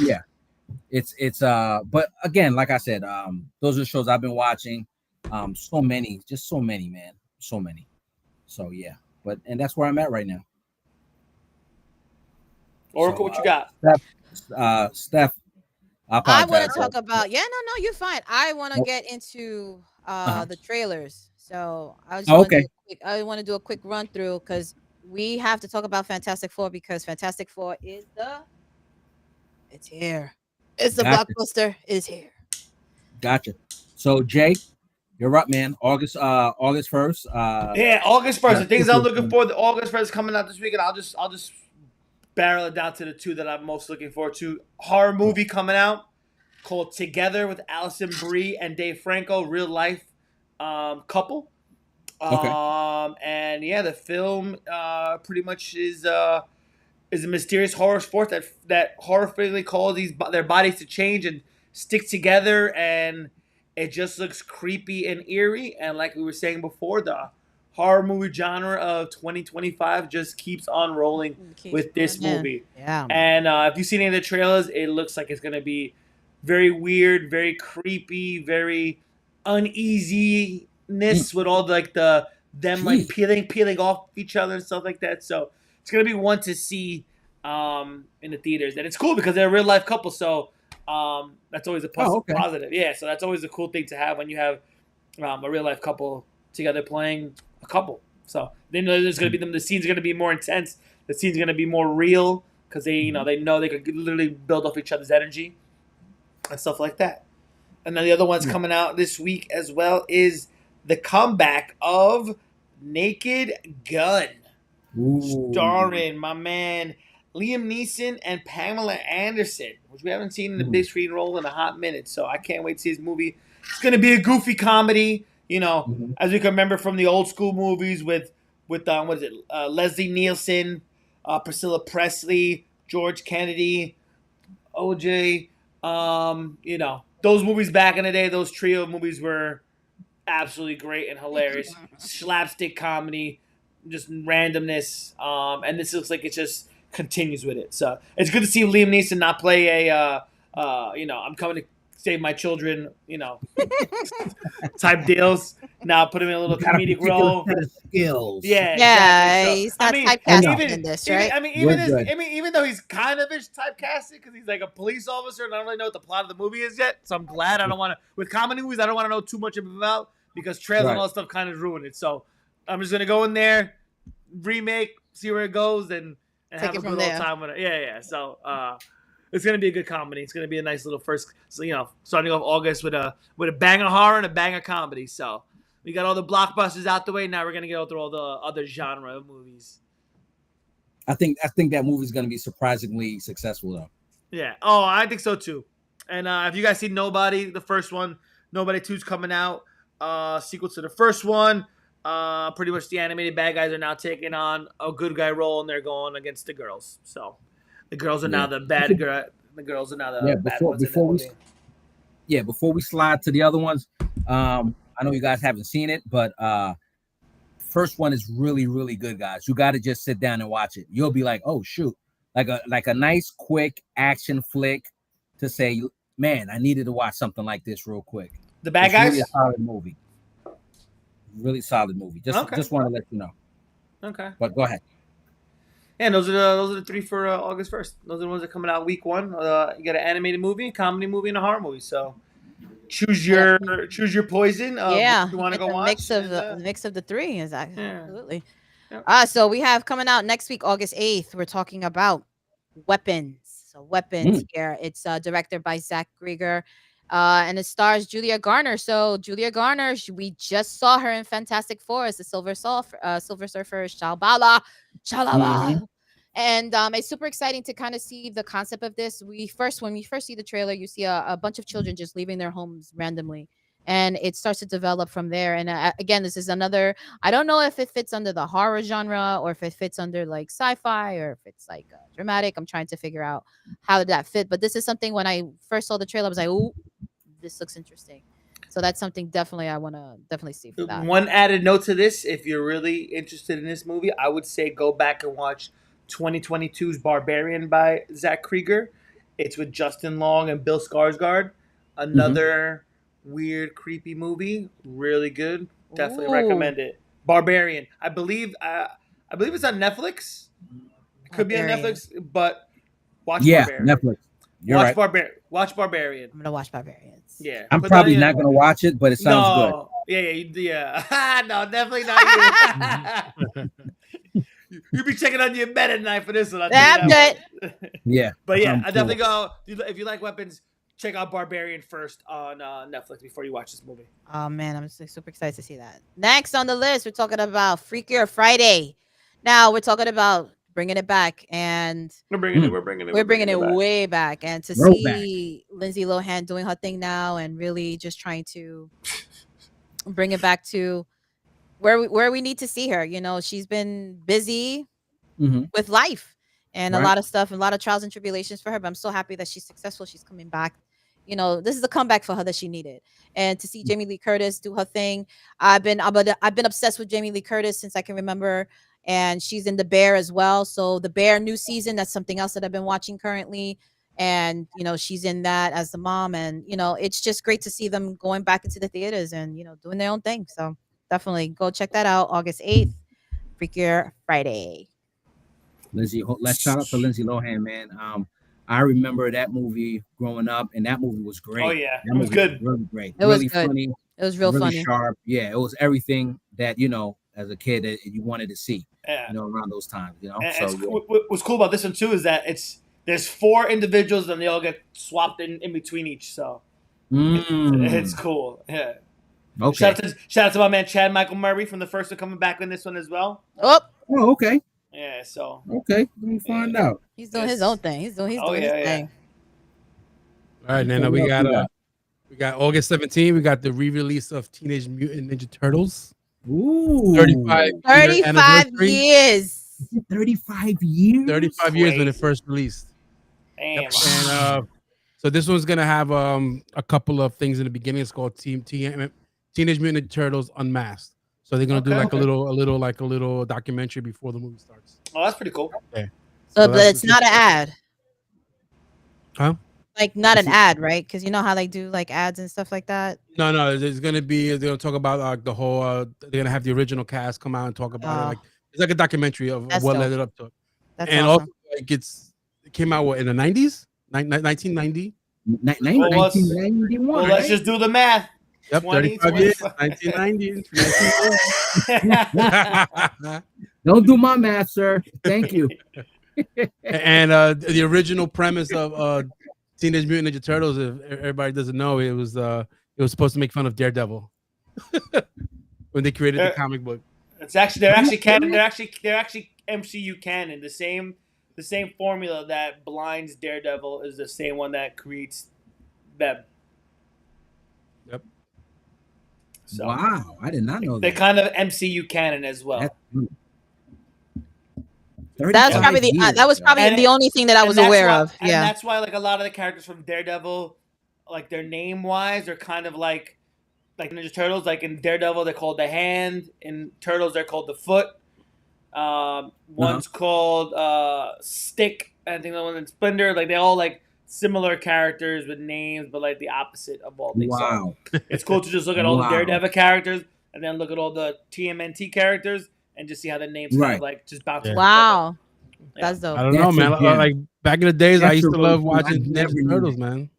it's but again, like I said, those are the shows I've been watching. So many, man. So many. So yeah. And that's where I'm at right now. Oracle, what you got? Steph. I want to talk about. Yeah, no, you're fine. I want to get into the trailers. So I just want to do a quick run through because we have to talk about Fantastic Four because Fantastic Four is it's here. It's the blockbuster. It's here. Gotcha. So Jay, You're up, man. August 1st. Yeah, August 1st. The things I'm looking official- for, the August 1st coming out this week, and I'll just barrel it down to the two that I'm most looking forward to. Horror movie coming out called Together with Allison Brie and Dave Franco, real life couple. Okay. And yeah, the film pretty much is a mysterious horror sport that horrifically calls their bodies to change and stick together, and it just looks creepy and eerie. And like we were saying before, the horror movie genre of 2025 just keeps on rolling with this movie. Yeah. And if you've seen any of the trailers, it looks like it's gonna be very weird, very creepy, very uneasiness with all like them like peeling off each other and stuff like that. So it's gonna be one to see in the theaters, and it's cool because they're a real life couple. So that's always a positive. Yeah, so that's always a cool thing to have when you have a real life couple together playing a couple. So they know there's gonna be the scene's gonna be more intense. The scene's gonna be more real because they know they could literally build off each other's energy and stuff like that. And then the other one's coming out this week as well is the comeback of Naked Gun. Ooh. Starring my man Liam Neeson and Pamela Anderson, which we haven't seen in the big screen role in a hot minute. So I can't wait to see his movie. It's going to be a goofy comedy, as we can remember from the old school movies with Leslie Nielsen, Priscilla Presley, George Kennedy, OJ. Those movies back in the day, those trio movies were absolutely great and hilarious. Slapstick comedy, just randomness, and this looks like it just continues with it. So it's good to see Liam Neeson not play I'm coming to save my children, type deals. Now put him in a little comedic role. Skills. Yeah, Yeah, exactly. he's not typecasted in this, right? Even though he's kind of typecasted because he's like a police officer, and I don't really know what the plot of the movie is yet. So I'm glad I don't want to. With comedy movies, I don't want to know too much about because trailers and all that stuff kind of ruin it. So I'm just gonna go in there, remake, see where it goes, and have a good old time with it. Yeah. So it's gonna be a good comedy. It's gonna be a nice little first. So starting off August with a bang of horror and a bang of comedy. So we got all the blockbusters out the way. Now we're gonna get through all the other genre of movies. I think that movie's gonna be surprisingly successful though. Yeah. Oh, I think so too. And if you guys see Nobody, the first one, Nobody 2's coming out. Sequel to the first one. Pretty much the animated bad guys are now taking on a good guy role, and they're going against the girls. So the girls are now the bad girl. The girls are now the bad ones. Before we slide to the other ones, I know you guys haven't seen it, but first one is really, really good, guys. You got to just sit down and watch it. You'll be like, oh shoot, like a nice quick action flick to say, man, I needed to watch something like this real quick. The Bad Guys. Really a solid movie. Really solid movie. Just want to let you know. Okay. But go ahead. Yeah, those are the three for August 1st. Those are the ones that coming out week 1. You got an animated movie, a comedy movie, and a horror movie. So choose your poison. Yeah, you want to go watch. Mix of the three is absolutely. Yeah. So we have coming out next week, August 8th. We're talking about Weapons. So Weapons here. It's directed by Zach Grieger. And it stars Julia Garner. So Julia Garner, we just saw her in Fantastic Four as the Silver Surfer, Shalala. And it's super exciting to kind of see the concept of this. When we first see the trailer, you see a bunch of children just leaving their homes randomly. And it starts to develop from there. And again, this is another, I don't know if it fits under the horror genre or if it fits under like sci-fi or if it's like dramatic. I'm trying to figure out how did that fit. But this is something when I first saw the trailer, I was like, ooh, this looks interesting. So that's something definitely I want to definitely see for that. One added note to this, if you're really interested in this movie, I would say go back and watch 2022's Barbarian by Zach Grieger. It's with Justin Long and Bill Skarsgård. Another weird, creepy movie. Really good. Definitely recommend it. Barbarian. I believe it's on Netflix. It could be on Netflix, but watch Barbarian. Netflix. Watch Barbarian. I'm gonna watch Barbarians. Yeah. I'm probably not gonna watch it, but it sounds good. Yeah. No, definitely not you. You be checking on your bed at night for this one. I'm good. Yeah. But yeah, I definitely go. If you like Weapons, check out Barbarian first on Netflix before you watch this movie. Oh man, I'm super excited to see that. Next on the list, we're talking about Freakier Friday. Now we're talking about bringing it back, and We're bringing it. we're bringing it way back. And to see Lindsay Lohan doing her thing now, and really just trying to bring it back to where we need to see her. You know, she's been busy with life and a lot of stuff, and a lot of trials and tribulations for her. But I'm so happy that she's successful. She's coming back. You know, this is the comeback for her that she needed. And to see Jamie Lee Curtis do her thing, I've been obsessed with Jamie Lee Curtis since I can remember. And she's in The Bear as well. So The Bear new season, that's something else that I've been watching currently. And you know, she's in that as the mom, and you know, it's just great to see them going back into the theaters and you know, doing their own thing. So definitely go check that out. August 8th, Freakier Friday. Let's shout out to Lindsay Lohan, man. I remember that movie growing up, and that movie was great. Oh yeah, that it was good. Really great. It really was good. Funny. It was real really funny. Sharp. Yeah, it was everything that you know as a kid that you wanted to see. Yeah. You know, around those times. You know. And what's cool about this one too is that there's 4 individuals and they all get swapped in between each. So it's cool. Yeah. Okay. Shout out to my man Chad Michael Murray from the first one coming back in this one as well. Oh, okay. Yeah, so okay, let me find out. He's doing his own thing. He's doing his thing. All right, Nana, we got August 17th. We got the re-release of Teenage Mutant Ninja Turtles. Ooh, 35 years. 35 years. 35 years when it first released. Damn. Yep. And so this one's gonna have a couple of things in the beginning. It's called Teenage Mutant Ninja Turtles Unmasked. So they're gonna do like a little documentary before the movie starts. Oh, that's pretty cool. Okay. So but it's not an ad. Huh? Like not an ad, right? Because you know how they do like ads and stuff like that. No. There's gonna be. They're gonna talk about the whole. They're gonna have the original cast come out and talk about it. Like it's like a documentary of what led it up to it. That's and awesome. also like it came out in the 90s, 1990. 1991. Well, let's just do the math. Yep, 35 years, 1990. Don't do my math, sir. Thank you. And the original premise of Teenage Mutant Ninja Turtles, if everybody doesn't know, it was supposed to make fun of Daredevil when they created the comic book. It's actually they're actually canon. They're actually MCU canon. The same formula that blinds Daredevil is the same one that creates them. Yep. So, wow, I did not know they're that. kind of MCU canon as well. That was probably the only thing that I was aware of. And that's why like a lot of the characters from Daredevil, like their name wise, are kind of like Ninja Turtles. Like in Daredevil, they're called the Hand. In Turtles, they're called the Foot. One's called Stick. I think the one in Splinter. Like they all like similar characters with names, but like the opposite of all things. Wow. So it's cool to just look at all the Daredevil characters and then look at all the TMNT characters and just see how the names kind of like just bounce. Wow. That's dope. I don't know, man. Like back in the days, I used to love watching Ninja Turtles, man.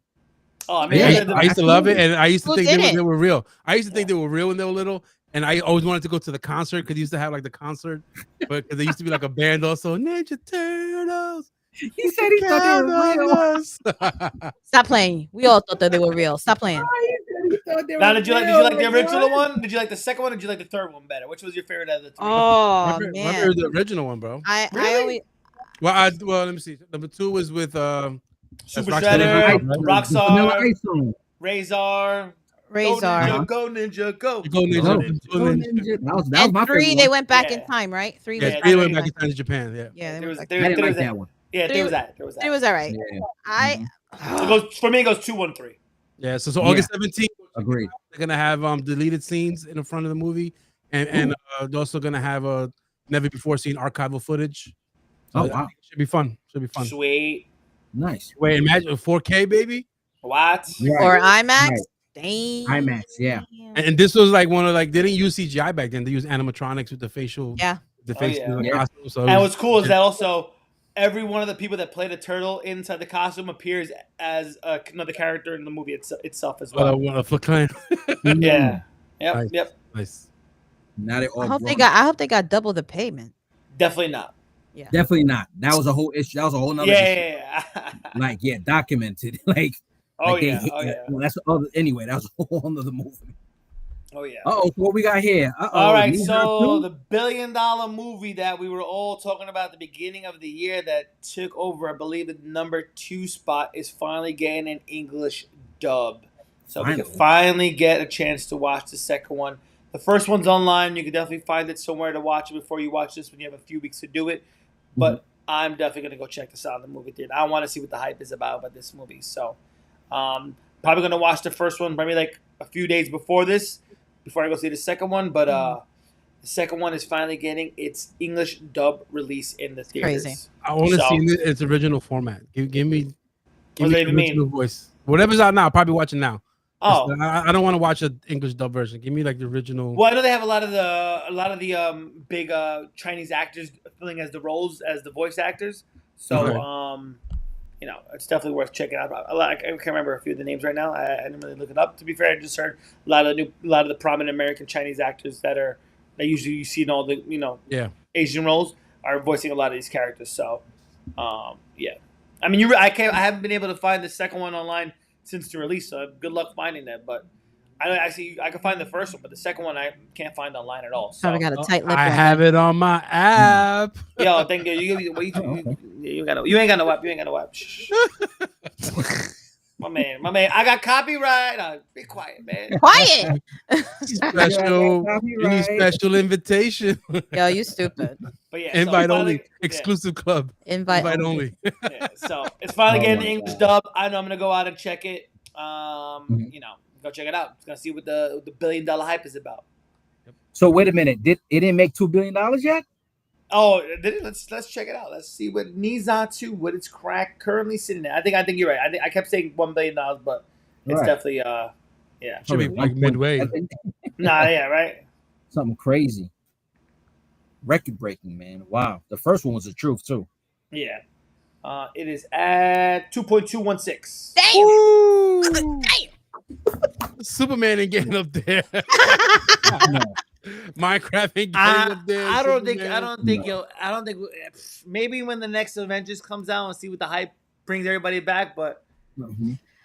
Oh, I mean, I used to love it, and I used to think they were real. I used to think they were real when they were little, and I always wanted to go to the concert because they used to have like the concert, but because they used to be like a band also. Ninja Turtles. He said he thought they were real. Stop playing. We all thought that they were real. Stop playing. Now, did you like the original one? Did you like the second one? Or did you like the third one better? Which was your favorite out of the three? Oh my man, favorite the original one, bro. I always. Well, let me see. Number 2 was with Super Shredder, Rockstar, Razor. Go Ninja, go. Go Ninja. That was my 3, they went back in time, right? 3 Yeah, 3 went back in time to Japan. Yeah, I didn't like that one. Yeah, there was that. It was all right. Yeah. For me, it goes 2, 1, 3. Yeah, so August 17th. Agreed. They're gonna have deleted scenes in the front of the movie, and they're also gonna have a never before seen archival footage. So oh wow, should be fun. Sweet, nice. Wait, imagine 4K, baby. What? Right. Or IMAX? Right. Dang. IMAX, yeah. And this was like one of they didn't use CGI back then. They used animatronics with the facial. Yeah. The face. Costume, so and what's cool is that also every one of the people that play the turtle inside the costume appears as another character in the movie itself as well. Yeah. Yep. Nice. Yep. Nice. Now they all. I hope they got double the payment. Definitely not. Yeah. Definitely not. That was a whole issue. That was a whole nother issue. Yeah. Like, documented. Like, Oh Like yeah. Oh yeah. well, that's anyway. That was a whole other movie. Oh yeah. So what we got here? All right, Knee so High 2? the billion-dollar movie that we were all talking about at the beginning of the year that took over, I believe, the number 2 spot is finally getting an English dub. So we can finally get a chance to watch the second one. The first one's online. You can definitely find it somewhere to watch it before you watch this when you have a few weeks to do it. But I'm definitely going to go check this out in the movie theater. I want to see what the hype is about this movie. So probably going to watch the first one maybe like a few days before this, before I go see the second one. But the second one is finally getting its English dub release in the theaters. Crazy. I want to see its original format. Give me what does that the even original mean? voice. Whatever's out now, I'll probably watch it now. Oh, I don't want to watch an English dub version. Give me like the original. well, I know they have a lot of the big Chinese actors filling as the roles as the voice actors. So you know, it's definitely worth checking out. I can't remember a few of the names right now. I didn't really look it up. To be fair, I just heard a lot of the prominent American Chinese actors that usually you see in all the Asian roles are voicing a lot of these characters. So yeah, I mean, I haven't been able to find the second one online since the release. So good luck finding that. But I can find the first one, but the second one I can't find online at all. So Probably got a tight lip. I have it on my app. yo, thank you. You ain't got no app. You ain't got no app. Shh. My man. I got copyright. Be quiet, man. Quiet. You need special invitation. Yo, you stupid. But yeah, Invite so only. Exclusive club. Invite only. Yeah, so it's finally getting the English dub. I know I'm gonna go out and check it. You know, go check it out. It's gonna see what the $1 billion hype is about. So wait a minute. It didn't make $2 billion yet? Oh, let's check it out. Let's see what Knees On 2, what it's currently sitting at. I think you're right. I kept saying $1 billion, but it's definitely yeah. Should be like midway. Yeah, right. Something crazy. Record breaking, man. Wow. The first one was the truth too. Yeah. It is at 2.216. Damn. Damn. Superman ain't getting up there. Minecraft ain't getting up there. I don't think maybe when the next Avengers comes out and see what the hype brings everybody back, but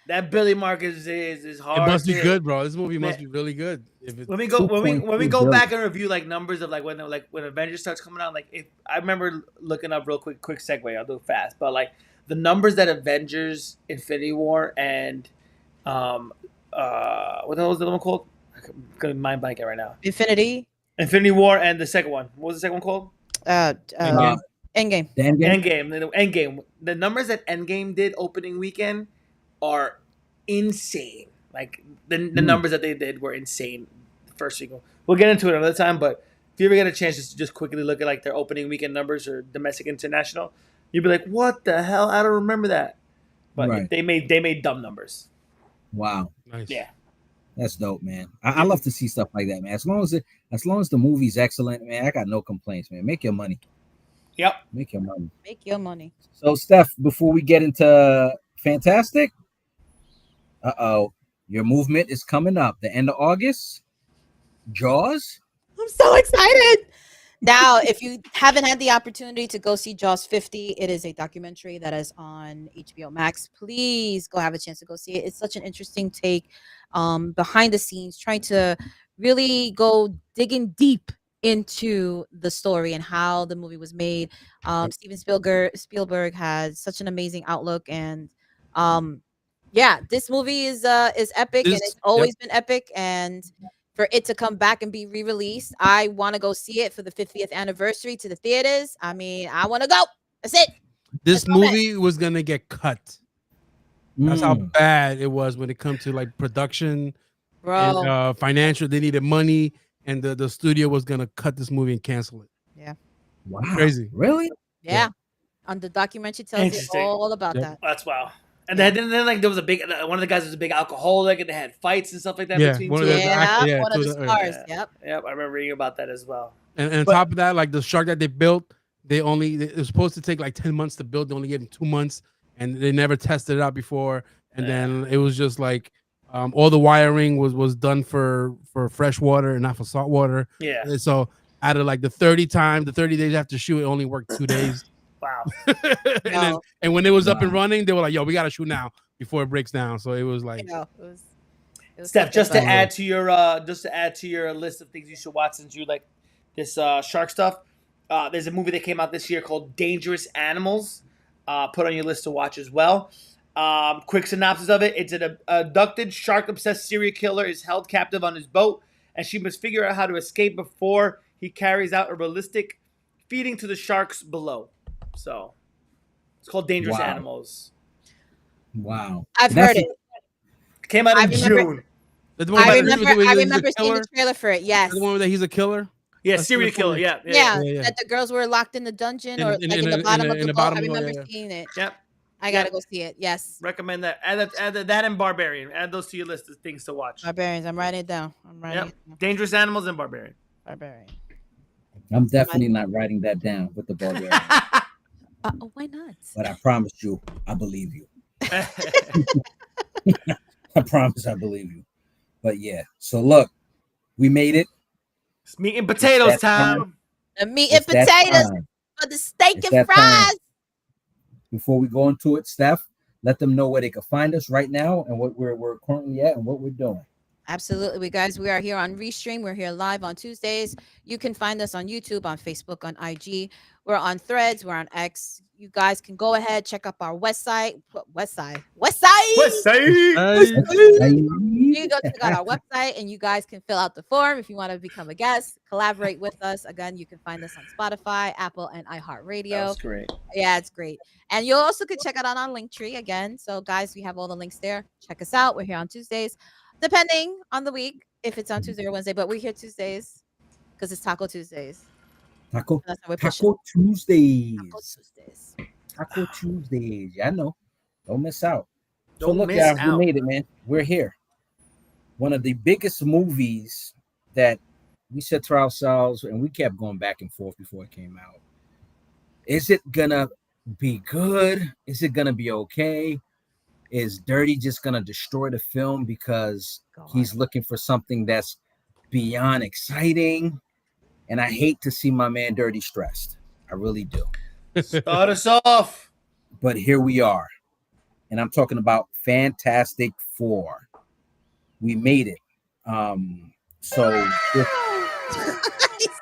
that Billy mark is hard. It must be good, bro. This movie must be really good. When we go back and review like numbers of like when Avengers starts coming out, like if I remember looking up real quick segue, I'll do it fast, but like the numbers that Avengers, Infinity War, and what the hell was the other one called? I'm gonna mind blank it right now. Infinity War, and the second one. What was the second one called? Endgame. Endgame. The numbers that Endgame did opening weekend are insane. Like the numbers that they did were insane. The first week. We'll get into it another time, but if you ever get a chance to just quickly look at like their opening weekend numbers or domestic, international, you'd be like, "What the hell? I don't remember that." But they made dumb numbers. Wow. Nice. Yeah. That's dope, man. I love to see stuff like that, man. As long as the movie's excellent, man, I got no complaints, man. Make your money. Yep. Make your money. So, Steph, before we get into Fantastic, your movement is coming up. The end of August. Jaws. I'm so excited. Now, if you haven't had the opportunity to go see Jaws 50, it is a documentary that is on HBO Max. Please go have a chance to go see it. It's such an interesting take behind the scenes, trying to really go digging deep into the story and how the movie was made. Steven Spielberg has such an amazing outlook, and this movie is epic, and it's always been epic. And for it to come back and be re-released, I want to go see it for the 50th anniversary to the theaters. I mean, I want to go. That's it. This movie was gonna get cut. That's how bad it was when it comes to like production, and financial. They needed money, and the studio was gonna cut this movie and cancel it. Yeah. Wow. Crazy. Really? Yeah. On the documentary tells you all about that. That's wow. And then like there was a big one of the guys was a big alcoholic, and they had fights and stuff like that between one of the stars. Yep. I remember reading about that as well. And on top of that, like the shark that they built, it was supposed to take like 10 months to build. They only gave them 2 months, and they never tested it out before. And then it was just like all the wiring was done for fresh water and not for salt water. Yeah. And so out of like the 30 days after shoot, it only worked 2 days. Wow. And when it was up and running, they were like, "Yo, we gotta shoot now before it breaks down. So it was like, You know, it was Steph, just to something. add to your list of things you should watch since you like this shark stuff. There's a movie that came out this year called Dangerous Animals. Put on your list to watch as well. Quick synopsis of it: it's an abducted shark-obsessed serial killer is held captive on his boat, and she must figure out how to escape before he carries out a realistic feeding to the sharks below. So it's called Dangerous Wow. Animals. Wow. I've heard it. Came out in June. I remember seeing the trailer for it. Yes. The one where he's a killer. Yeah, serial killer. Yeah. That the girls were locked in the dungeon or like in the bottom of the boat. I remember seeing it. Yep. I gotta go see it. Yes. Recommend that. Add that and Barbarian. Add those to your list of things to watch. Barbarians. I'm writing it down. It down. Dangerous Animals and Barbarian. I'm definitely not writing that down with the Barbarian. Why not? But I promise you, I believe you. I promise I believe you. But yeah, so look, we made it. It's meat and potatoes time. The meat and potatoes for the steak and fries. Before we go into it, Steph, let them know where they can find us right now and what we're currently at and what we're doing. Absolutely, guys. We are here on Restream. We're here live on Tuesdays. You can find us on YouTube, on Facebook, on IG. We're on Threads. We're on X. You guys can go ahead, check up our website. You can go check out our website and you guys can fill out the form if you want to become a guest, collaborate with us. Again, you can find us on Spotify, Apple, and iHeartRadio. That's great. Yeah, it's great. And you also could check it out on Linktree again. So, guys, we have all the links there. Check us out. We're here on Tuesdays, depending on the week, if it's on Tuesday or Wednesday. But we're here Tuesdays because it's Taco Tuesdays. Taco Tuesdays. Yeah, I know. Don't miss out. So look, guys, we made it, man. We're here. One of the biggest movies that we said to ourselves, and we kept going back and forth before it came out. Is it gonna be good? Is it gonna be okay? Is Dirty just gonna destroy the film because he's looking for something that's beyond exciting? And I hate to see my man Dirty stressed. I really do. Start us off. But here we are. And I'm talking about Fantastic Four. We made it. So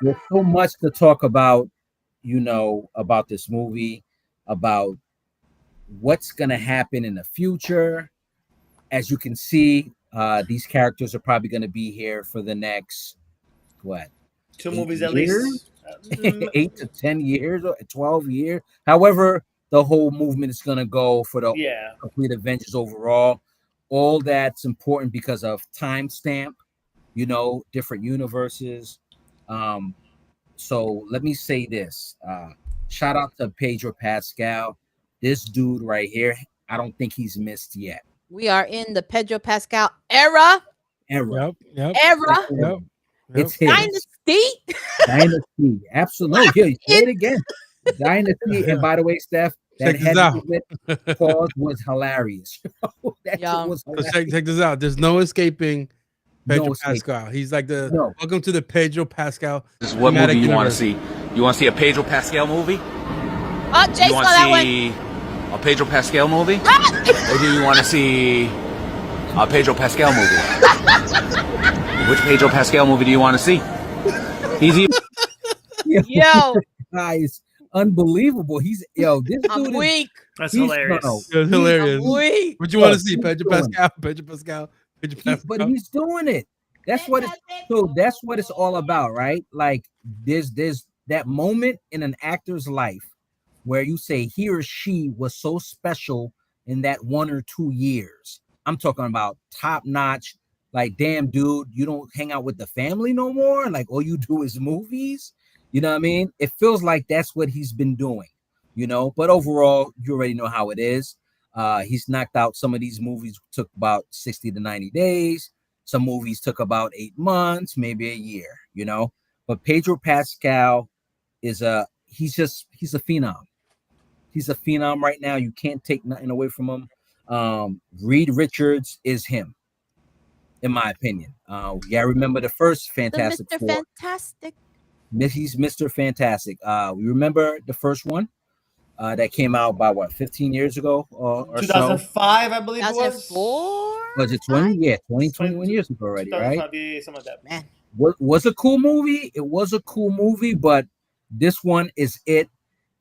there's so much to talk about, about this movie, about what's going to happen in the future. As you can see, these characters are probably going to be here for the next, 2 movies at least. 8 to 10 years or 12 years. However, the whole movement is going to go for the complete Avengers overall. All that's important because of timestamp, different universes. So let me say this. Shout out to Pedro Pascal. This dude right here, I don't think he's missed yet. We are in the Pedro Pascal era. Yep. Era. It's his. Dynasty. Absolutely. Here, say it again. Dynasty. And by the way, Steph, that head pause was hilarious. Was hilarious. Check this out. There's no escaping Pedro Pascal. He's like welcome to the Pedro Pascal. This is what movie you want to see? You want to see a Pedro Pascal movie? Oh, Jay you want to see a Pedro Pascal movie? Or do you want to see a Pedro Pascal movie? Which Pedro Pascal movie do you want to see? Yo, guys, unbelievable. This I'm dude weak. That's hilarious. It's hilarious. What you want to see? Pedro Pascal. But he's doing it. That's what it's all about, right? Like there's that moment in an actor's life where you say he or she was so special in that 1 or 2 years. I'm talking about top notch. Like, damn, dude, you don't hang out with the family no more. Like, all you do is movies. You know what I mean? It feels like that's what he's been doing, But overall, you already know how it is. He's knocked out. Some of these movies took about 60 to 90 days. Some movies took about 8 months, maybe a year, But Pedro Pascal he's a phenom. He's a phenom right now. You can't take nothing away from him. Reed Richards is him, in my opinion. Remember the first Fantastic Four. Fantastic. He's Mr. Fantastic. We remember the first one. that came out about what 15 years ago or so. 2005, I believe it was. 2004. Was it 20? Yeah, 21 years ago already, right? 2005, yeah, something like that. Man, Was a cool movie. It was a cool movie, but this one is it.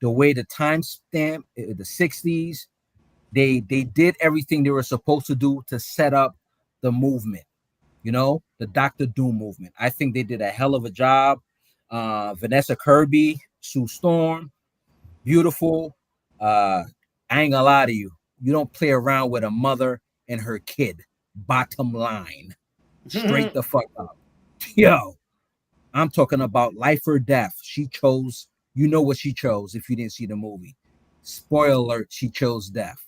The way the time stamp, the 60s, they did everything they were supposed to do to set up the movement. You know, the Doctor Doom movement. I think they did a hell of a job. Vanessa Kirby, Sue Storm, beautiful. I ain't gonna lie to you. You don't play around with a mother and her kid. Bottom line, straight the fuck up. Yo, I'm talking about life or death. She chose. You know what she chose if you didn't see the movie. Spoiler alert: she chose death.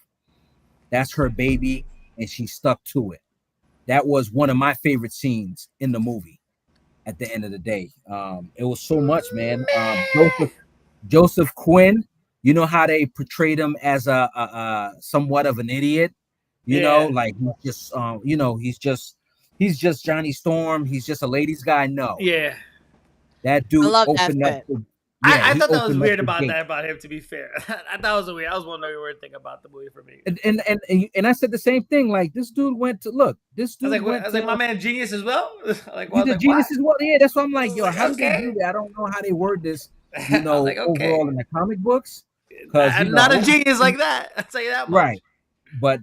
That's her baby, and she stuck to it. That was one of my favorite scenes in the movie. At the end of the day, it was so much, man. Joseph Quinn. You know how they portrayed him as a somewhat of an idiot. You know, like he's just, you know, he's just Johnny Storm. He's just a ladies' guy. No, Yeah. that dude I love that opened up. fit. I thought that was opened up weird the about gate. that about him. To be fair, I thought it was weird. That was one very weird thing about the movie for me. And I said the same thing. Like this dude went to look. This I was dude like, went to my man genius as well. Like, he's a genius as well. Yeah, that's why I'm like, yo, like, how do they okay. do that? I don't know how they word this. You I was know, like, okay. overall in the comic books, because I'm not a genius like that. I'll tell you that much. Right. But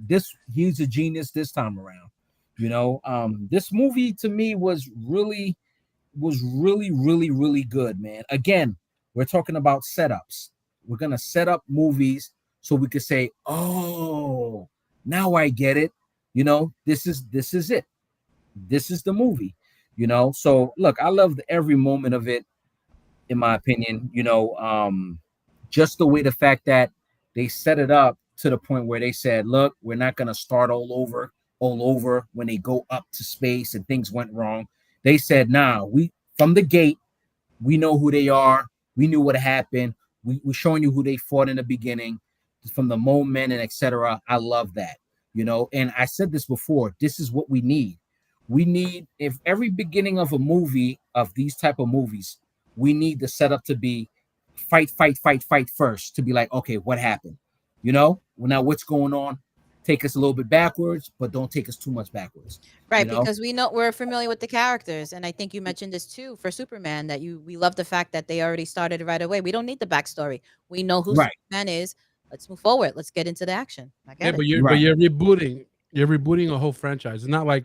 he's a genius this time around. You know, this movie to me was really, really good, man. Again, we're talking about setups. We're gonna set up movies so we could say, oh, now I get it. You know, this is it. This is the movie. You know, so look, I loved every moment of it, in my opinion. You know, just the way the fact that they set it up to the point where they said, look, we're not going to start all over when they go up to space and things went wrong. They said, nah, we from the gate, we know who they are. We knew what happened. We're showing you who they fought in the beginning from the moment and etc. I love that, you know, and I said this before, this is what we need. We need, if every beginning of a movie, of these type of movies, we need the setup to be fight first, to be like, okay, what happened? You know, well, now what's going on? Take us a little bit backwards, but don't take us too much backwards. Right, you know? because we're familiar with the characters, and I think you mentioned this too for Superman, that we love the fact that they already started right away. We don't need the backstory. We know who Superman is. Let's move forward. Let's get into the action. I get it. But you're rebooting a whole franchise. It's not like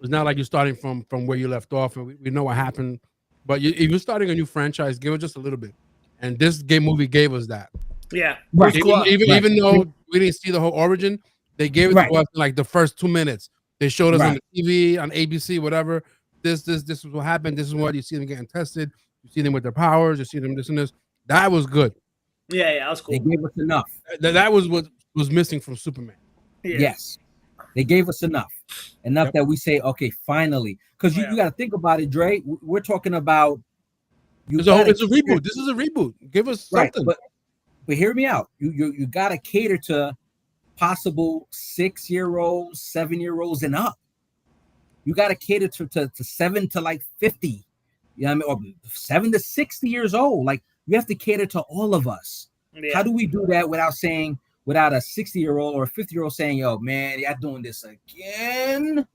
you're starting from where you left off, and we know what happened. But if you're starting a new franchise, give it just a little bit. And this movie gave us that. Yeah. Right. Even though we didn't see the whole origin, they gave it to us in like the first 2 minutes. They showed us on the TV, on ABC, whatever. This is what happened. This is what you see them getting tested. You see them with their powers. You see them this and this. That was good. Yeah, that was cool. They gave us enough. That was what was missing from Superman. Yeah. Yes. They gave us enough that we say, okay, finally. Because you got to think about it, Dre. We're talking about. It's a reboot. This is a reboot. Give us something. But hear me out. You got to cater to possible 6-year-olds, 7-year-olds, and up. You got to cater to 7 to like 50. You know what I mean? Or 7 to 60 years old. Like you have to cater to all of us. Yeah. How do we do that without a 60-year-old or a 50-year-old saying, yo, man, y'all doing this again?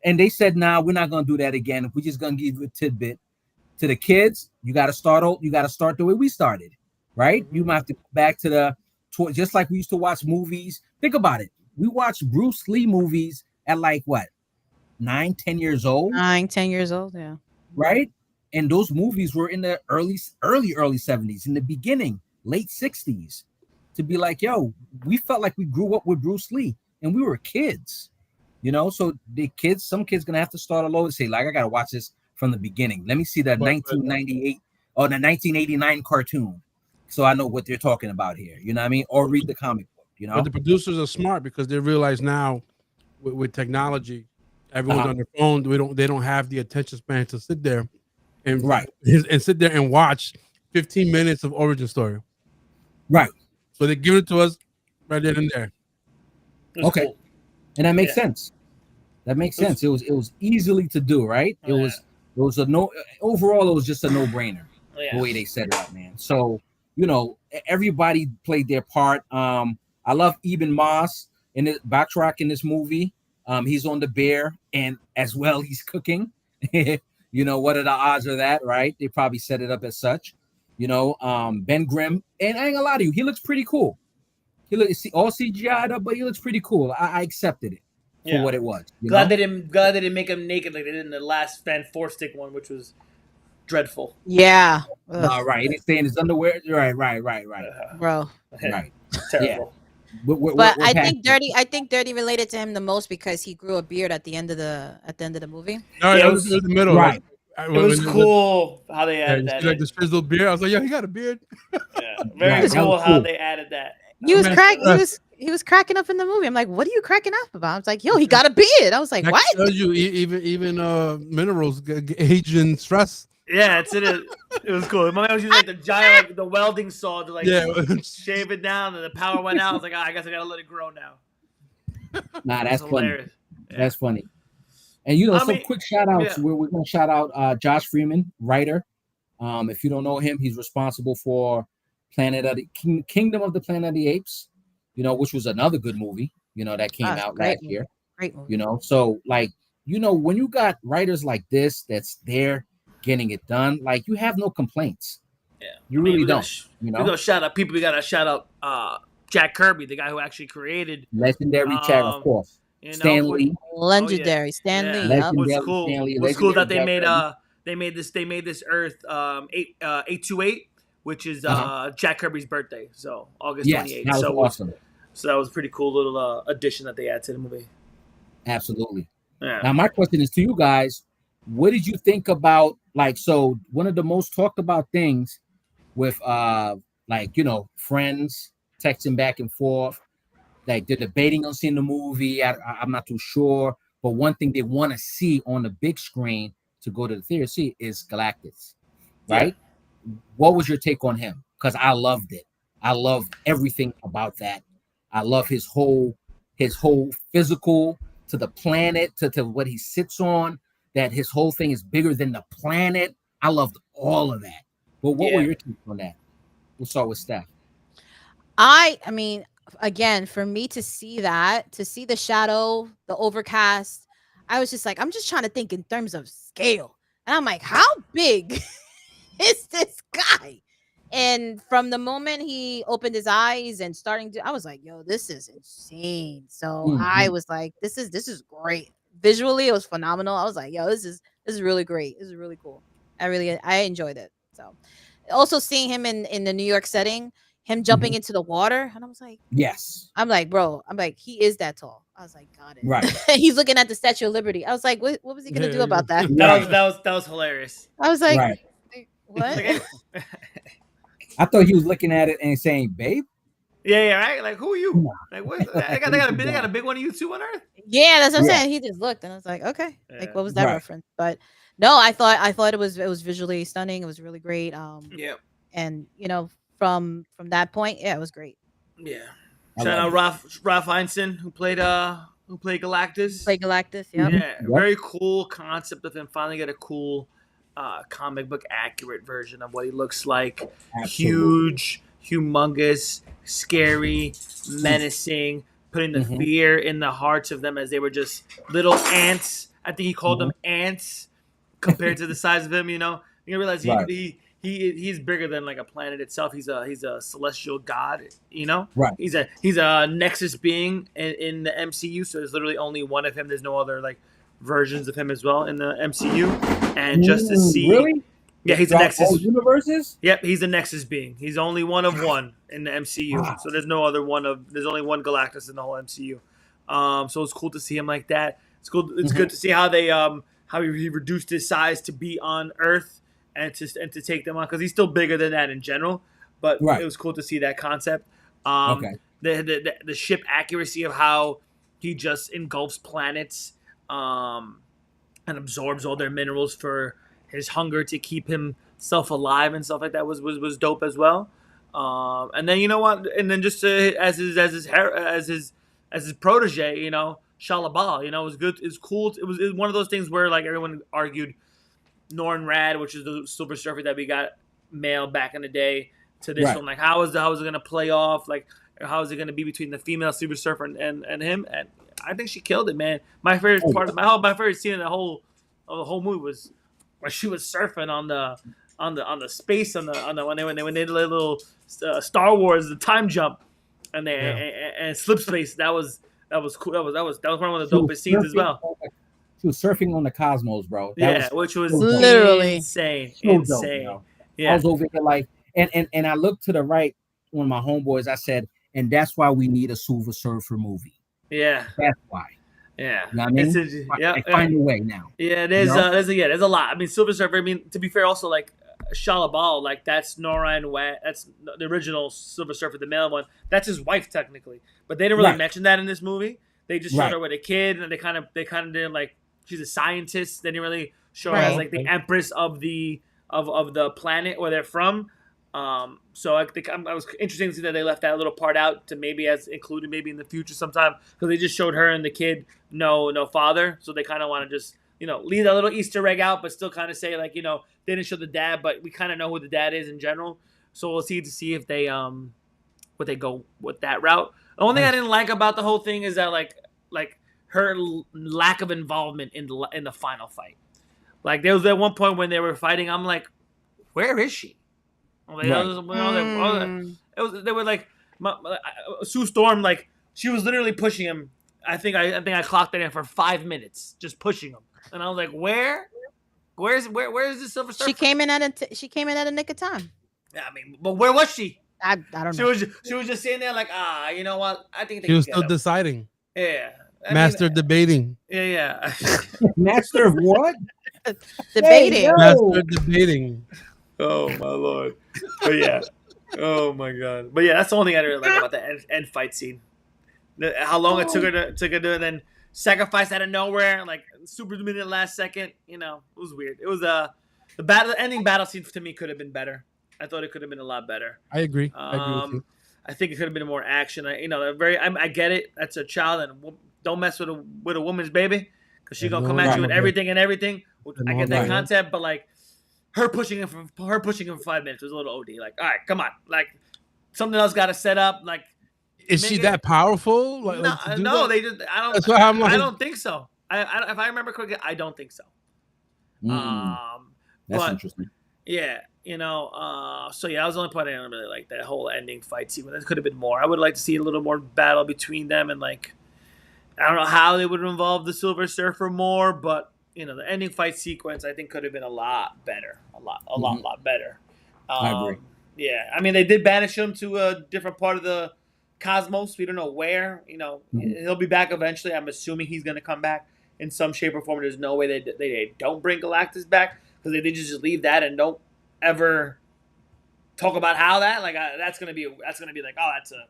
And they said, nah, we're not going to do that again. We're just going to give you a tidbit. To the kids, you got to start the way we started, right? You might have to go back to just like we used to watch movies. Think about it. We watched Bruce Lee movies at like what, 9, 10 years old? 9, 10 years old, yeah. Right? And those movies were in the early 70s, in the beginning, late 60s. To be like, yo, we felt like we grew up with Bruce Lee and we were kids, you know? So some kids gonna have to start all over and say, like, I gotta watch this from the beginning. Let me see that 1998 or the 1989 cartoon, so I know what they're talking about here. You know what I mean? Or read the comic book. You know. But the producers are smart because they realize now, with technology, everyone's on their phone. They don't have the attention span to sit there and sit there and watch 15 minutes of origin story. Right. So they give it to us right then and there. Okay, cool. And that makes sense. That makes sense. It was easily to do, right? It was overall it was just a no-brainer the way they set it up, man. So everybody played their part. I love Eben Moss in the Batroc in this movie. He's on the bear, and as well he's cooking. What are the odds of that, right? They probably set it up as such. Ben Grimm, and I ain't gonna lie to you, he looks pretty cool. He looks all CGI'd up, but he looks pretty cool. I accepted it for what it was. Glad they didn't make him naked like they did in the last Fan Four Stick one, which was dreadful. Yeah. Right. He didn't stay in his underwear. Right. Bro. Right. Terrible. Yeah. But I think Dirty related to him the most because he grew a beard at the end of the movie. No, Yeah, it was in the middle. Right. Like, It was cool how they added that. Like the frizzled beard. I was like, yo, he got a beard. Yeah, very cool how they added that. He was cracking up in the movie. I'm like, what are you cracking up about? I was like, yo, he got a beard. I was like, That what? shows you even minerals age and stress. Yeah, it was cool. My man was using like the giant, like the welding saw to like shave it down, and the power went out. I was like, I guess I gotta let it grow now. Nah, that's funny. Hilarious. Yeah. That's funny. And some quick shout outs. Yeah. We're gonna shout out Josh Freeman, writer. If you don't know him, he's responsible for Kingdom of the Planet of the Apes, which was another good movie, that came out last year. Great movie. So like, when you got writers like this that's there getting it done, like you have no complaints. Yeah. You really don't. We gotta shout out people. We gotta shout out Jack Kirby, the guy who actually created legendary Jack, of course. Stan Lee. Legendary Stan Lee. Legendary Cool. Stan Lee. What's cool that they Jack made this Earth 828, which is Jack Kirby's birthday. So August 28th. That was awesome. So that was a pretty cool little addition that they added to the movie. Absolutely. Yeah. Now my question is to you guys: what did you think about one of the most talked about things with friends texting back and forth, like they're debating on seeing the movie. I'm not too sure, but one thing they want to see on the big screen to go to the theater see is Galactus, right? Yeah. What was your take on him? Because I loved it. I love everything about that. I love his whole physical to the planet to what he sits on. That his whole thing is bigger than the planet. I loved all of that. But what were your takes on that? We'll start with Steph. I mean, again, for me to see the shadow, the overcast, I was just like, I'm just trying to think in terms of scale. And I'm like, how big is this guy? And from the moment he opened his eyes and I was like, yo, this is insane. So I was like, this is great. Visually, it was phenomenal. I was like, yo, this is really great. This is really cool. I enjoyed it. So also seeing him in the New York setting, him jumping into the water, and I was like, yes. I'm like, bro, he is that tall. I was like, got it. Right. He's looking at the Statue of Liberty. I was like, what was he gonna do about that? That was hilarious. I was like, what? I thought he was looking at it and saying, babe. Yeah, right. Like, who are you? Like, what? They got a big one of you too on Earth. Yeah, that's what I'm saying. He just looked, and I was like, okay, like, what was that reference? But no, I thought it was visually stunning. It was really great. And from that point, it was great. Yeah. Shout out Ralph Ineson who played Galactus. Yeah. Very cool concept of him finally get a cool comic book accurate version of what he looks like. Absolutely. Huge, humongous, scary, menacing, putting the fear in the hearts of them as they were just little ants. I think he called them ants compared to the size of him. You realize he's bigger than like a planet itself. He's a celestial god. Right. He's a Nexus being in the MCU. So there's literally only one of him. There's no other like versions of him as well in the MCU. And just to see, really? Yeah, he's a Nexus. All universes? Yep, he's a Nexus being. He's only one of one in the MCU. Wow. So there's no other there's only one Galactus in the whole MCU. So it's cool to see him like that. It's cool. It's good to see how they how he reduced his size to be on Earth and to take them on, because he's still bigger than that in general. But it was cool to see that concept. The ship accuracy of how he just engulfs planets and absorbs all their minerals for his hunger to keep himself alive and stuff like that was dope as well. And then and then just as his protege, Shalabal, it was good. It's cool. It was one of those things where like everyone argued Norrin Rad, which is the Silver Surfer that we got male back in the day, to this Right. one. Like, how is it gonna play off? Like, how is it gonna be between the female Silver Surfer and him? And I think she killed it, man. My favorite part of my favorite scene of the whole movie was when she was surfing on the space on the when they did a little Star Wars the time jump and and slip space. That was cool. That was one of the dopest scenes as well. She was surfing on the cosmos, bro. Which was literally insane. Dope, yeah. I was over here like, and I looked to the right, one of my homeboys. I said, and that's why we need a Silver Surfer movie. Yeah, that's why. Yeah, you know what I mean? Find a way now. Yeah, there's a lot. I mean, Silver Surfer. I mean, to be fair, also like Shalabal, like that's Narayan Wet. That's the original Silver Surfer, the male one. That's his wife technically, but they didn't really mention that in this movie. They just showed her with a kid, and they kind of did like she's a scientist. They didn't really show her as like the empress of the planet where they're from. So I think I was interesting to see that they left that little part out to maybe as included maybe in the future sometime, because they just showed her and the kid no father, so they kind of want to just leave that little Easter egg out, but still kind of say like they didn't show the dad, but we kind of know who the dad is in general. So we'll see if they what they go with that route. The only thing I didn't like about the whole thing is that like her lack of involvement in the final fight. Like there was at one point when they were fighting, I'm like, where is she? They were like Sue Storm, like she was literally pushing him. I think I clocked it in for 5 minutes, just pushing him, and I was like, where is this Silver Surfer? She came in at a nick of time. Yeah, I mean, but where was she? I don't know. She was just sitting there like, you know what? I think she was still deciding. Yeah, Master debating. Yeah. Master of what? Debating. Hey, Master debating. Oh my lord! But yeah, oh my god! But yeah, that's the only thing I really like about the end fight scene. How long it took her to do, and then sacrifice out of nowhere, like super minute last second. It was weird. It was the ending battle scene to me could have been better. I thought it could have been a lot better. I agree. I agree with you. I think it could have been more action. I get it. That's a child, and don't mess with a woman's baby, because she's gonna come at you with everything and everything. I get that concept, but like. Her pushing him for 5 minutes was a little OD. Like, all right, come on. Like, something else got to set up. Like, is she that powerful? Like, no, they just. I don't. That's why I'm like, I don't think so. I if I remember correctly, I don't think so. That's interesting. Yeah, so yeah, that was the only part I didn't really like, that whole ending fight scene. That could have been more. I would like to see a little more battle between them, and like, I don't know how they would involve the Silver Surfer more, but. The ending fight sequence I think could have been a lot better, a lot better. I agree. Yeah, I mean they did banish him to a different part of the cosmos. We don't know where. He'll be back eventually. I'm assuming he's going to come back in some shape or form. There's no way they don't bring Galactus back, because they did just leave that and don't ever talk about how that that's going to be like, oh, that's a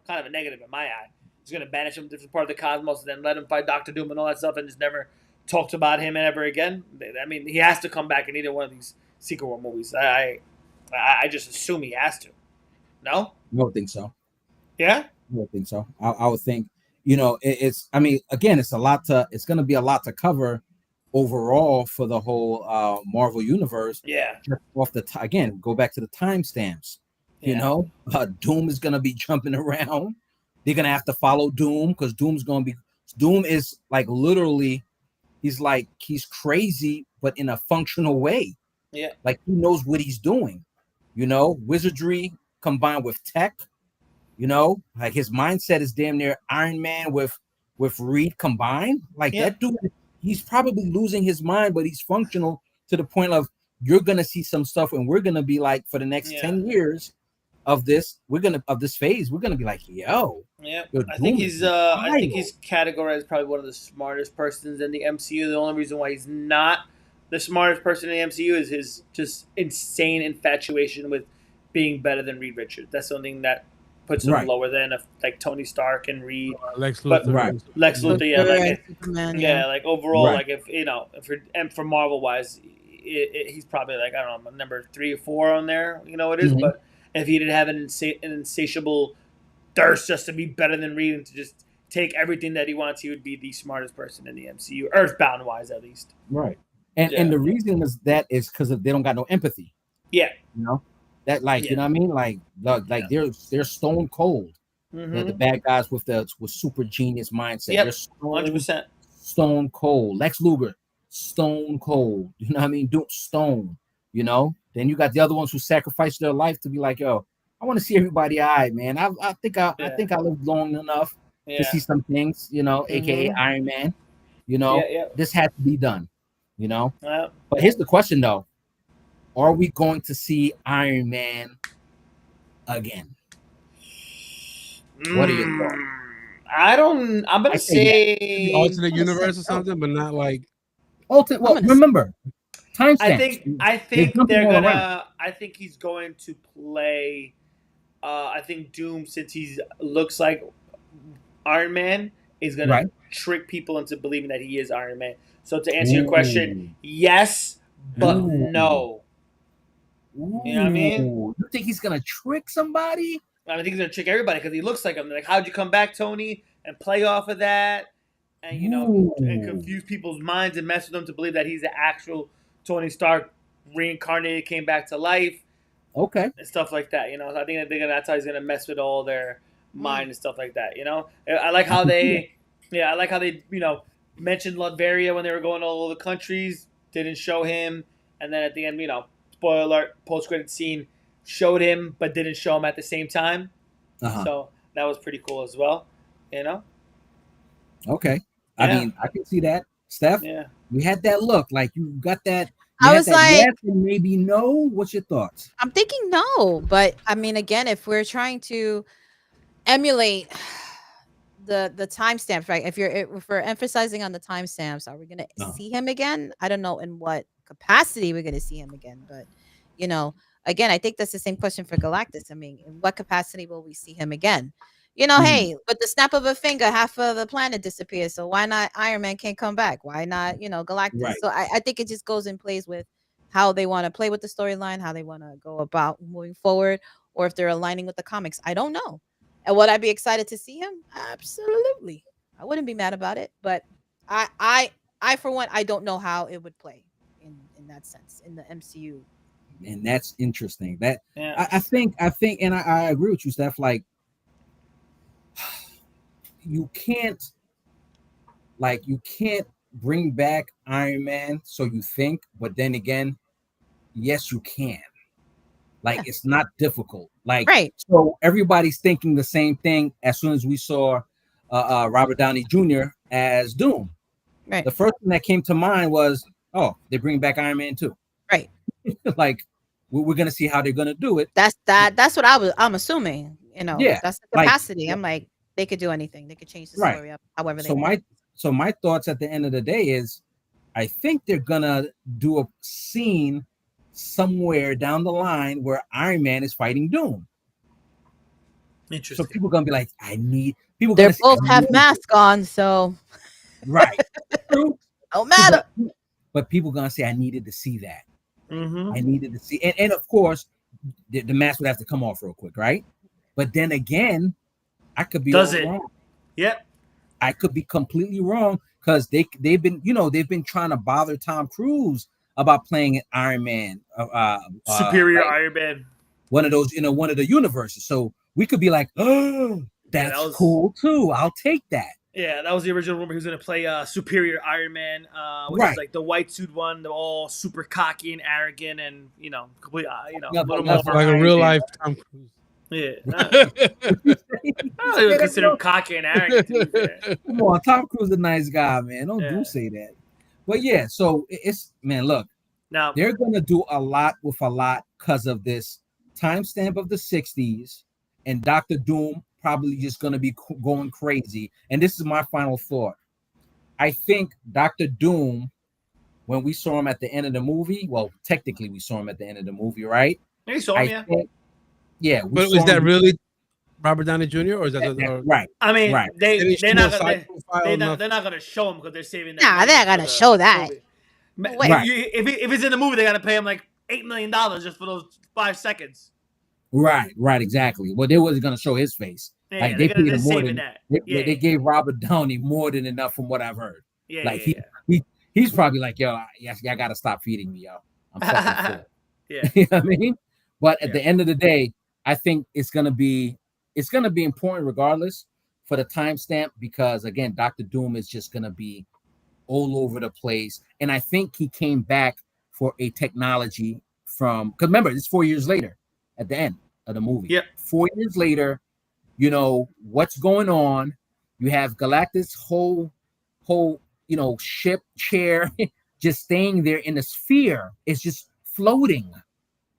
kind of a negative in my eye. He's going to banish him to a different part of the cosmos and then let him fight Doctor Doom and all that stuff, and just never talked about him ever again. I mean, he has to come back in either one of these Secret War movies. I just assume he has to. No? I don't think so. Yeah? I don't think so. I would think, it's. I mean, again, it's going to be a lot to cover overall for the whole Marvel universe. Yeah. Just off again, go back to the timestamps. Yeah. Doom is going to be jumping around. They're going to have to follow Doom, because Doom is like literally. He's crazy, but in a functional way. Yeah. Like he knows what he's doing. Wizardry combined with tech. Like his mindset is damn near Iron Man with Reed combined. Like that dude, he's probably losing his mind, but he's functional to the point of you're gonna see some stuff, and we're gonna be like, for the next 10 years of this phase, we're gonna be like, yo. Yeah, I think he's categorized probably one of the smartest persons in the MCU. The only reason why he's not the smartest person in the MCU is his just insane infatuation with being better than Reed Richards. That's something that puts him lower than like Tony Stark and Reed. Lex Luthor. Lex Luthor, yeah. Like overall, like if for Marvel wise, he's probably like, I don't know, number 3 or 4 on there. It is, but if he didn't have an insatiable thirst just to be better than Reed and to just take everything that he wants, he would be the smartest person in the MCU, Earthbound wise at least. Right. And the reason is because they don't got no empathy. Yeah. That like you know what I mean? Like they're stone cold. The bad guys with super genius mindset. Yep, They're 100%. Stone cold. Lex Luger, stone cold. You know what I mean? Stone. You know. Then you got the other ones who sacrificed their life to be like, yo, I want to see everybody. All right, man. I think I lived long enough to see some things. You know, aka Iron Man. You know, this had to be done. You know. But here's the question though: are we going to see Iron Man again? What are your thoughts? I'm gonna say alternate universe or something, but not like alternate. Well, remember, timestamps. I think they're gonna. I think he's going to play. I think Doom, since he looks like Iron Man, is gonna trick people into believing that he is Iron Man. So to answer your question, yes, but no. You know what I mean? You think he's gonna trick somebody? I think he's gonna trick everybody because he looks like him. Like, how'd you come back, Tony? And play off of that, and and confuse people's minds and mess with them to believe that he's the actual Tony Stark, reincarnated, came back to life. Okay. And stuff like that. You know, I think that's how he's gonna mess with all their mind and stuff like that. You know, I like how they, mentioned Latveria when they were going all over the countries. Didn't show him, and then at the end, spoiler alert, post-credit scene showed him, but didn't show him at the same time. So that was pretty cool as well. You know. Okay. I mean, I can see that, Steph. Yeah. You had that look, like you got that. I was like, yes and maybe no. What's your thoughts? I'm thinking no, but I mean, again, if we're trying to emulate the timestamps, right? If we're emphasizing on the timestamps, are we going to see him again? I don't know in what capacity we're going to see him again, but again, I think that's the same question for Galactus. I mean, in what capacity will we see him again? Hey, with the snap of a finger, half of the planet disappears. So why not Iron Man can't come back? Why not, Galactus? Right. So I think it just goes in plays with how they want to play with the storyline, how they want to go about moving forward, or if they're aligning with the comics. I don't know. And would I be excited to see him? Absolutely. I wouldn't be mad about it. But I for one, I don't know how it would play in that sense in the MCU. And that's interesting. That I think, and I agree with you, Steph. Like, you can't bring back Iron Man, so you think, but then again, yes, you can. Like, it's not difficult. Like, so everybody's thinking the same thing as soon as we saw Robert Downey Jr. as Doom. Right. The first thing that came to mind was, oh, they bring back Iron Man too. Right. Like, we're gonna see how they're gonna do it. That's what I'm assuming. That's the capacity. I'm like, they could do anything. They could change the story up however they want. So my thoughts at the end of the day is, I think they're gonna do a scene somewhere down the line where Iron Man is fighting Doom. Interesting. So people are gonna be like, people. They both have masks on, so right. True. Don't matter. But people are gonna say, I needed to see that. Mm-hmm. I needed to see, and of course, the mask would have to come off real quick, right? But then again, I could be wrong. Yep. I could be completely wrong because they've been trying to bother Tom Cruise about playing Iron Man, superior Iron Man, one of those, one of the universes. So we could be like, oh, that's cool too. I'll take that. Yeah, that was the original rumor. He was going to play superior Iron Man, which is like the white suit one, they're all super cocky and arrogant, and complete, a little more like a real life Tom Cruise. Yeah, I don't consider him cocky and arrogant. To be fair. Come on, Tom Cruise is a nice guy, man. Don't say that. But yeah, so it's, man, look, now they're gonna do a lot with a lot because of this timestamp of the 60s, and Dr. Doom probably just gonna be going crazy. And this is my final thought. I think Dr. Doom, when we saw him at the end of the movie, well, technically we saw him at the end of the movie, right? You saw him, but was that really Robert Downey Jr. or is that right? I mean, they're not gonna show him because they're saving that. Nah, they're not gonna show that. If it's in the movie, they gotta pay him like $8 million just for those 5 seconds. Right, exactly. Well, they wasn't gonna show his face. Yeah, like they paid him more than that. They gave Robert Downey more than enough from what I've heard. He's probably like, yo, I gotta stop feeding me, yo. I'm fucking full. Yeah, you know what I mean. But at the end of the day, I think it's gonna be important regardless for the timestamp, because again, Doctor Doom is just gonna be all over the place. And I think he came back for a technology from, because remember, it's 4 years later at the end of the movie. Yep. 4 years later, you know what's going on. You have Galactus' whole ship chair just staying there in a sphere. It's just floating.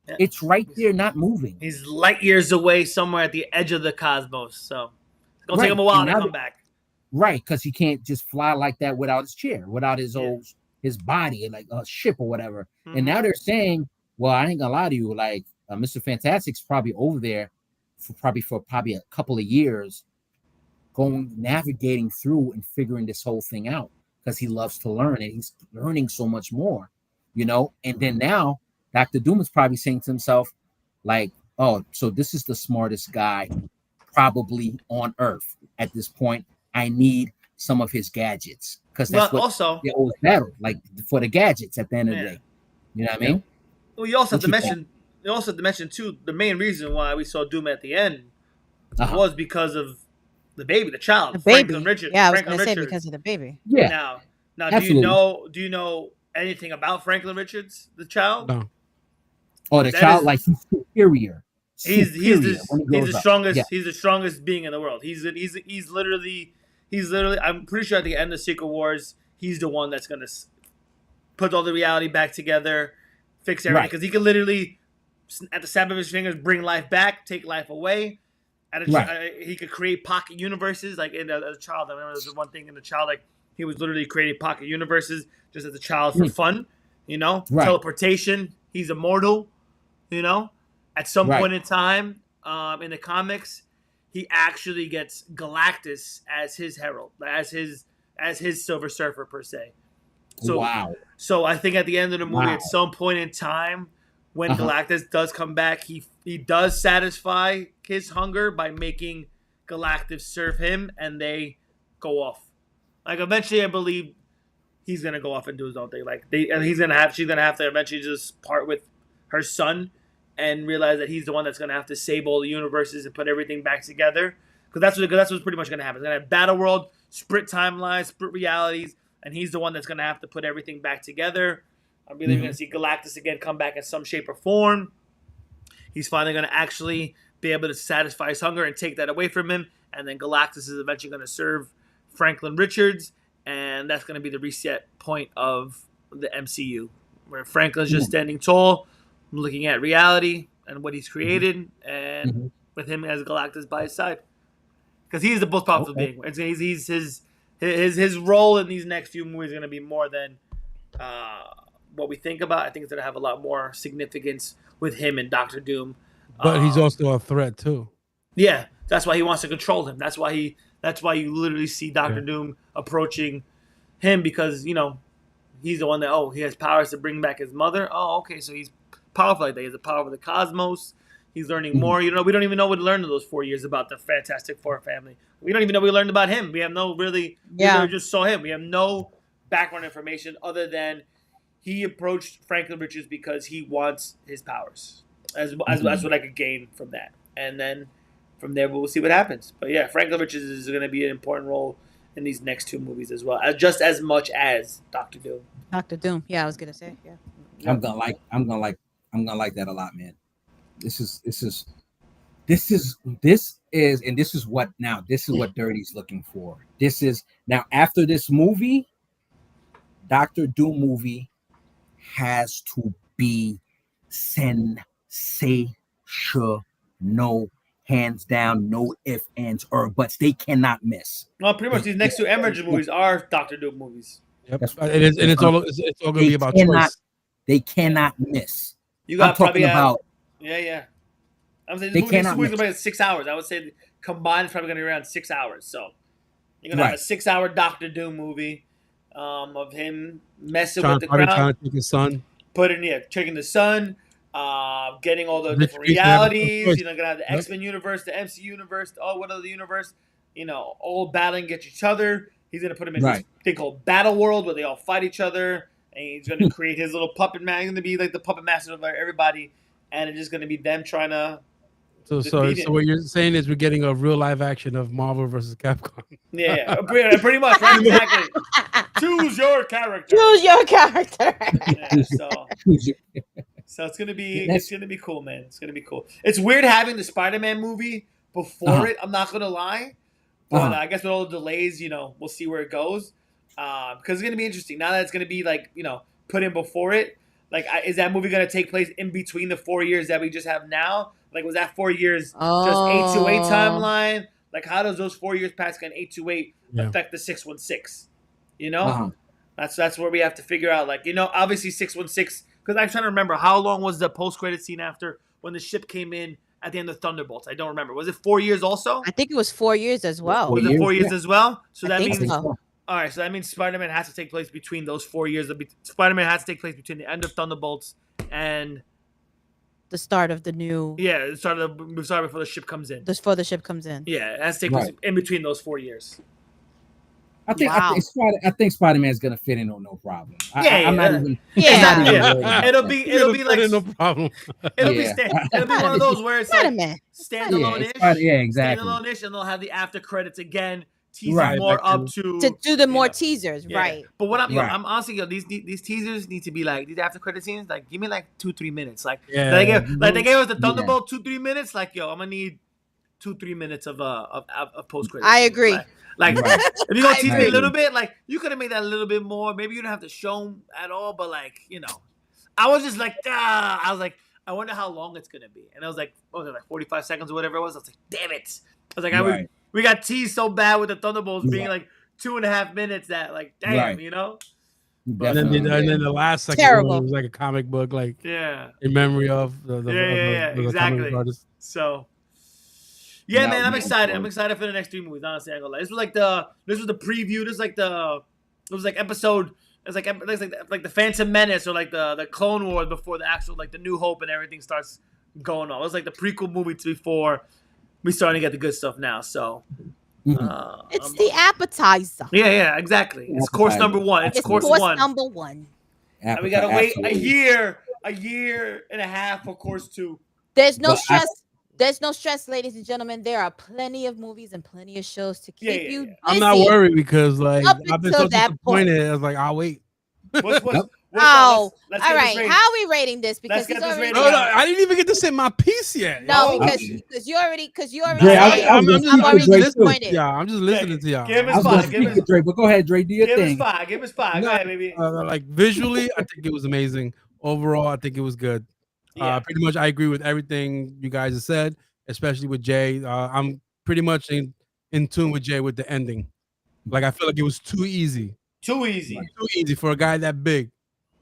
Yeah. It's right there, not moving. He's light years away somewhere at the edge of the cosmos. So it's going to take him a while to come back. Right, because he can't just fly like that without his chair, without his his body, like a ship or whatever. And now they're saying, well, I ain't gonna lie to you, like Mr. Fantastic's probably over there for probably a couple of years, navigating through and figuring this whole thing out, because he loves to learn and he's learning so much more, And then now Dr. Doom is probably saying to himself, like, oh, so this is the smartest guy probably on Earth at this point. I need some of his gadgets, because that's what they always battle, like for the gadgets at the end of the day. You know what I mean? Well, you also have to mention too, the main reason why we saw Doom at the end was because of the baby, the child, the baby. Franklin Richards. Yeah, I was going to say because of the baby. Yeah. Now, do you know anything about Franklin Richards, the child? No. Oh, the child, like he's superior. He's the strongest. Yeah. He's the strongest being in the world. He's literally. I'm pretty sure at the end of Secret Wars, he's the one that's gonna put all the reality back together, fix everything, because he can literally, at the snap of his fingers, bring life back, take life away. He could create pocket universes. Like as a child, I remember there was one thing in the child, like he was literally creating pocket universes just as a child for fun. Teleportation. He's immortal. At some point in time, in the comics, he actually gets Galactus as his herald, as his Silver Surfer per se. So, So I think at the end of the movie, at some point in time, when Galactus does come back, he does satisfy his hunger by making Galactus serve him, and they go off. Like eventually, I believe he's gonna go off and do his own thing. Like she's gonna have to eventually just part with her son and realize that he's the one that's going to have to save all the universes and put everything back together. Because that's what's pretty much going to happen. It's going to have Battle World, split timelines, split realities, and he's the one that's going to have to put everything back together. I'm really going to see Galactus again come back in some shape or form. He's finally going to actually be able to satisfy his hunger and take that away from him. And then Galactus is eventually going to serve Franklin Richards, and that's going to be the reset point of the MCU, where Franklin's just standing tall, looking at reality and what he's created, and with him as Galactus by his side, because he's the most powerful being. He's his role in these next few movies is going to be more than what we think about. I think it's going to have a lot more significance with him and Doctor Doom. But he's also a threat too. Yeah, that's why he wants to control him. That's why you literally see Doctor Doom approaching him, because he's the one that he has powers to bring back his mother. Oh, okay, so he's powerful like that. He has the power of the cosmos. He's learning more. We don't even know what we learned in those 4 years about the Fantastic Four family. We don't even know what we learned about him. We have no really. Yeah. We just saw him. We have no background information other than he approached Franklin Richards because he wants his powers. As what I could gain from that, and then from there we'll see what happens. But yeah, Franklin Richards is going to be an important role in these next two movies as well, just as much as Doctor Doom. Doctor Doom. Yeah, I was going to say. Yeah. I'm gonna like that a lot, man. This is what Dirty's looking for. This is now, after this movie, Doctor Doom movie has to be sensational, hands down, no ifs, ands, or buts. They cannot miss. Well, pretty much these next two Emergent movies are Doctor Doom movies. Yep. It's all going to be about choice. They cannot miss. You got talking about. Yeah. I'm saying this movie's going to be 6 hours. I would say combined it's probably going to be around 6 hours. So you're going to have a 6 hour Doctor Doom movie of him messing with the crowd. Trying to take his son. Checking the sun, getting all the different realities. You're going to have the X-Men universe, the MC universe, what other universe, all battling against each other. He's going to put them in this thing called Battle World where they all fight each other. And he's going to create his little puppet man. He's going to be like the puppet master of everybody and it's just going to be them trying to. So what you're saying is we're getting a real live action of Marvel versus Capcom. Yeah, pretty much, right? Exactly. Choose your character. Choose your character. Yeah, so it's gonna be cool, man. It's gonna be cool. It's weird having the Spider-Man movie before it. I'm not gonna lie, but I guess with all the delays, we'll see where it goes. Because it's gonna be interesting now that it's gonna be like put in before it. Like, is that movie gonna take place in between the 4 years that we just have now? Like, was that 4 years just 828 timeline? Like, how does those 4 years past an 828 affect the 616? That's where we have to figure out. Like, obviously 616. Because I'm trying to remember how long was the post-credit scene after when the ship came in at the end of Thunderbolts. I don't remember. Was it 4 years also? I think it was 4 years as well. Was it 4 years as well? So I that think means so. all right. So that means Spider-Man has to take place between those 4 years. Spider-Man has to take place between the end of Thunderbolts and the start of the new. Yeah, the start before the ship comes in. Before the ship comes in. Yeah, it has to take place in between those 4 years. I think Spider-Man's gonna fit in on no problem. It'll be like no problem. It'll be one of those where it's Spider-Man. Standalone-ish. Exactly. Standalone-ish, and they'll have the after credits again, teasing more up to do the more teasers, right? But what I'm honestly, these teasers need to be like these after credit scenes. Like, give me like 2-3 minutes. Like, they gave us the Thunderbolt 2-3 minutes. Like, yo, I'm gonna need 2-3 minutes of post credits. I agree. Like if you're gonna tease me a little bit, like you could have made that a little bit more. Maybe you don't have to show them at all, but like, I was just like, I was like, I wonder how long it's gonna be. And I was like, what was it, like 45 seconds or whatever it was? I was like, damn it. I was like, we got teased so bad with the Thunderbolts being like 2.5 minutes that like, damn, But, and then the last second one was like a comic book, like in memory of the exactly. Artist. So man, I'm excited. I'm excited for the next 3 movies. Honestly, I'm gonna lie. This was the preview. This was like it was like episode. It's like the Phantom Menace or like the Clone Wars before the actual like the New Hope and everything starts going on. It was like the prequel movie before we starting to get the good stuff now. So it's the appetizer. Yeah, exactly. It's course number 1. It's course number 1. And we gotta wait a year and a half for course 2. There's no stress. There's no stress, ladies and gentlemen. There are plenty of movies and plenty of shows to keep you busy. I'm not worried because like I've been so that disappointed. I was like, I'll wait. All right. How are we rating this? Because he's already. No, I didn't even get to say my piece yet. No, because you already. I'm disappointed. Yeah, I'm just listening to y'all. Give him 5. Dre, but go ahead, Dre. Do your thing. Give us 5. Go ahead, baby. Like visually, I think it was amazing. Overall, I think it was good. Pretty much, I agree with everything you guys have said, especially with Jay. I'm pretty much in tune with Jay with the ending. Like, I feel like it was too easy. Too easy for a guy that big,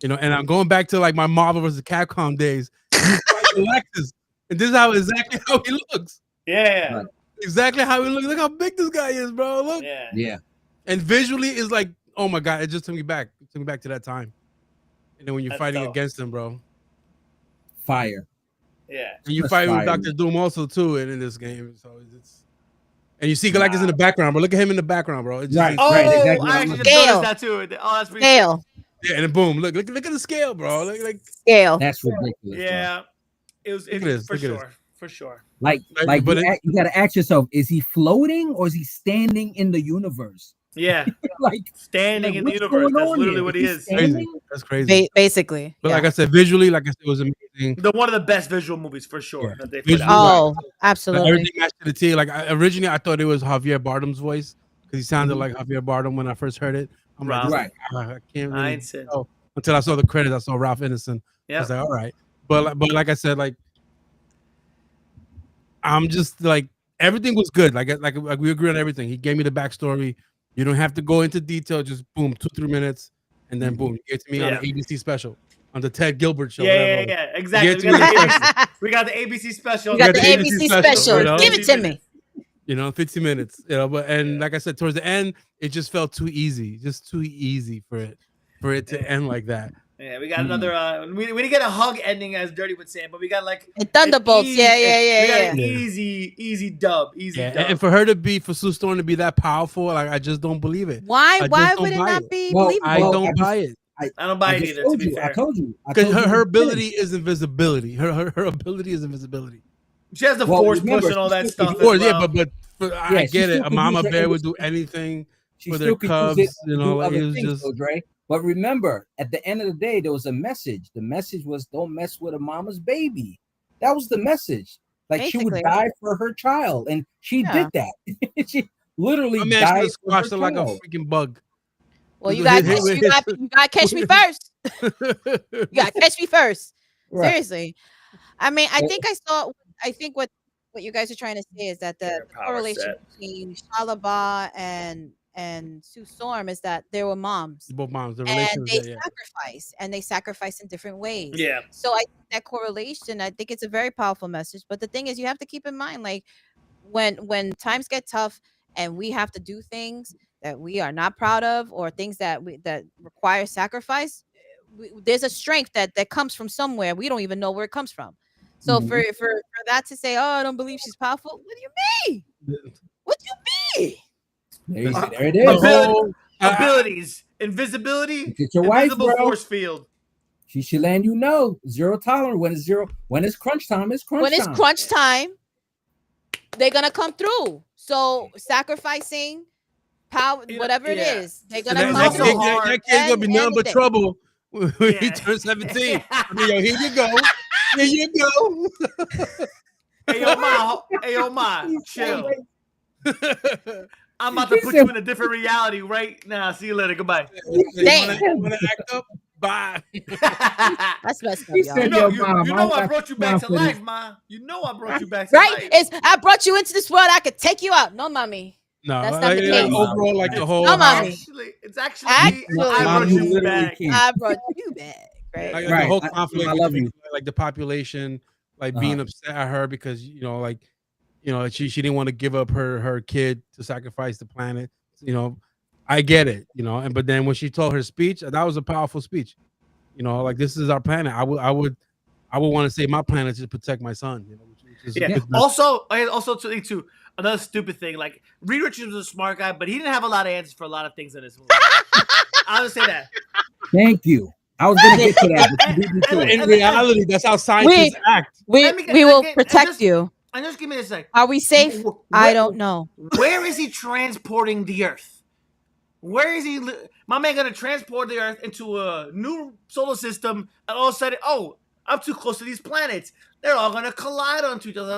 And I'm going back to like my Marvel versus Capcom days. He's fighting Lexus, and this is exactly how he looks. Yeah, exactly how he looks. Look how big this guy is, bro. Look. Yeah. And visually, is like, oh my god, it just took me back. It took me back to that time. And then when you're fighting against him, bro. Fire. Yeah. And you fight with Dr. Doom also too in this game. So it's and you see Galactus in the background, bro. Look at him in the background, bro. It's just, exactly. I actually just noticed that too. Oh, that's pretty scale. Yeah, and then boom, look at the scale, bro. Like scale. That's ridiculous. Yeah. For sure. Like you gotta ask yourself, is he floating or is he standing in the universe? Yeah, like standing in the universe. That's literally what he is. Crazy. That's crazy. Basically. But like I said, visually, like I said, it was amazing. One of the best visual movies for sure. Yeah. That they absolutely. Like, everything matched to the T. Like originally, I thought it was Javier Bardem's voice because he sounded like Javier Bardem when I first heard it. I'm like, I can't really tell. Until I saw the credits. I saw Ralph Ineson. I was like, all right. But like I said, like I'm just like everything was good. Like we agree on everything. He gave me the backstory. You don't have to go into detail. Just boom, 2-3 minutes, and then boom, you get to me on the ABC special, on the Ted Gilbert show. Yeah, exactly. We got the ABC special. We got the ABC special. Give it to me. 50 minutes. But like I said, towards the end, it just felt too easy, for it to end like that. Yeah, we got another. We didn't get a hug ending, as Dirty would say, but we got like Thunderbolts. We got an easy dub. And for her for Sue Storm to be that powerful, like I just don't believe it. Why would it not be believable? I don't buy it. I don't buy it either. To be fair, I told you because her ability is invisibility. Her ability is invisibility. She has the force push and all that stuff. Well. Yeah, but I get it. A mama bear would do anything for their cubs. You know, like it was just. Though, Dre. But remember, at the end of the day, there was a message. The message was, "Don't mess with a mama's baby." That was the message. Like basically, she would die for her child, and she did that. She literally died. Squashed her like a freaking bug. Well, you gotta catch me first. You gotta catch me first. Right. Seriously. I mean, I think what you guys are trying to say is that the correlation between Shalaba and Sue Storm is that they were moms. Both moms. The and they sacrifice in different ways. Yeah. So I think that correlation, I think it's a very powerful message. But the thing is, you have to keep in mind, like when times get tough and we have to do things that we are not proud of, or things that require sacrifice, there's a strength that comes from somewhere. We don't even know where it comes from. So for that to say, "Oh, I don't believe she's powerful," what do you mean? What do you mean? There it is. Abilities, invisibility, get your invisible wife, force field. She should let you know zero tolerance. When it's crunch time, it's crunch time. When it's crunch time, they're gonna come through. So sacrificing power, whatever it is, they're gonna come through. That kid's gonna be nothing but trouble when he turns 17. I mean, yo, here you go. Here you go. Hey, Ma, chill. I'm about to put you in a different reality right now. See you later. Goodbye. You wanna act up? Bye. That's messed up, y'all. You know I brought you back to life, Ma. You know I brought you back to life. I brought you into this world. I could take you out. No, mommy. No, that's not the case. Overall, like the whole. No, mommy. It's actually I brought you back. I brought you back. Right. Like the whole conflict. I love you. Like the population, like being upset at her because she didn't want to give up her kid to sacrifice the planet. I get it. But then when she told her speech, that was a powerful speech. Like this is our planet. I would want to save my planet to protect my son. Also too, another stupid thing. Like Reed Richards was a smart guy, but he didn't have a lot of answers for a lot of things in this movie. I'll just say that. Thank you. I was going to get to that. In reality, that's how scientists act. We will protect you. And just give me a second. Are we safe? I don't know. Where is he transporting the Earth? Where is he? My man going to transport the Earth into a new solar system, and all of a sudden, I'm too close to these planets. They're all going to collide onto each other.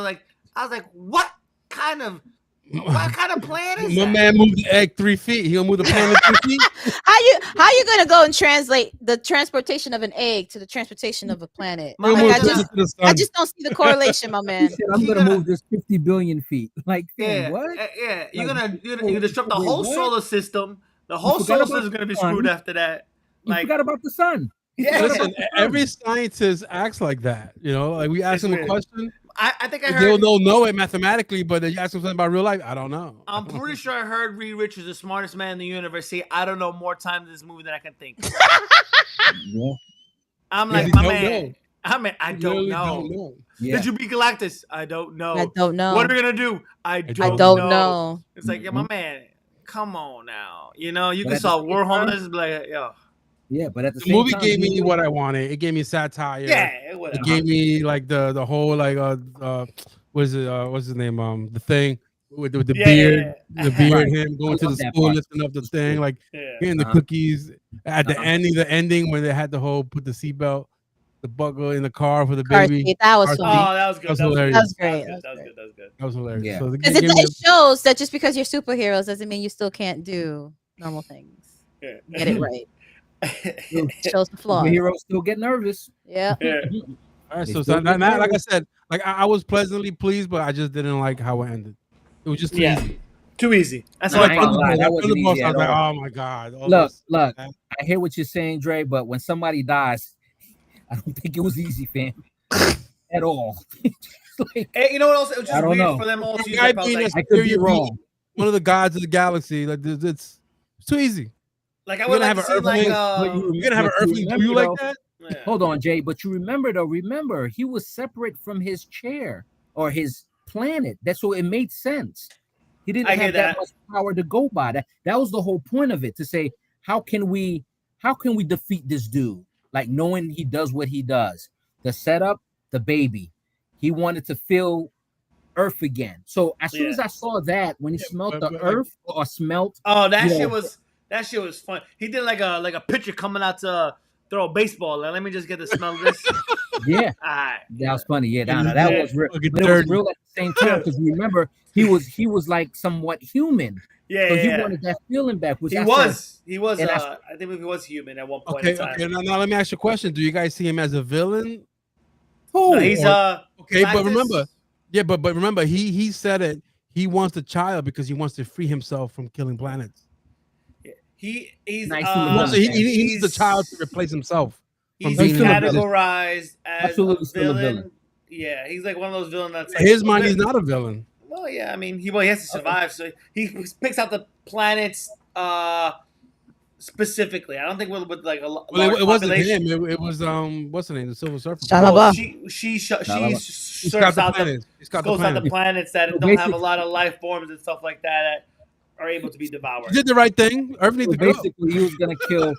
I was like, what kind of plan is that? My man moved the egg 3 feet. He gonna move the planet 3 feet. How you gonna go and translate the transportation of an egg to the transportation of a planet? I just don't see the correlation, my man. I'm gonna move this 50 billion feet. Like, what? Yeah, you're gonna disrupt the whole solar system. The whole solar system is gonna be screwed after that. You forgot about the sun. Yeah. Listen, every scientist acts like that. Like we ask them a question. I think I heard they'll know it mathematically, but you ask them something about real life. I don't know. I'm pretty sure I heard Reed Richards, the smartest man in the universe, say, "I don't know" more times in this movie than I can think. Yeah. I'm like, my man. I don't know. Yeah. Did you beat Galactus? I don't know. I don't know. What are we gonna do? I don't know. It's like, my man, come on now. You can solve world homeless and be like, yo. Yeah, but at the same movie time, gave me what I wanted. It gave me satire. Yeah, it gave me like the whole like what's his name? The thing with the beard, the beard, him going to the school, lifting up the thing, like getting the cookies at the ending. The ending when they had the whole put the seatbelt, the buckle in the car for the baby. That was funny. Oh, that was good. That was great. That was hilarious. Yeah. So it shows that just because you're superheroes doesn't mean you still can't do normal things. Yeah. Get it right. It shows the flaw. The heroes still get nervous. Yeah. All right. So now, like I said, like I was pleasantly pleased, but I just didn't like how it ended. It was just too easy. Too easy. That's all. I was like, oh my god. Look. I hear what you're saying, Dre, but when somebody dies, I don't think it was easy, fam. At all. Like, hey, you know what else? It was just weird for them all to use I could be wrong. One of the gods of the galaxy. Like it's too easy. Like I would like to see you're gonna have an earthling do you like that? Yeah. Hold on, Jay. But you remember he was separate from his chair or his planet. That's so it made sense. He didn't have that much power to go by. That was the whole point of it, to say, how can we how can we defeat this dude? Like knowing he does what he does. The setup, the baby. He wanted to feel Earth again. So as soon as I saw that, when he smelt the Earth or smelt, that shit was fun. He did like a pitcher coming out to throw a baseball. Like, let me just get the smell of this. Yeah, that was funny. Yeah, that was real. But it was real at the same time because remember he was like somewhat human. Yeah, so he wanted that feeling back. Which he was. I think he was human at one point in time. Okay. Now let me ask you a question. Do you guys see him as a villain? Who? No, he's okay, but remember, but remember, he said it. He wants the child because he wants to free himself from killing planets. He's he needs the child to replace himself. He's categorized as a villain. Yeah, he's like one of those villains that's like, his mind. He's not a villain. Well, yeah, I mean, he has to survive, so he picks out the planets specifically. I don't think with like a it wasn't him. It was what's the name? The Silver Surfer. Well, she surfs out the planets that don't have a lot of life forms and stuff like that are able to be devoured. He did the right thing. Earth needs to go. Basically, he was gonna kill.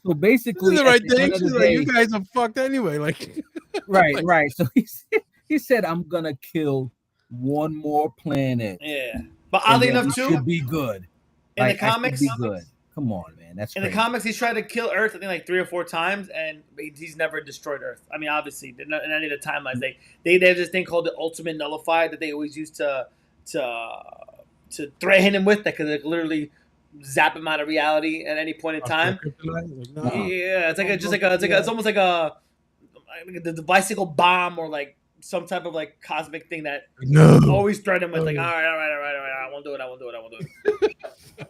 So basically, he did the right thing. She's like, you guys are fucked anyway. Like, right. So he said, I'm gonna kill one more planet. Yeah, but oddly enough, too, should be good. In the comics, be good. Come on, man. That's crazy. In the comics. He's tried to kill Earth, I think, like 3 or 4 times, and he's never destroyed Earth. I mean, obviously, in any of the timelines, they have this thing called the Ultimate Nullifier that they always use to threaten him with, that could literally zap him out of reality at any point in time. Yeah, it's almost like the bicycle bomb or like some type of like cosmic thing that always threaten him with like, all right, I won't do it.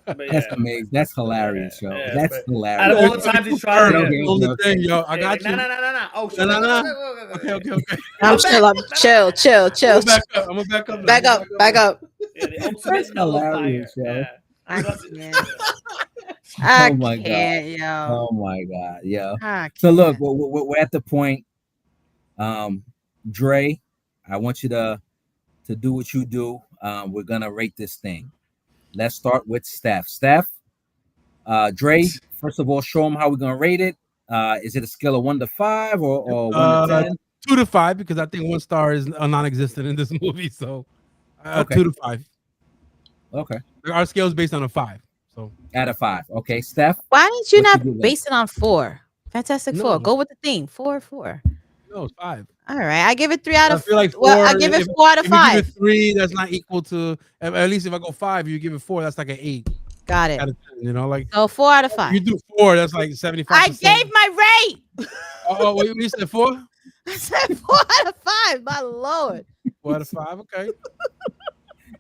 But, that's amazing. That's hilarious, yo. Yeah, that's hilarious. Out of all the times he's tried to I got you. No. Oh, shit. No. Okay. I'm chill. I'm gonna back up. Back up. Yeah, the ultimate nullifier. Yeah. I can't. my God. Yo. Oh my God, yo. So look, we're at the point. Dre, I want you to do what you do. We're gonna rate this thing. Let's start with Steph. Dre, first of all, show them how we're gonna rate it. Is it a scale of 1 to 5 or 1 to 10? 2 to 5 because I think 1 star is non-existent in this movie. So 2 to 5. Okay. Our scale is based on a 5. So out of 5. Okay, Steph. Why didn't you not base it on 4? Fantastic Four. Go with the theme. 4. No, it's 5. All right, I give it 3 out of 5. I feel like 4. Well, I give it 4 out of 5. You give it 3, that's not equal to. At least if I go 5, you give it 4. That's like an 8. Got it. 10, you know, like. So 4 out of 5. You do 4, that's like 75%. I gave my rate. Oh, wait, you said 4? I said 4 out of 5. My lord. 4 out of 5. Okay.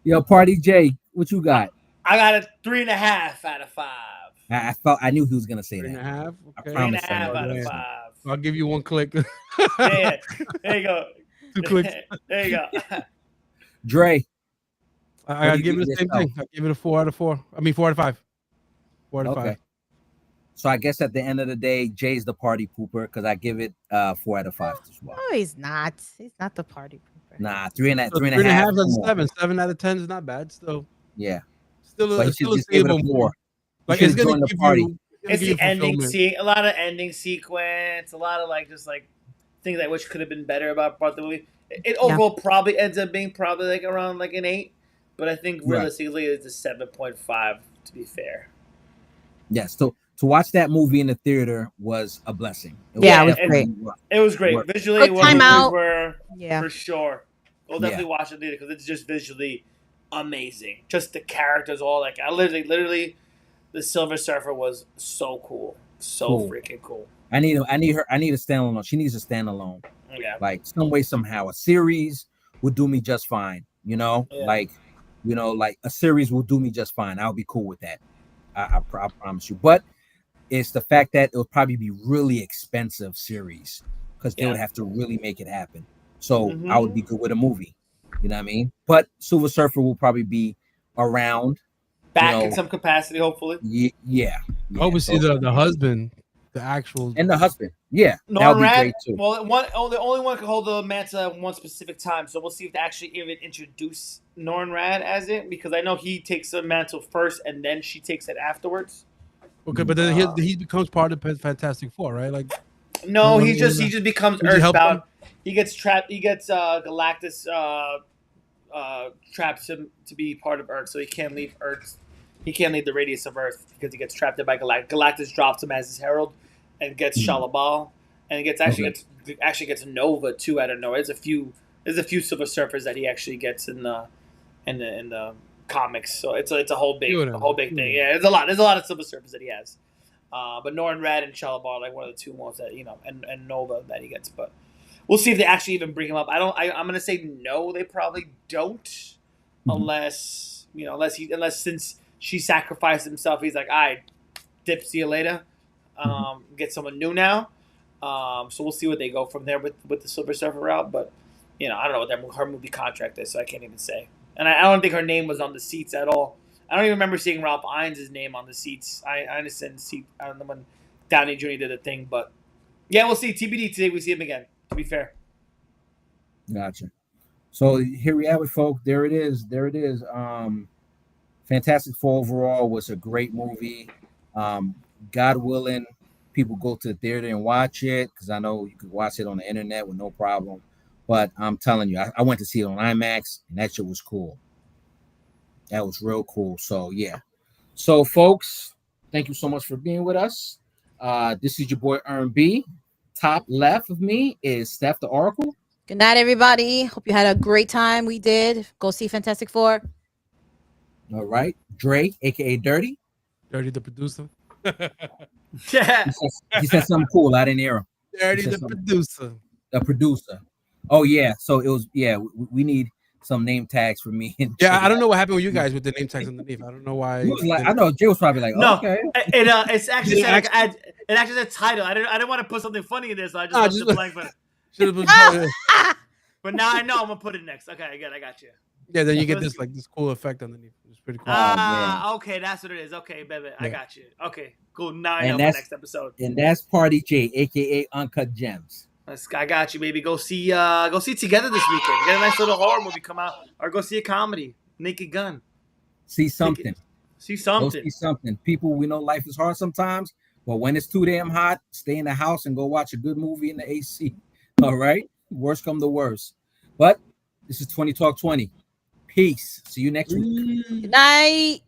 Yo, Party J, what you got? I got a 3.5 out of 5. I knew he was gonna say 3.5. Okay. 3.5 out of 5. I'll give you 1 click. Yeah, there you go. 2 clicks. There you go. Dre. I give it the same thing. I give it a 4 out of 4. I mean 4 out of 5. 4 out of 5. So I guess at the end of the day, Jay's the party pooper because I give it 4 out of 5 as well. No, he's not. He's not the party pooper. Nah, 3.5. So 3.5 is 7. 7 out of 10 is not bad. Still. Yeah. Still a stable 4. Like it's gonna give the party. It's the ending a lot of ending sequence, a lot of like just like things I wish could have been better about the movie. It overall probably ends up being like around like an 8, but I think realistically it's a 7.5 to be fair. Yes. So to watch that movie in the theater was a blessing. It was great. It was great. Visually, for sure. We'll definitely watch it later because it's just visually amazing. Just the characters, all like I literally, the Silver Surfer was so cool, freaking cool. I need her. I need a standalone. She needs a standalone. Yeah. Like some way, somehow, a series would do me just fine. You know, like a series will do me just fine. I'll be cool with that. I promise you. But it's the fact that it would probably be really expensive series because they would have to really make it happen. So I would be good with a movie. You know what I mean? But Silver Surfer will probably be around. Back in some capacity, hopefully. Yeah. I hope we see the husband, the actual. And the husband. Yeah. Norman Rad, well, the only one can hold the mantle at one specific time. So we'll see if they actually even introduce Norman Rad as it. Because I know he takes the mantle first and then she takes it afterwards. Okay, but then he becomes part of the Fantastic Four, right? Like, no, he just becomes Would you help Earthbound. him? He gets trapped. He gets Galactus trapped him to be part of Earth, so he can't leave Earth. He can't leave the radius of Earth because he gets trapped there by Galactus. Galactus drops him as his herald and gets Shalabal, and gets Nova too out of nowhere. There's a few Silver Surfers that he actually gets in the comics. So it's a whole big thing. Yeah, there's a lot of Silver Surfers that he has. But Norrin Rad and Shalabal are like one of the two ones that and Nova that he gets. But we'll see if they actually even bring him up. I'm gonna say no. They probably don't, unless since she sacrificed himself, he's like, all right, dip, see you later. Get someone new now. So we'll see what they go from there with the Silver Surfer route. But I don't know what her movie contract is, so I can't even say. And I don't think her name was on the seats at all. I don't even remember seeing Ralph Fiennes' name on the seats. I understand I don't know when Downey Jr. did a thing, but yeah, we'll see. TBD today. We see him again. To be fair. Gotcha. So here we have it, folks. There it is. Fantastic Four overall was a great movie. God willing, people go to the theater and watch it, because I know you could watch it on the internet with no problem. But I'm telling you, I went to see it on IMAX, and that shit was cool. That was real cool. So yeah. So folks, thank you so much for being with us. This is your boy Earn B. Top left of me is Steph the Oracle. Good night, everybody. Hope you had a great time. We did. Go see Fantastic Four. All right. Dre, aka Dirty. Dirty the producer. Yeah. He said something cool. I didn't hear him. Dirty the producer. The producer. Oh yeah. So it was. Yeah. We need some name tags for me. Yeah, I don't know what happened with you guys with the name tags underneath. I don't know why. I know Jay was probably like, no, okay. It's actually said it actually said title. I didn't want to put something funny in there, so I just left it blank. But now I know I'm gonna put it next. Okay, good. I got you. Yeah, then you get this cool effect underneath. It's pretty cool. Okay, that's what it is. Okay, baby, I got you. Okay, cool. Now I know the next episode. And that's Party J, aka Uncut Gems. I got you, baby. Go see Together this weekend. Get a nice little horror movie come out, or go see a comedy. Naked Gun. See something. See something. Go see something. People, we know life is hard sometimes, but when it's too damn hot, stay in the house and go watch a good movie in the AC. All right. Worst come to worst. But this is 20 Talk 20. Peace. See you next week. Good night.